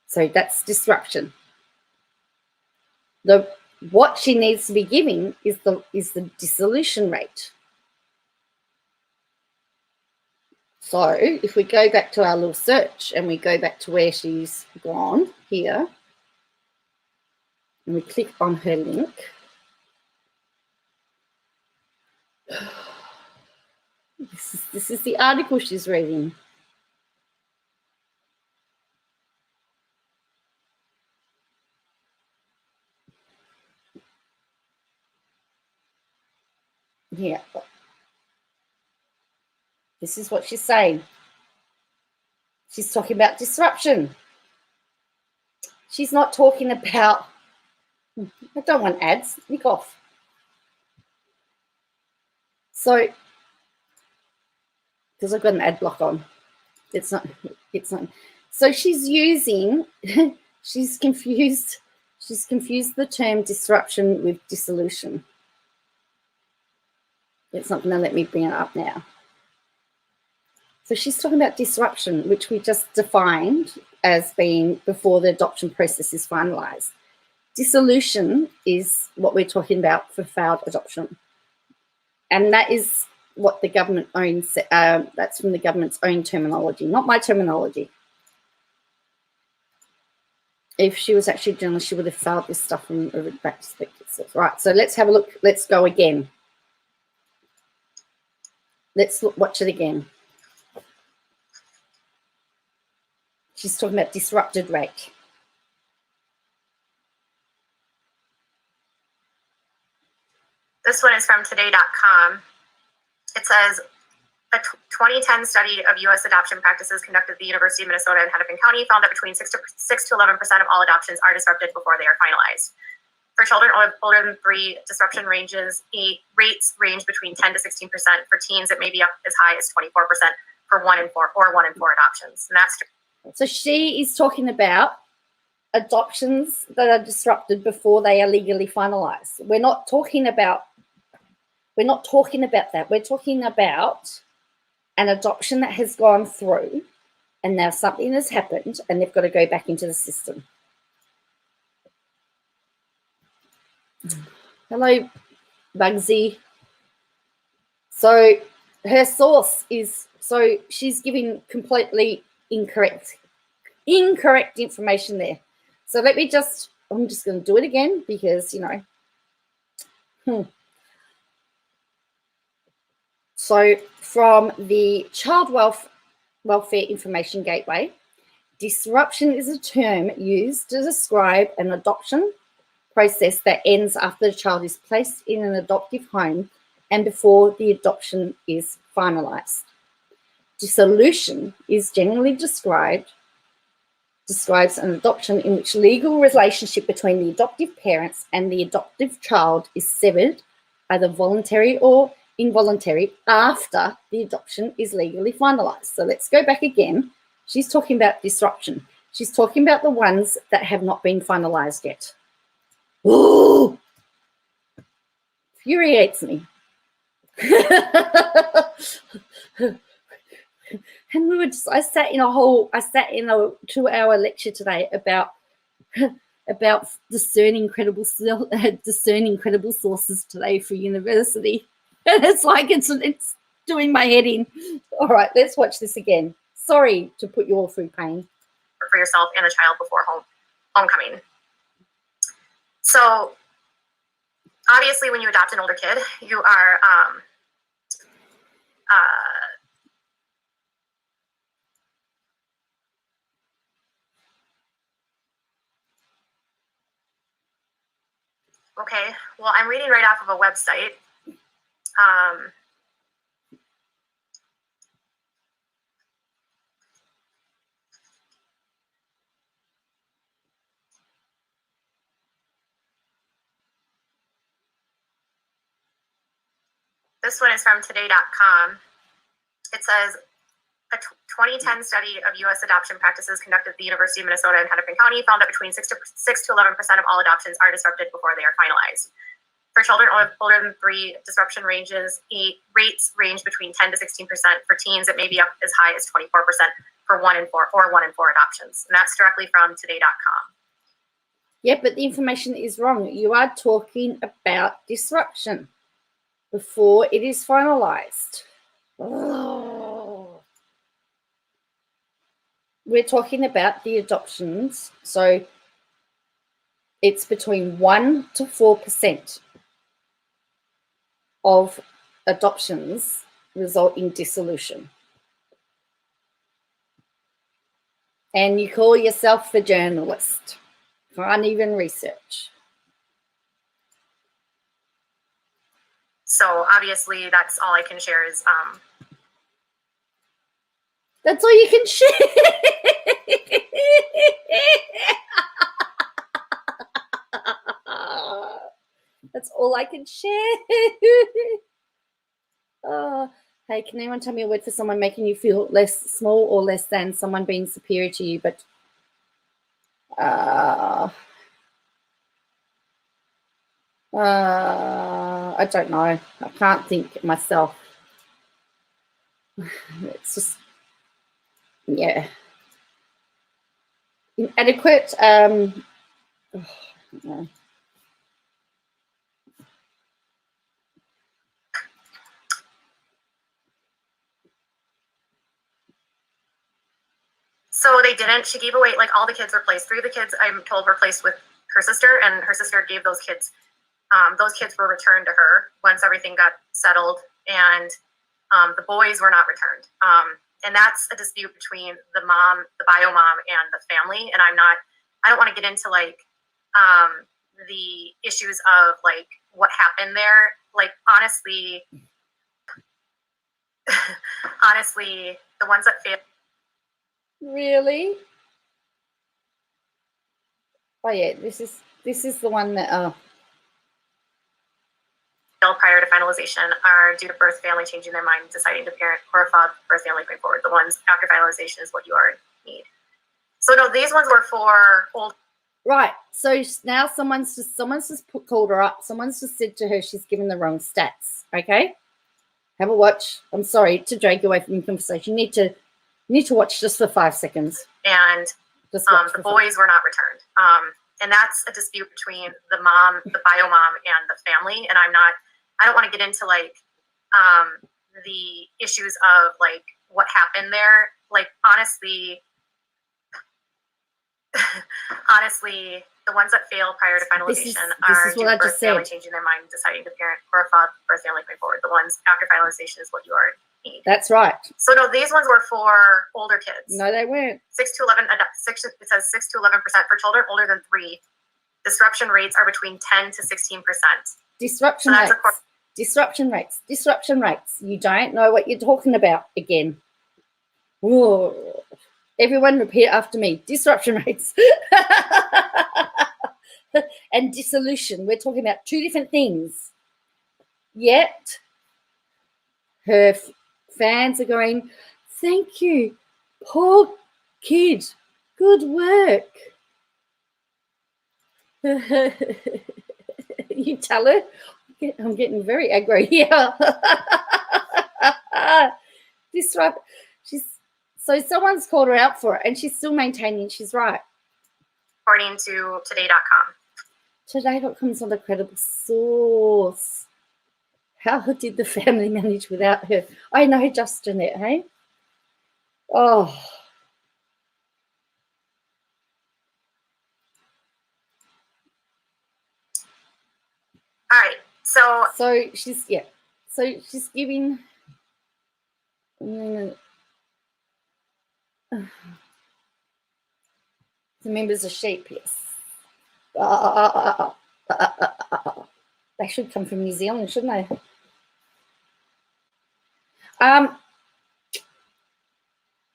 So that's disruption. What she needs to be giving is the dissolution rate. So if we go back to our little search and we go back to where she's gone here, and we click on her link, this is the article she's reading. Here. This is what she's saying. She's talking about disruption. She's not talking about, I don't want ads, nick off. So, because I've got an ad block on. It's not. So she's using, she's confused the term disruption with dissolution. It's not going to let me bring it up now. So she's talking about disruption, which we just defined as being before the adoption process is finalized. Dissolution is what we're talking about for failed adoption. And that is what the government owns. That's from the government's own terminology, not my terminology. If she was actually a journalist, she would have filed this stuff from a back perspective. Right, so let's have a look. Let's go again. Let's watch it again. She's talking about disrupted rate. This one is from today.com. It says, a 2010 study of U.S. adoption practices conducted at the University of Minnesota in Hennepin County found that between 6 to 11% of all adoptions are disrupted before they are finalized. For children older than 3, disruption rates range between 10 to 16%. For teens, it may be up as high as 24% for 1 in 4 or 1 in 4 adoptions. And that's so she is talking about adoptions that are disrupted before they are legally finalized. We're not talking about that. We're talking about an adoption that has gone through and now something has happened and they've got to go back into the system. Hello, Bugsy. So her source is, so she's giving completely incorrect information there. So let me I'm just going to do it again because, So from the Child Welfare Information Gateway, disruption is a term used to describe an adoption process that ends after the child is placed in an adoptive home and before the adoption is finalized. Dissolution is generally describes an adoption in which legal relationship between the adoptive parents and the adoptive child is severed, either voluntary or involuntary, after the adoption is legally finalized. So let's go back again. She's talking about disruption. She's talking about the ones that have not been finalized yet. Ooh! Infuriates me. And I sat in a 2-hour lecture today about discerning credible sources today for university. And it's like it's doing my head in. All right, let's watch this again. Sorry to put you all through pain. For yourself and the child before homecoming. So obviously when you adopt an older kid, you are okay, well, I'm reading right off of a website. This one is from today.com. It says, a 2010 study of U.S. adoption practices conducted at the University of Minnesota in Hennepin County found that between 6 to 11% of all adoptions are disrupted before they are finalized. For children older than 3, disruption rates range between 10 to 16%. For teens, it may be up as high as 24% for 1 in 4 adoptions. And that's directly from today.com. Yeah, but the information is wrong. You are talking about disruption before it is finalized. Oh. We're talking about the adoptions. So it's between 1 to 4% of adoptions result in dissolution. And you call yourself a journalist. Can't even research. So obviously that's all I can share is that's all you can share. That's all I can share. Oh, hey, can anyone tell me a word for someone making you feel less small or less than, someone being superior to you? But I don't know. I can't think myself. It's just, yeah. Inadequate. No. So they didn't. She gave away, like, all the kids were placed. 3 of the kids, I'm told, were placed with her sister, and her sister gave those kids. Those kids were returned to her once everything got settled, and the boys were not returned. And that's a dispute between the mom, the bio mom, and the family. And I don't want to get into, like, the issues of, like, what happened there. Like, honestly, the ones that failed. Really? Oh yeah, this is the one that prior to finalization are due to birth family changing their mind, deciding to parent, or birth family going forward. The ones after finalization is what you already need. So no, these ones were for old. Right. So now someone's just called her up. Someone's just said to her she's given the wrong stats. Okay. Have a watch. I'm sorry to drag you away from the conversation. You need to watch just for 5 seconds. And the boys were not returned. And that's a dispute between the mom, the bio mom, and the family. And I don't want to get into, like, the issues of, like, what happened there. Like, honestly, the ones that fail prior to finalization are due to birth family changing their mind, deciding to parent, or birth family going forward. The ones after finalization is what you already need. That's right. So no, these ones were for older kids. No, they weren't. 6 to 11. It says 6 to 11% for children older than 3. Disruption rates are between 10 to 16%. Disruption rates. You don't know what you're talking about again. Whoa. Everyone repeat after me. Disruption rates. And dissolution. We're talking about 2 different things. Yet her fans are going, thank you, poor kid, good work. You tell her, I'm getting very aggro here. Disrupt. So someone's called her out for it, and she's still maintaining she's right. According to today.com. Today.com is not a credible source. How did the family manage without her? I know, just Jeanette, hey? Oh. All right. So she's she's giving the members of sheep, yes. They should come from New Zealand, shouldn't they?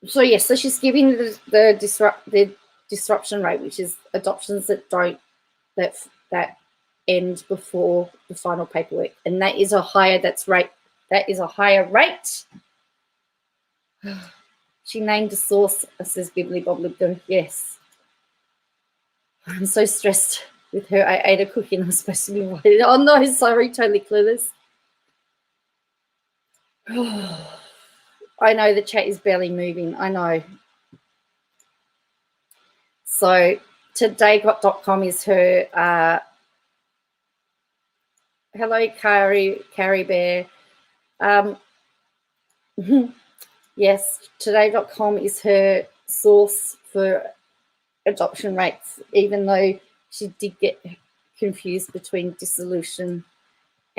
So yes, so she's giving the disruption rate, which is adoptions that end before the final paperwork, and that is a higher rate. She named a source, says Bibbly Bobbly. Yes. I'm so stressed with her. I ate a cookie and I was supposed to be invited. Oh no, sorry, totally clueless. I know the chat is barely moving. I know. So today.com is her. Hello, Carrie Bear. Yes, today.com is her source for adoption rates, even though she did get confused between dissolution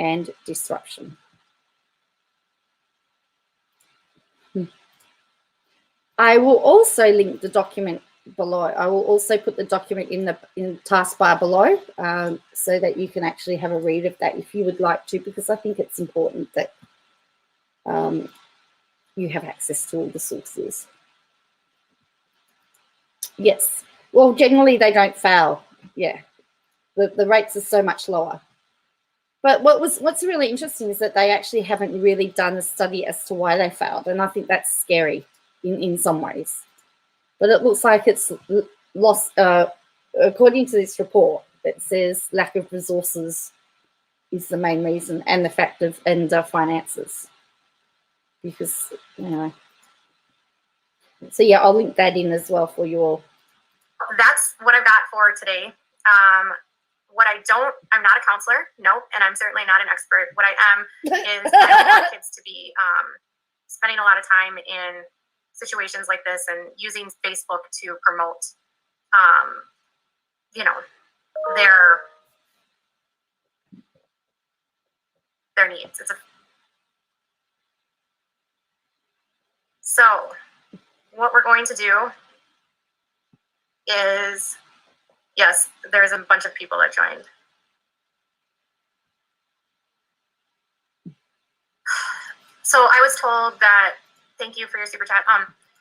and disruption. I will also link the document below. I will also put the document in the taskbar below, so that you can actually have a read of that if you would like to, because I think it's important that you have access to all the sources. Yes. Well, generally they don't fail. Yeah. The rates are so much lower. But what's really interesting is that they actually haven't really done a study as to why they failed, and I think that's scary in some ways. But it looks like it's lost. According to this report, it says lack of resources is the main reason, and the fact of finances, because So yeah, I'll link that in as well for you all. That's what I've got for today. I'm not a counselor, nope, and I'm certainly not an expert. What I am is I don't want kids to be spending a lot of time in situations like this and using Facebook to promote, their needs. So what we're going to do is, yes, there's a bunch of people that joined. So I was told that, thank you for your super chat.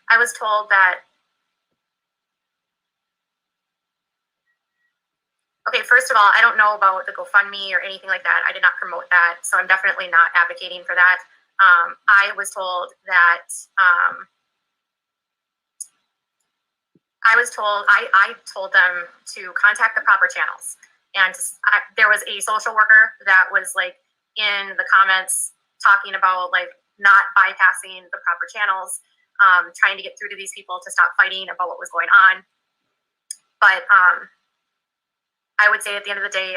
I was told that, okay, first of all, I don't know about the GoFundMe or anything like that. I did not promote that, so I'm definitely not advocating for that. I was told that, I told them to contact the proper channels. And there was a social worker that was like in the comments talking about like not bypassing the proper channels, trying to get through to these people to stop fighting about what was going on. But I would say at the end of the day,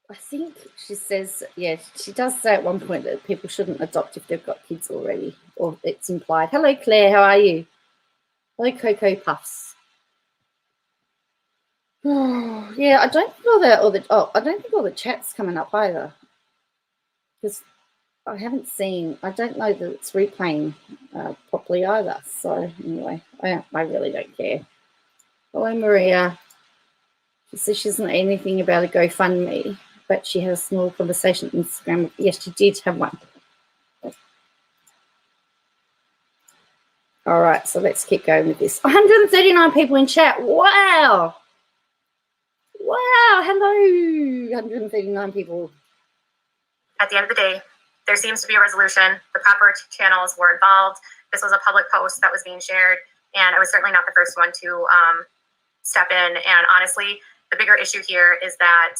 I think she says, yeah, she does say at one point that people shouldn't adopt if they've got kids already, or it's implied. Hello, Claire, how are you? Hello, Cocoa Puffs. Oh, yeah, I don't think all the chat's coming up either, because I haven't seen. I don't know that it's replaying properly either. So anyway, I really don't care. Hello, Maria. She says she doesn't know anything about a GoFundMe, but she had a small conversation on Instagram. Yes, she did have one. All right, so let's keep going with this. 139 people in chat. Wow. Wow, hello. 139 people. at the end of the day, there seems to be a resolution. The proper channels were involved. This was a public post that was being shared, and I was certainly not the first one to step in. And honestly, the bigger issue here is that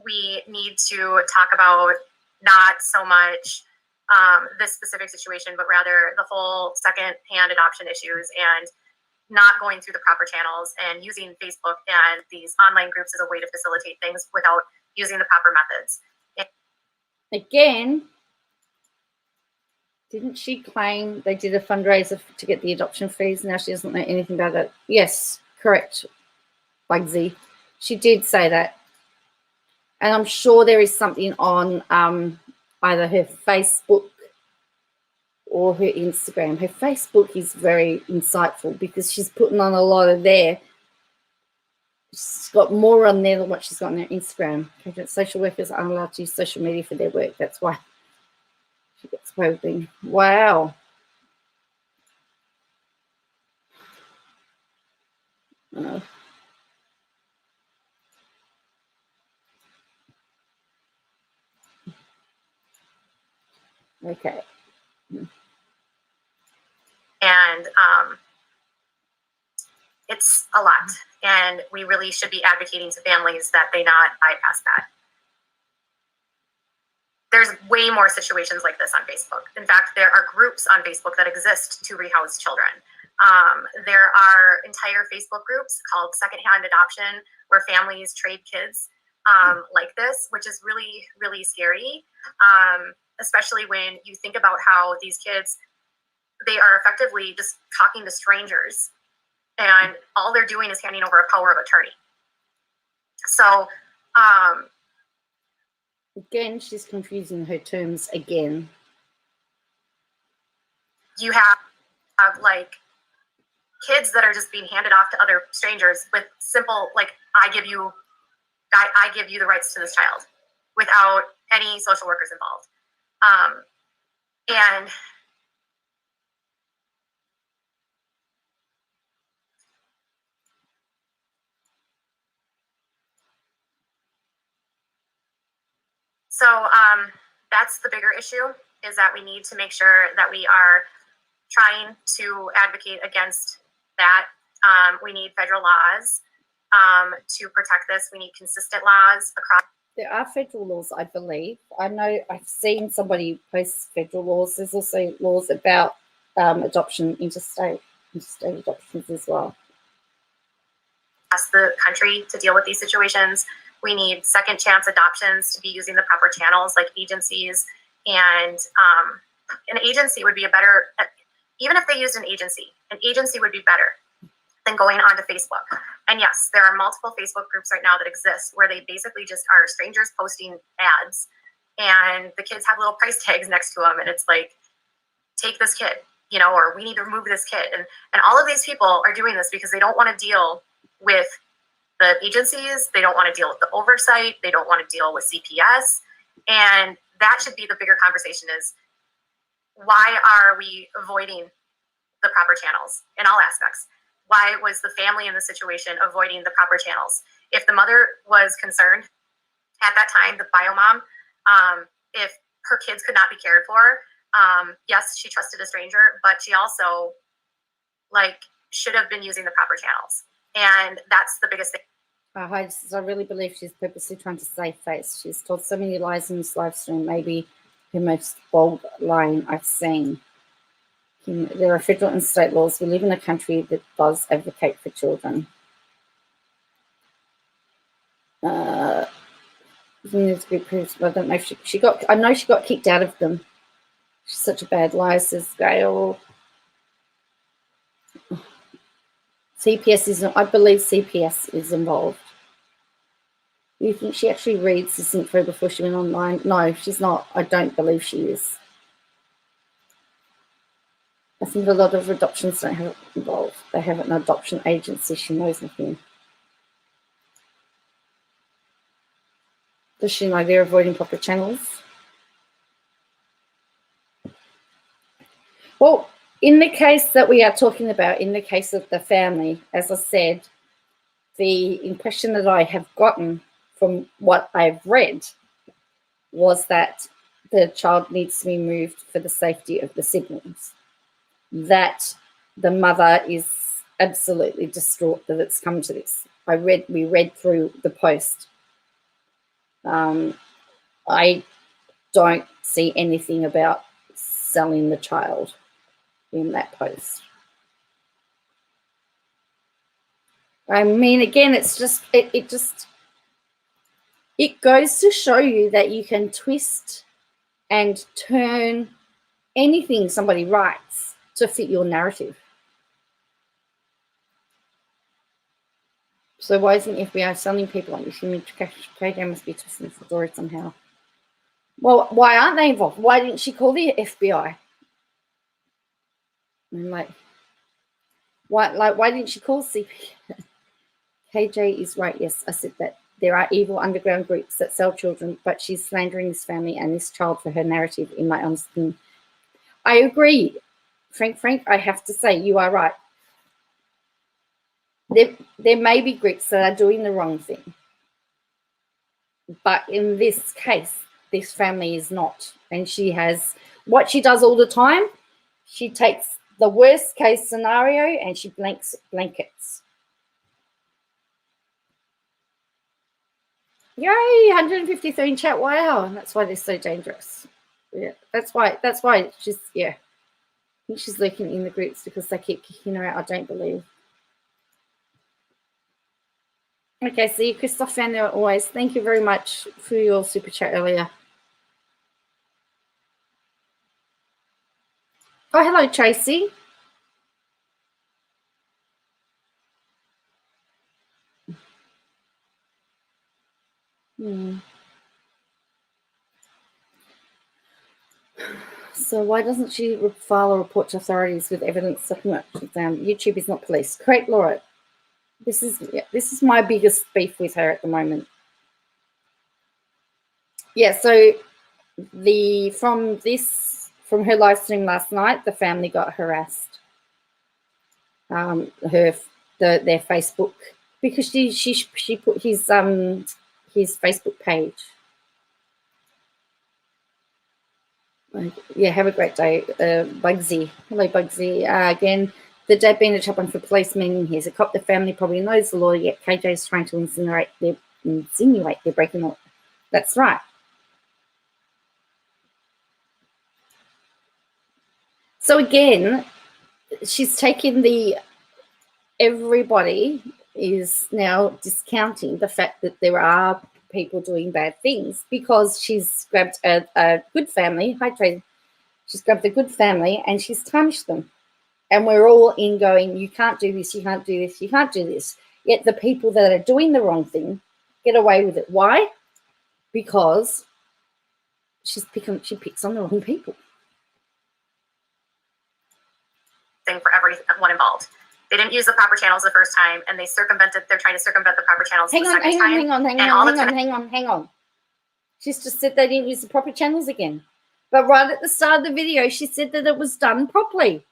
we need to talk about not so much this specific situation, but rather the whole second-hand adoption issues and not going through the proper channels and using Facebook and these online groups as a way to facilitate things without using the proper methods. Again, didn't she claim they did a fundraiser to get the adoption fees? Now she doesn't know anything about it. Yes, correct, Bugsy. She did say that. And I'm sure there is something on either her Facebook or her Instagram. Her Facebook is very insightful because she's putting on a lot of there. She's got more on there than what she's got on her Instagram. Social workers aren't allowed to use social media for their work. That's why she gets clothing. Wow. Okay. And it's a lot. And we really should be advocating to families that they not bypass that. There's way more situations like this on Facebook. In fact, there are groups on Facebook that exist to rehouse children. There are entire Facebook groups called Secondhand Adoption where families trade kids like this, which is really, really scary, especially when you think about how these kids, they are effectively just talking to strangers and all they're doing is handing over a power of attorney. So, again, she's confusing her terms again. You have like kids that are just being handed off to other strangers with simple, like, I give you the rights to this child without any social workers involved. And so that's the bigger issue, is that we need to make sure that we are trying to advocate against that. We need federal laws to protect this. We need consistent laws across. There are federal laws, I believe. I know I've seen somebody post federal laws. There's also laws about adoption, interstate adoptions as well. Ask the country to deal with these situations. We need second chance adoptions to be using the proper channels like agencies, and an agency would be a better, even if they used an agency would be better than going onto Facebook. And yes, there are multiple Facebook groups right now that exist where they basically just are strangers posting ads and the kids have little price tags next to them. And it's like, take this kid, you know, or we need to remove this kid. And all of these people are doing this because they don't want to deal with the agencies. They don't want to deal with the oversight. They don't want to deal with CPS. And that should be the bigger conversation, is why are we avoiding the proper channels in all aspects? Why was the family in the situation avoiding the proper channels? If the mother was concerned at that time, the bio mom, if her kids could not be cared for, yes, she trusted a stranger, but she also should have been using the proper channels. And that's the biggest thing. I really believe she's purposely trying to save face. She's told so many lies in this live stream, maybe her most bold line I've seen. There are federal and state laws. We live in a country that does advocate for children. I don't know if she got. I know she got kicked out of them. She's such a bad liar, says Gail. CPS is. I believe CPS is involved. You think she actually reads this info before she went online? No, she's not. I don't believe she is. I think a lot of adoptions don't have it involved. They have an adoption agency. She knows nothing. Does she know they're avoiding proper channels? Well, in the case that we are talking about, in the case of the family, as I said, the impression that I have gotten from what I've read was that the child needs to be moved for the safety of the siblings. That the mother is absolutely distraught that it's come to this. We read through the post. I don't see anything about selling the child in that post. I mean, again, it's just it goes to show you that you can twist and turn anything somebody writes to fit your narrative. So why isn't FBI selling people on this image? KJ must be twisting the story somehow. Well, why aren't they involved? Why didn't she call the FBI? I'm like, why didn't she call CP? KJ is right. Yes, I said that. There are evil underground groups that sell children, but she's slandering this family and this child for her narrative, in my honest opinion. I agree. Frank, I have to say, you are right. There may be groups that are doing the wrong thing. But in this case, this family is not. And she has what she does all the time. She takes the worst case scenario and she blankets. Yay, 153 in chat. Wow, that's why they're so dangerous. Yeah, that's why she's, yeah. I think she's lurking in the groups because they keep kicking her out, I don't believe. Okay, see you, Christoph fan there always. Thank you very much for your super chat earlier. Oh, hello, Tracy. So why doesn't she file a report to authorities with evidence supplement? YouTube is not police. Correct, Laura. This is my biggest beef with her at the moment. Yeah, so from her live stream last night, the family got harassed. Their Facebook, because she put his Facebook page. Yeah, have a great day, Bugsy. Hello, Bugsy. Again, the dad being a chop on for police, meaning he's a cop. The family probably knows the law, yet KJ is trying to insinuate they're breaking law. That's right. So again, she's taken everybody is now discounting the fact that there are people doing bad things because she's grabbed a good family. Hi, Tracy. She's grabbed a good family and she's tarnished them. And we're all in going, you can't do this, you can't do this, you can't do this. Yet the people that are doing the wrong thing get away with it. Why? Because she picks on the wrong people. Thing for everyone involved. They didn't use the proper channels the first time, and they're trying to circumvent the proper channels the second time. Hang on. She's just said they didn't use the proper channels again. But right at the start of the video, she said that it was done properly.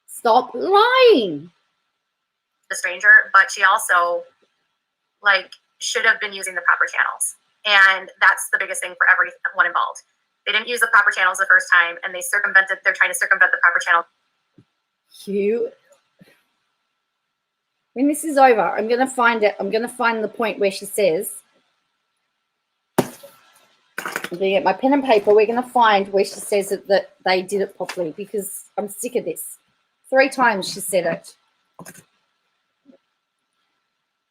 Stop lying. The stranger, but she also should have been using the proper channels. And that's the biggest thing for everyone involved. They didn't use the proper channels the first time, and they're trying to circumvent the proper channel. When this is over, I'm going to find it. I'm going to find the point where she says, I'm going to get my pen and paper. We're going to find where she says that they did it properly, because I'm sick of this. 3 times she said it.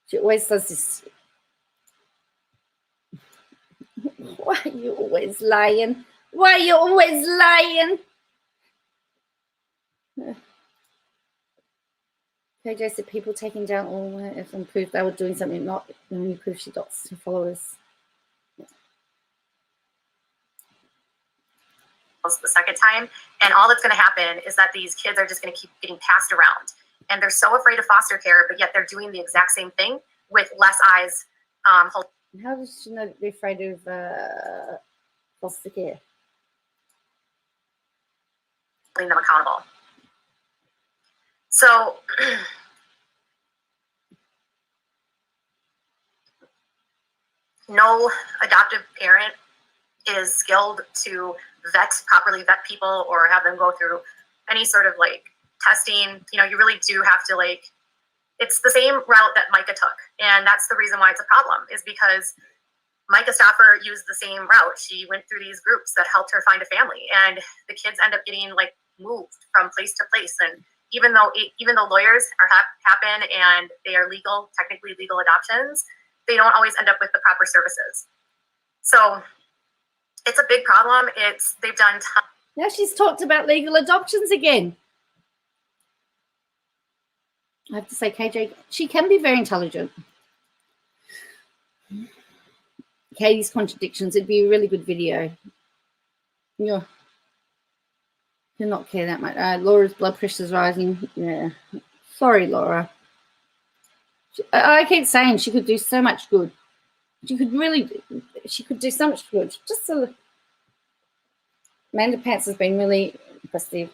She always does this. Why are you always lying? Why are you always lying? KJ said people taking down all if and proof they were doing something, not the only proof she got to followers. The second time, and all that's going to happen is that these kids are just going to keep getting passed around, and they're so afraid of foster care, but yet they're doing the exact same thing with less eyes. How does she know that they're afraid of foster care? Holding them accountable. So no adoptive parent is skilled to properly vet people or have them go through any sort of like testing. You know, you really do have to like, it's the same route that Micah took. And that's the reason why it's a problem, is because Micah Stauffer used the same route. She went through these groups that helped her find a family, and the kids end up getting like moved from place to place. And even though lawyers happen and they are legal, technically legal adoptions, they don't always end up with the proper services. So it's a big problem. They've done. Now she's talked about legal adoptions again. I have to say, KJ, she can be very intelligent. Katie's contradictions. It'd be a really good video. Yeah. Do not care that much. Laura's blood pressure's rising. Yeah. Sorry, Laura. I keep saying she could do so much good. She could do so much good. Just Amanda Pants has been really impressive.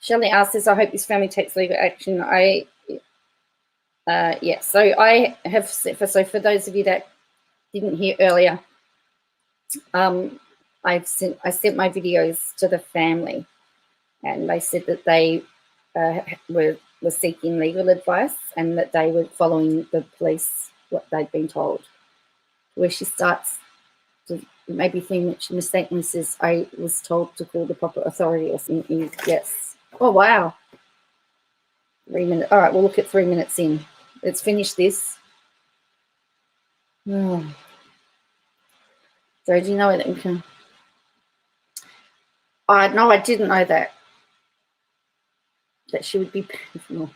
Shelley asks this, I hope this family takes legal action. Yeah, so I have, so for those of you that didn't hear earlier, I sent my videos to the family, and they said that they were seeking legal advice and that they were following the police, what they'd been told. Where she starts to maybe think she mistakenly says, I was told to call the proper authority or something. Yes. Oh, wow. 3 minutes. All right, we'll look at 3 minutes in. Let's finish this. Oh. So do you know that we can? No, I didn't know that she would be painful.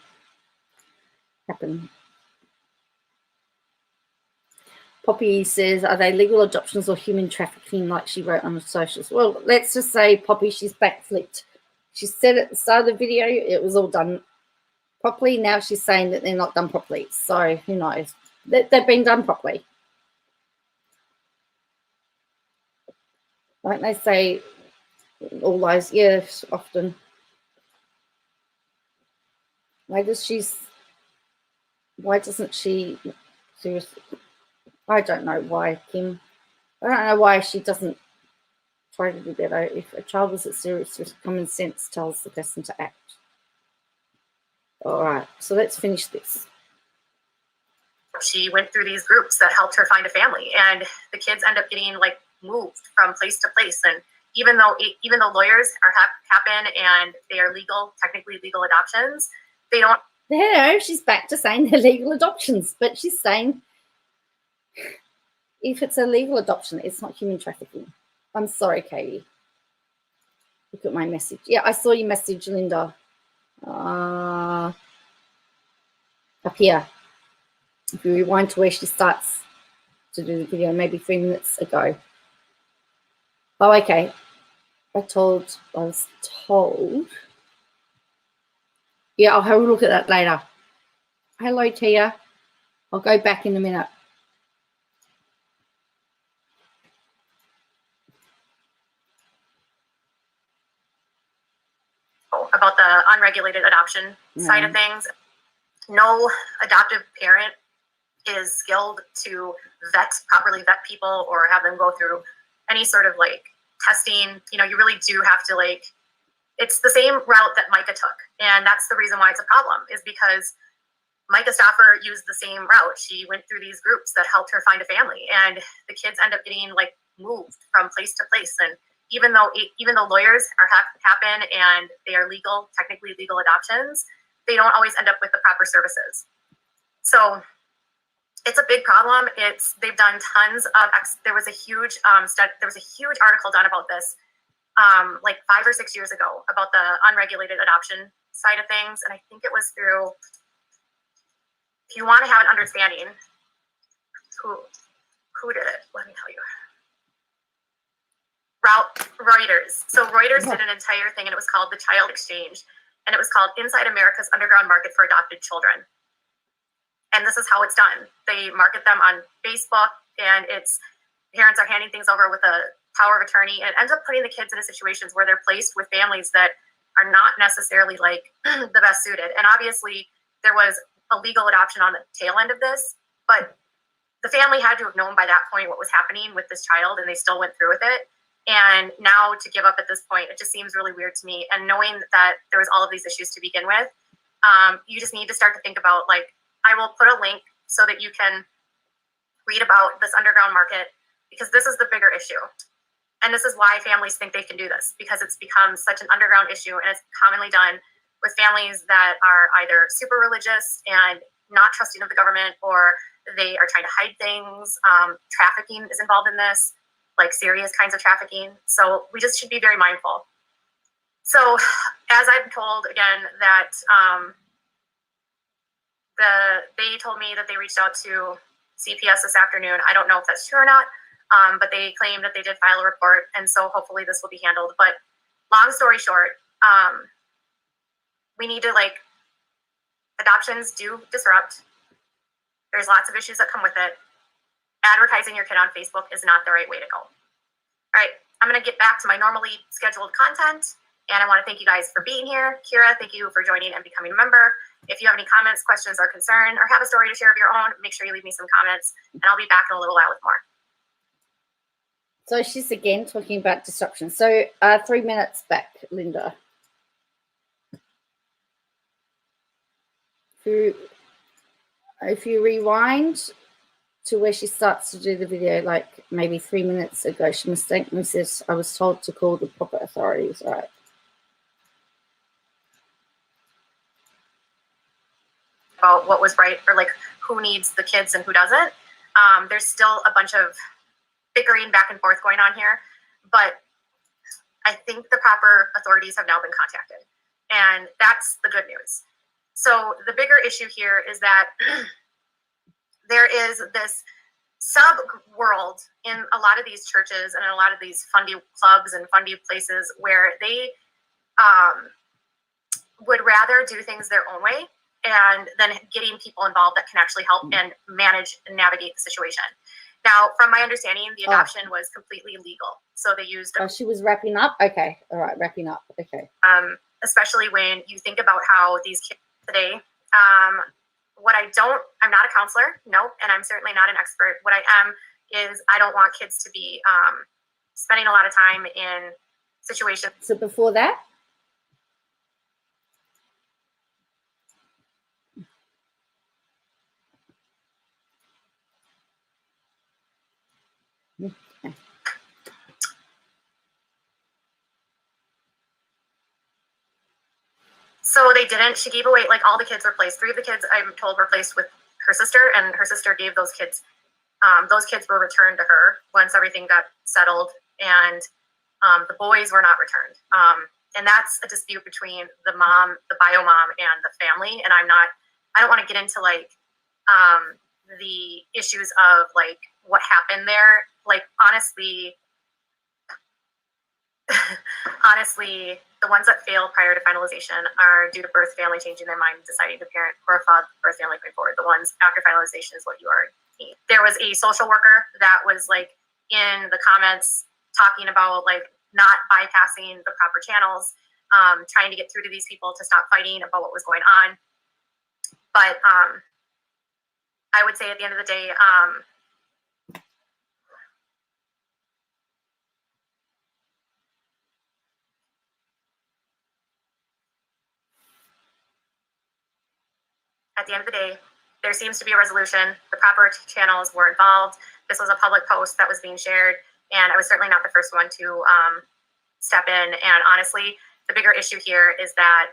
Happen. Poppy says, are they legal adoptions or human trafficking, like she wrote on the socials? Well, let's just say, Poppy, she's backflipped. She said at the start of the video it was all done properly. Now she's saying that they're not done properly. So who knows? They've been done properly. Like they say, all those, yes, often. Why doesn't she seriously? I don't know why, Kim. I don't know why she doesn't try to do better. If a child was at serious risk, common sense tells the person to act. All right, so let's finish this. She went through these groups that helped her find a family, and the kids end up getting like moved from place to place. And even though lawyers happen and they are legal, technically legal adoptions, they don't. There, she's back to saying they're legal adoptions, but she's saying if it's a legal adoption, it's not human trafficking. I'm sorry, Katie. Look at my message. Yeah, I saw your message, Linda. Up here. If you rewind to where she starts to do the video, maybe 3 minutes ago. Oh, okay. I was told. Yeah, I'll have a look at that later. Hello, Tia. I'll go back in a minute. About the unregulated adoption side of things. No adoptive parent is skilled to properly vet people or have them go through any sort of like testing. You know, you really do have to like, it's the same route that Micah took. And that's the reason why it's a problem, is because Micah Stauffer used the same route. She went through these groups that helped her find a family, and the kids end up getting like moved from place to place. And even though lawyers happen and they are legal, technically legal adoptions, they don't always end up with the proper services. So it's a big problem. They've done tons of. There was a huge article done about this, like 5 or 6 years ago, about the unregulated adoption side of things, and I think it was through. If you want to have an understanding, who did it? Let me tell you. Reuters. So Reuters did an entire thing, and it was called The Child Exchange, and it was called Inside America's Underground Market for Adopted Children. And this is how it's done. They market them on Facebook, and parents are handing things over with a power of attorney, and it ends up putting the kids into situations where they're placed with families that are not necessarily like the best suited. And obviously there was a legal adoption on the tail end of this, but the family had to have known by that point what was happening with this child, and they still went through with it. And now to give up at this point, it just seems really weird to me. And knowing that there was all of these issues to begin with, you just need to start to think about, like, I will put a link so that you can read about this underground market, because this is the bigger issue. And this is why families think they can do this, because it's become such an underground issue, and it's commonly done with families that are either super religious and not trusting of the government, or they are trying to hide things. Trafficking is involved in this, like serious kinds of trafficking. So we just should be very mindful. So as I've told again that they told me that they reached out to CPS this afternoon. I don't know if that's true or not, but they claim that they did file a report, and so hopefully this will be handled. But long story short, we need to, like, adoptions do disrupt. There's lots of issues that come with it. Advertising your kid on Facebook is not the right way to go. All right, I'm going to get back to my normally scheduled content, and I want to thank you guys for being here. Kira, thank you for joining and becoming a member. If you have any comments, questions, or concern, or have a story to share of your own, make sure you leave me some comments, and I'll be back in a little while with more. So she's again talking about disruption. So 3 minutes back, Linda. If you rewind to where she starts to do the video, like maybe 3 minutes ago, she mistakenly says, I was told to call the proper authorities, right? About what was right, or like who needs the kids and who doesn't. There's still a bunch of bickering back and forth going on here, but I think the proper authorities have now been contacted, and that's the good news. So the bigger issue here is that there is this sub-world in a lot of these churches and in a lot of these fundy clubs and fundy places where they would rather do things their own way and then getting people involved that can actually help and manage and navigate the situation. Now, from my understanding, the adoption was completely legal. So they used... she was wrapping up? Okay. All right, wrapping up. Okay. Especially when you think about how these kids today... I'm not a counselor, no, and I'm certainly not an expert. What I am is I don't want kids to be spending a lot of time in situations. So before that? So they didn't. She gave away, like, all the kids were placed. 3 of the kids, I'm told, were placed with her sister, and her sister gave those kids were returned to her once everything got settled, and the boys were not returned. And that's a dispute between the mom, the bio mom, and the family. And I don't want to get into, like, the issues of, like, what happened there. Like, honestly, the ones that fail prior to finalization are due to birth family changing their mind, deciding to parent, or birth family going forward. The ones after finalization is what you are. There was a social worker that was, like, in the comments talking about, like, not bypassing the proper channels, trying to get through to these people to stop fighting about what was going on. But I would say at the end of the day, there seems to be a resolution. The proper channels were involved. This was a public post that was being shared, and I was certainly not the first one to step in. And honestly, the bigger issue here is that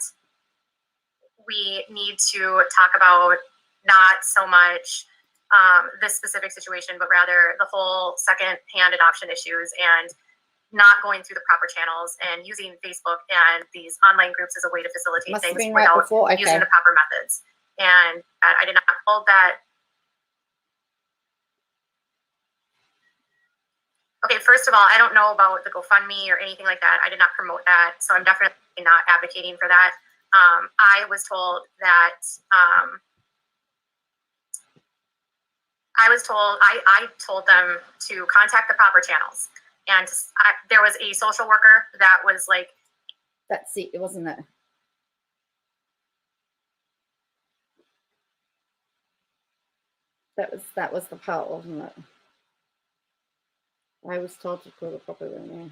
we need to talk about not so much this specific situation, but rather the whole second-hand adoption issues, and not going through the proper channels and using Facebook and these online groups as a way to facilitate things without using the proper methods. And I did not hold that. Okay, first of all, I don't know about the GoFundMe or anything like that. I did not promote that, so I'm definitely not advocating for that. I was told that I told them to contact the proper channels, and there was a social worker that was like, that's it, wasn't it? That was the part, wasn't it? I was told to put a proper room there.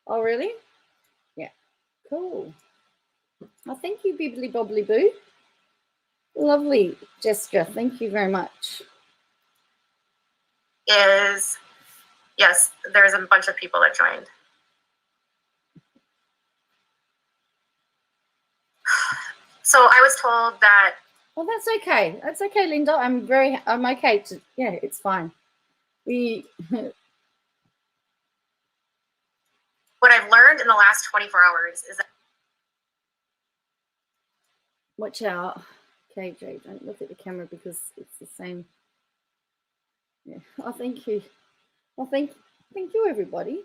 Oh, really? Yeah. Cool. Well, thank you, Bibbly Bobbly Boo. Lovely, Jessica. Thank you very much. Yes, there's a bunch of people that joined. So I was told that. Well, that's okay. That's okay, Linda. I'm okay to, yeah, it's fine. What I've learned in the last 24 hours is that. Watch out. KJ, don't look at the camera because it's the same. Yeah. Oh, thank you. Well, thank you, everybody.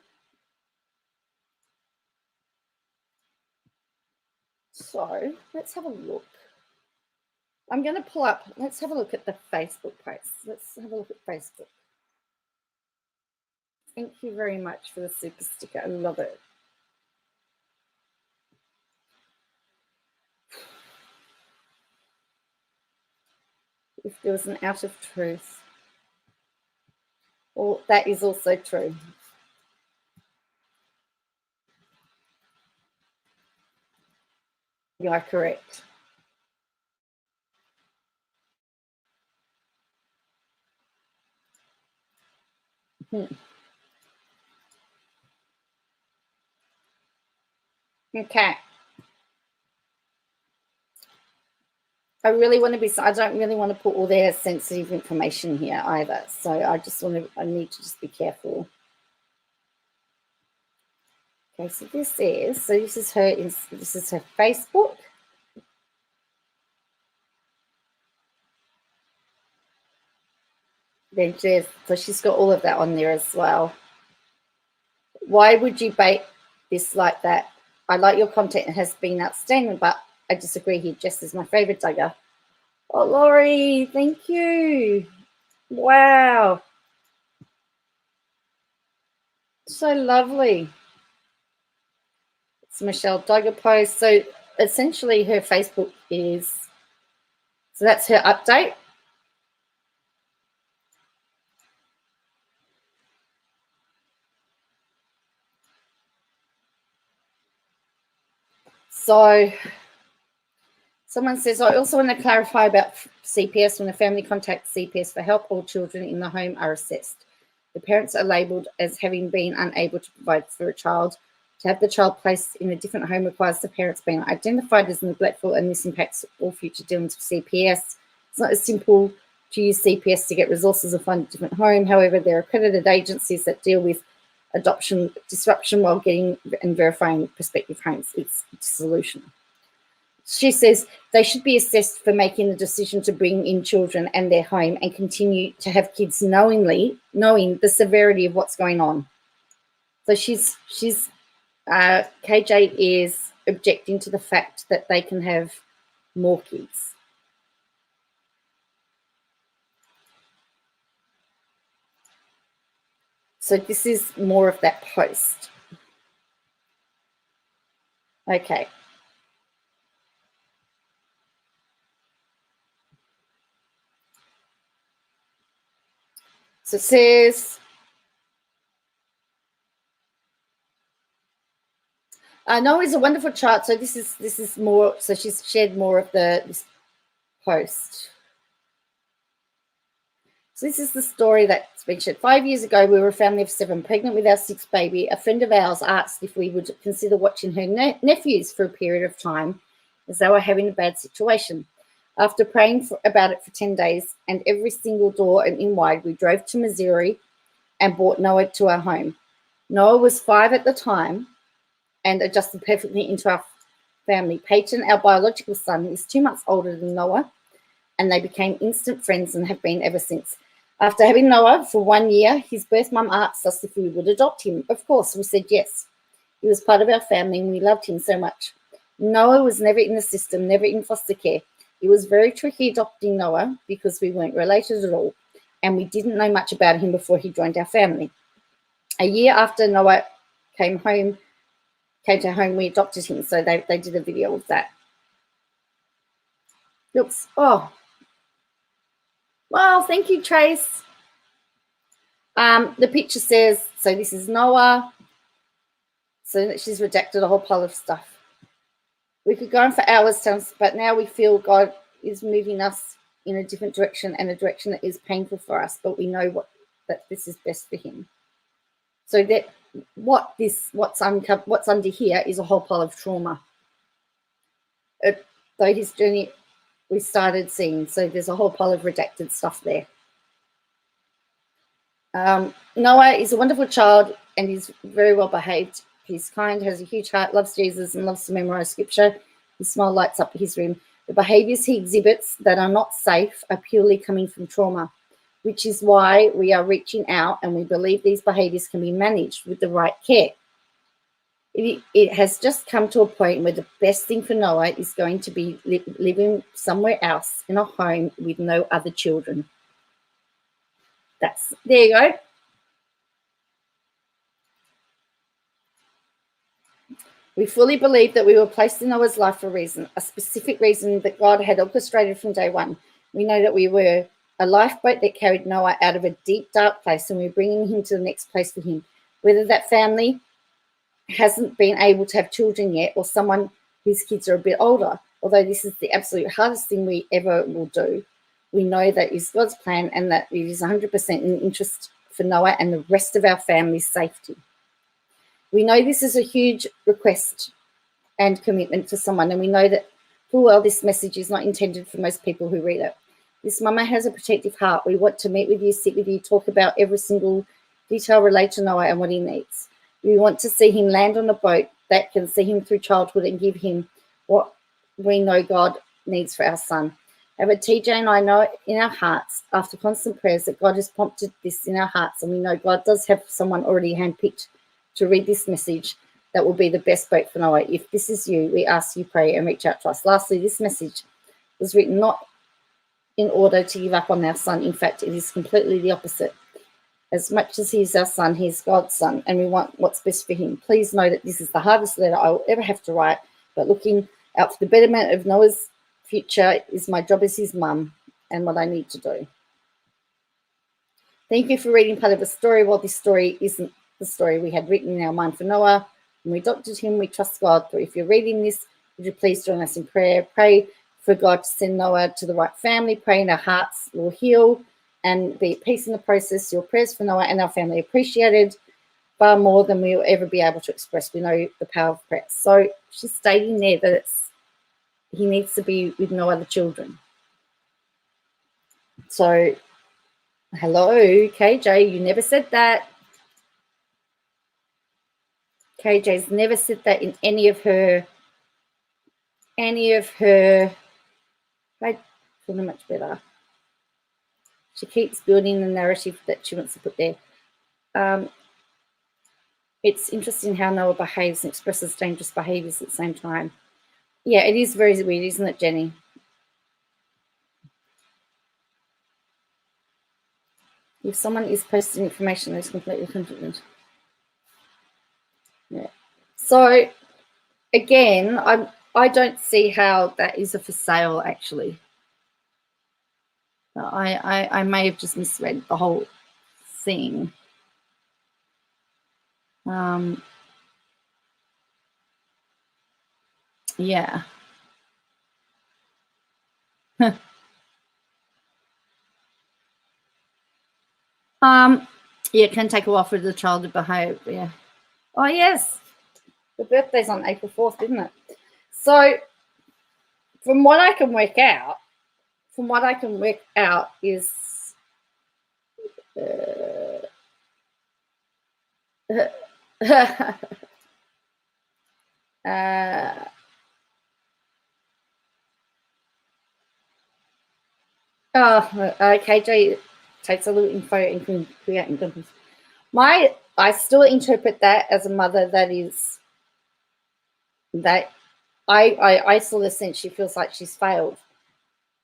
So let's have a look. I'm going to pull up. Let's have a look at the Facebook post. Let's have a look at Facebook. Thank you very much for the super sticker. I love it. If there was an out of truth. Well, that is also true. You are correct. Okay. I don't really want to put all their sensitive information here either. So I need to just be careful. Okay, so this is her Facebook. So she's got all of that on there as well. Why would you bait this like that? I like your content. It has been outstanding, but I disagree here. Jess is my favorite Duggar. Oh, Laurie, thank you. Wow. So lovely. It's Michelle Duggar post. So essentially her Facebook so that's her update. So someone says, I also want to clarify about CPS. When a family contacts CPS for help, all children in the home are assessed. The parents are labelled as having been unable to provide for a child. To have the child placed in a different home requires the parents being identified as neglectful, and this impacts all future dealings with CPS. It's not as simple to use CPS to get resources or find a different home. However, there are accredited agencies that deal with adoption disruption while getting and verifying prospective homes. It's a solution. She says they should be assessed for making the decision to bring in children and their home and continue to have kids knowing the severity of what's going on. So KJ is objecting to the fact that they can have more kids. So this is more of that post. Okay. So it says, Noah's a wonderful chart. So this is more. So she's shared more of this post. So this is the story that's been shared. 5 years ago, we were a family of 7, pregnant with our 6th baby. A friend of ours asked if we would consider watching her nephews for a period of time, as they were having a bad situation. After praying about it for 10 days and every single door and in wide, we drove to Missouri and brought Noah to our home. Noah was 5 at the time and adjusted perfectly into our family. Peyton, our biological son, is 2 months older than Noah, and they became instant friends and have been ever since. After having Noah for 1 year, his birth mum asked us if we would adopt him. Of course, we said yes. He was part of our family and we loved him so much. Noah was never in the system, never in foster care. It was very tricky adopting Noah because we weren't related at all, and we didn't know much about him before he joined our family. A year after Noah came to home, we adopted him. So they did a video of that. Oops. Oh. Well, thank you, Trace. The picture says, so this is Noah. So she's redacted a whole pile of stuff. We could go on for hours, but now we feel God is moving us in a different direction, and a direction that is painful for us, but we know that this is best for him. So that what's under here is a whole pile of trauma. Though his journey we started seeing, so there's a whole pile of redacted stuff there. Noah is a wonderful child and he's very well behaved. He's kind, has a huge heart, loves Jesus and loves to memorize scripture. His smile lights up his room. The behaviors he exhibits that are not safe are purely coming from trauma, which is why we are reaching out, and we believe these behaviors can be managed with the right care. It has just come to a point where the best thing for Noah is going to be living somewhere else in a home with no other children. There you go. We fully believe that we were placed in Noah's life for a reason, a specific reason that God had orchestrated from day one. We know that we were a lifeboat that carried Noah out of a deep, dark place, and we're bringing him to the next place with him. Whether that family hasn't been able to have children yet, or someone whose kids are a bit older, although this is the absolute hardest thing we ever will do, we know that is God's plan and that it is 100% in the interest for Noah and the rest of our family's safety. We know this is a huge request and commitment for someone, and we know that full well this message is not intended for most people who read it. This mama has a protective heart. We want to meet with you, sit with you, talk about every single detail related to Noah and what he needs. We want to see him land on a boat that can see him through childhood and give him what we know God needs for our son. But TJ and I know in our hearts, after constant prayers, that God has prompted this in our hearts, and we know God does have someone already handpicked to read this message that will be the best boat for Noah. If this is you, we ask you pray and reach out to us. Lastly, this message was written not in order to give up on our son. In fact, it is completely the opposite. As much as he's our son, he's God's son, and we want what's best for him. Please know that this is the hardest letter I will ever have to write, but looking out for the betterment of Noah's future is my job as his mum and what I need to do. Thank you for reading part of the story. While this story isn't the story we had written in our mind for Noah, when we adopted him, we trust God. But if you're reading this, would you please join us in prayer? Pray for God to send Noah to the right family. Pray in our hearts will heal and be at peace in the process. Your prayers for Noah and our family appreciated far more than we will ever be able to express. We know the power of prayer. So she's stating there that he needs to be with no other children. So, hello, KJ, you never said that. KJ's never said that in any of her, I feel much better. She keeps building the narrative that she wants to put there. It's interesting how Noah behaves and expresses dangerous behaviors at the same time. Yeah, it is very weird, isn't it, Jenny? If someone is posting information that is completely confident. Yeah. So again, I don't see how that is a for sale actually. I may have just misread the whole thing. Yeah. Yeah, it can take a while for the child to behave. Yeah. Oh yes. The birthday's on April 4th, isn't it? So from what I can work out is KJ takes a little info and can create incompetence. I still interpret that as a mother that I saw the sense she feels like she's failed,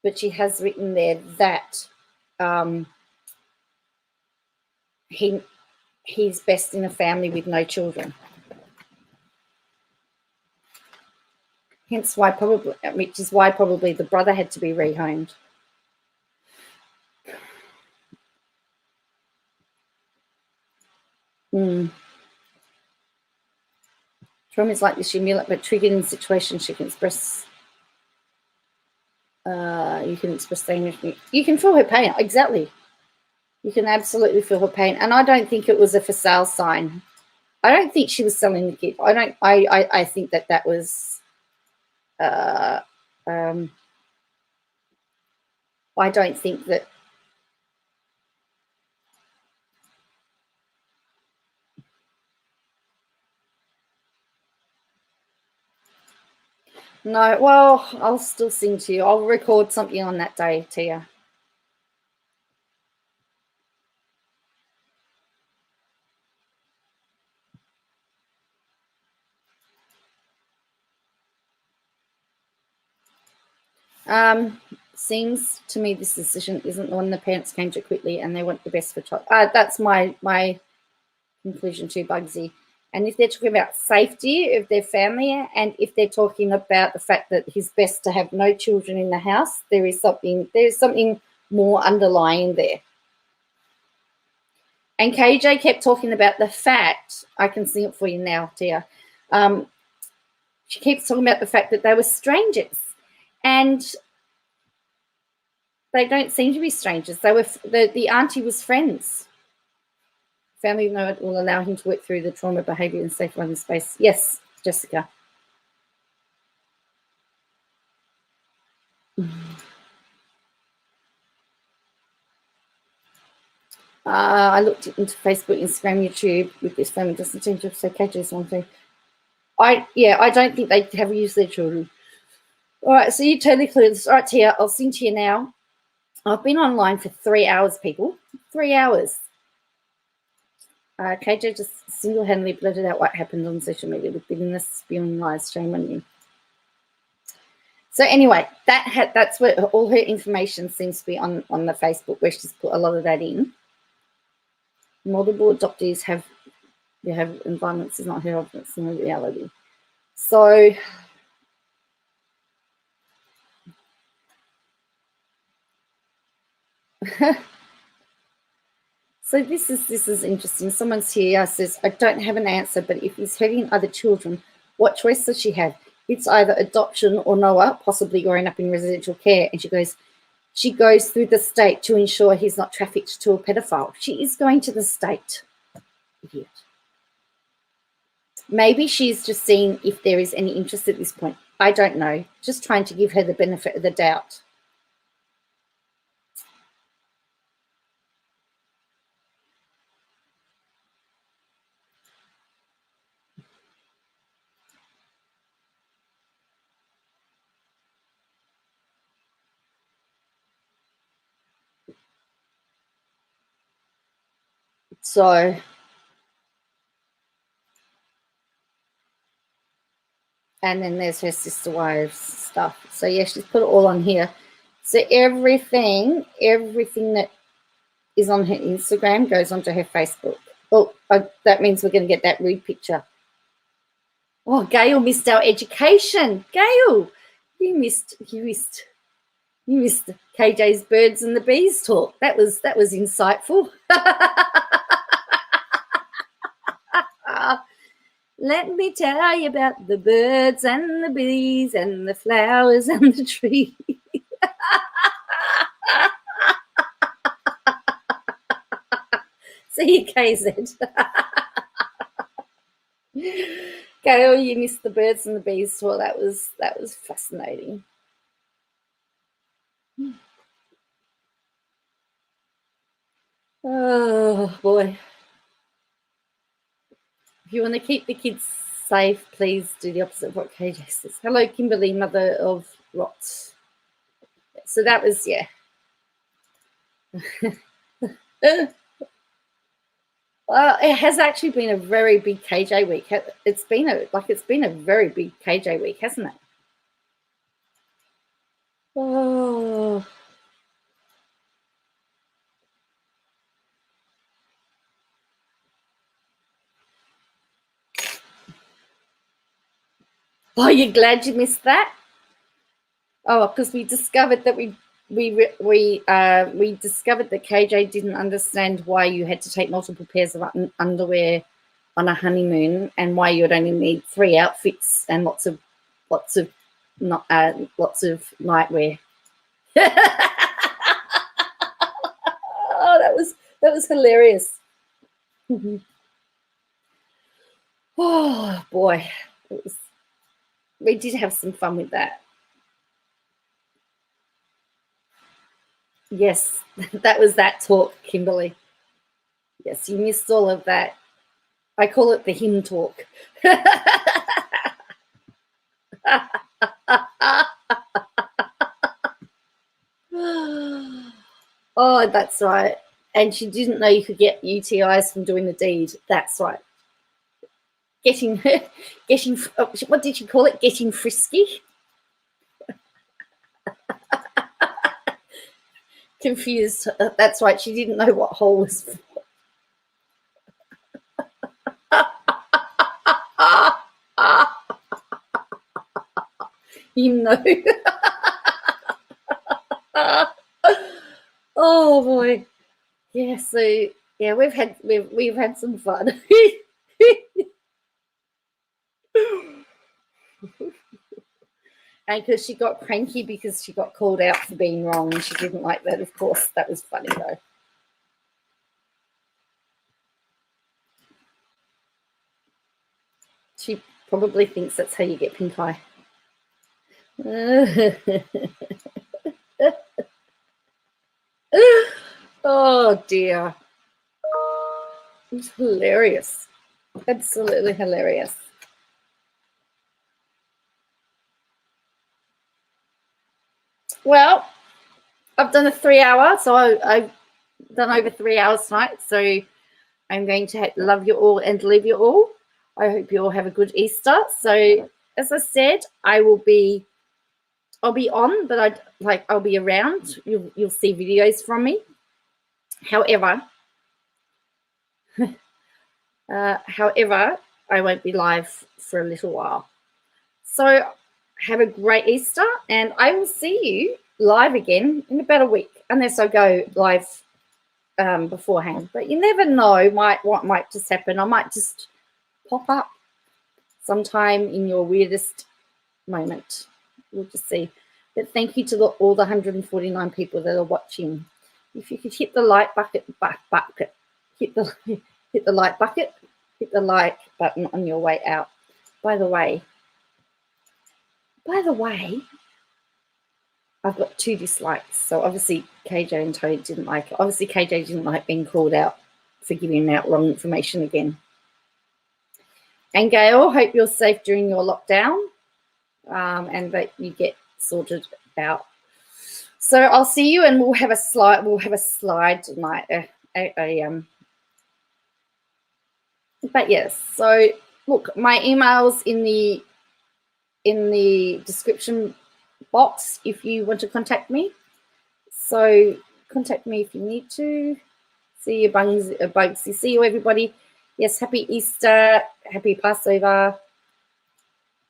but she has written there that he's best in a family with no children. Hence why which is why probably the brother had to be rehomed. Trauma is like this, you meal up, but triggered in situations she can express. You can express things. You can feel her pain. Exactly. You can absolutely feel her pain. And I don't think it was a for sale sign. I don't think she was selling the kid. I think that was I don't think that. No, well, I'll still sing to you. I'll record something on that day, Tia. Seems to me this decision isn't the one the parents came to quickly and they want the best for child. That's my conclusion too, Bugsy. And if they're talking about safety of their family, and if they're talking about the fact that it's best to have no children in the house, there's something more underlying there. And KJ kept talking about the fact, I can sing it for you now, Tia. She keeps talking about the fact that they were strangers, and they don't seem to be strangers. They were the auntie was friends. Family will allow him to work through the trauma behaviour in safe running space. Yes, Jessica. I looked into Facebook, Instagram, YouTube with this family. Doesn't seem to say catches one thing. I don't think they have used their children. All right, so you totally clueless. All right, Tia, I'll sing to you now. I've been online for 3 hours, people. 3 hours. KJ just single-handedly blurted out what happened on social media with bitterness, spewing lies, shame on you. So anyway, that's where all her information seems to be on the Facebook, where she's put a lot of that in. Multiple adoptees have environments is not heard of, it's in reality. So so this is interesting. Someone's here says, I don't have an answer, but if he's hurting other children, what choice does she have? It's either adoption or Noah, possibly growing up in residential care. And she goes through the state to ensure he's not trafficked to a pedophile. She is going to the state. Idiot. Maybe she's just seeing if there is any interest at this point. I don't know. Just trying to give her the benefit of the doubt. So and then there's her sister wives stuff. So yeah, she's put it all on here. So everything that is on her Instagram goes onto her Facebook. Oh, that means we're going to get that rude picture. Oh, Gail missed our education. Gail, you missed KJ's birds and the bees talk. That was insightful. Let me tell you about the birds and the bees and the flowers and the trees. See you, KZ. Gail, you missed the birds and the bees talk. That was fascinating. Oh boy. If you want to keep the kids safe, please do the opposite of what KJ says. Hello, Kimberly, mother of Rots. So that was, yeah. Well, it has actually been a very big KJ week. It's been a very big KJ week, hasn't it? Oh. Oh, you're glad you missed that? Oh, because we discovered that we we discovered that KJ didn't understand why you had to take multiple pairs of underwear on a honeymoon, and why you'd only need 3 outfits and lots of nightwear. Oh, that was hilarious. Oh boy, we did have some fun with that. Yes, that was that talk, Kimberly. Yes, you missed all of that. I call it the hymn talk. Oh, that's right. And she didn't know you could get UTIs from doing the deed. That's right. Getting, what did she call it? Getting frisky? Confused. That's right. She didn't know what hole was for. You know. Oh boy. Yeah, so yeah, we've had some fun. And because she got cranky because she got called out for being wrong, and she didn't like that, of course. That was funny though. She probably thinks that's how you get pink eye. Oh dear. It's hilarious. Absolutely hilarious. Well, I've done a 3-hour, so I've done over 3 hours tonight. So I'm going to love you all and leave you all. I hope you all have a good Easter. So as I said, I'll be on, but I'll be around. You'll see videos from me. However, I won't be live for a little while. So have a great Easter, and I will see you live again in about a week, unless I go live beforehand. But you never know what might just happen. I might just pop up sometime in your weirdest moment. We'll just see. But thank you to all the 149 people that are watching. If you could hit the like bucket, hit the like bucket, hit the like button on your way out. By the way, I've got 2 dislikes. So obviously KJ and Tony didn't like it. Obviously KJ didn't like being called out for giving out wrong information again. And Gail, hope you're safe during your lockdown, and that you get sorted out. So I'll see you, and we'll have a slide. We'll have a slide tonight. But yes. So look, my email's in the description box if you want to contact me. So contact me if you need to. See you, Bugsy. See you, everybody. Yes, happy Easter, happy Passover.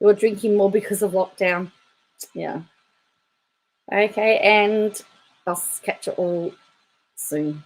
You're drinking more because of lockdown. Yeah. Okay, and I'll catch you all soon.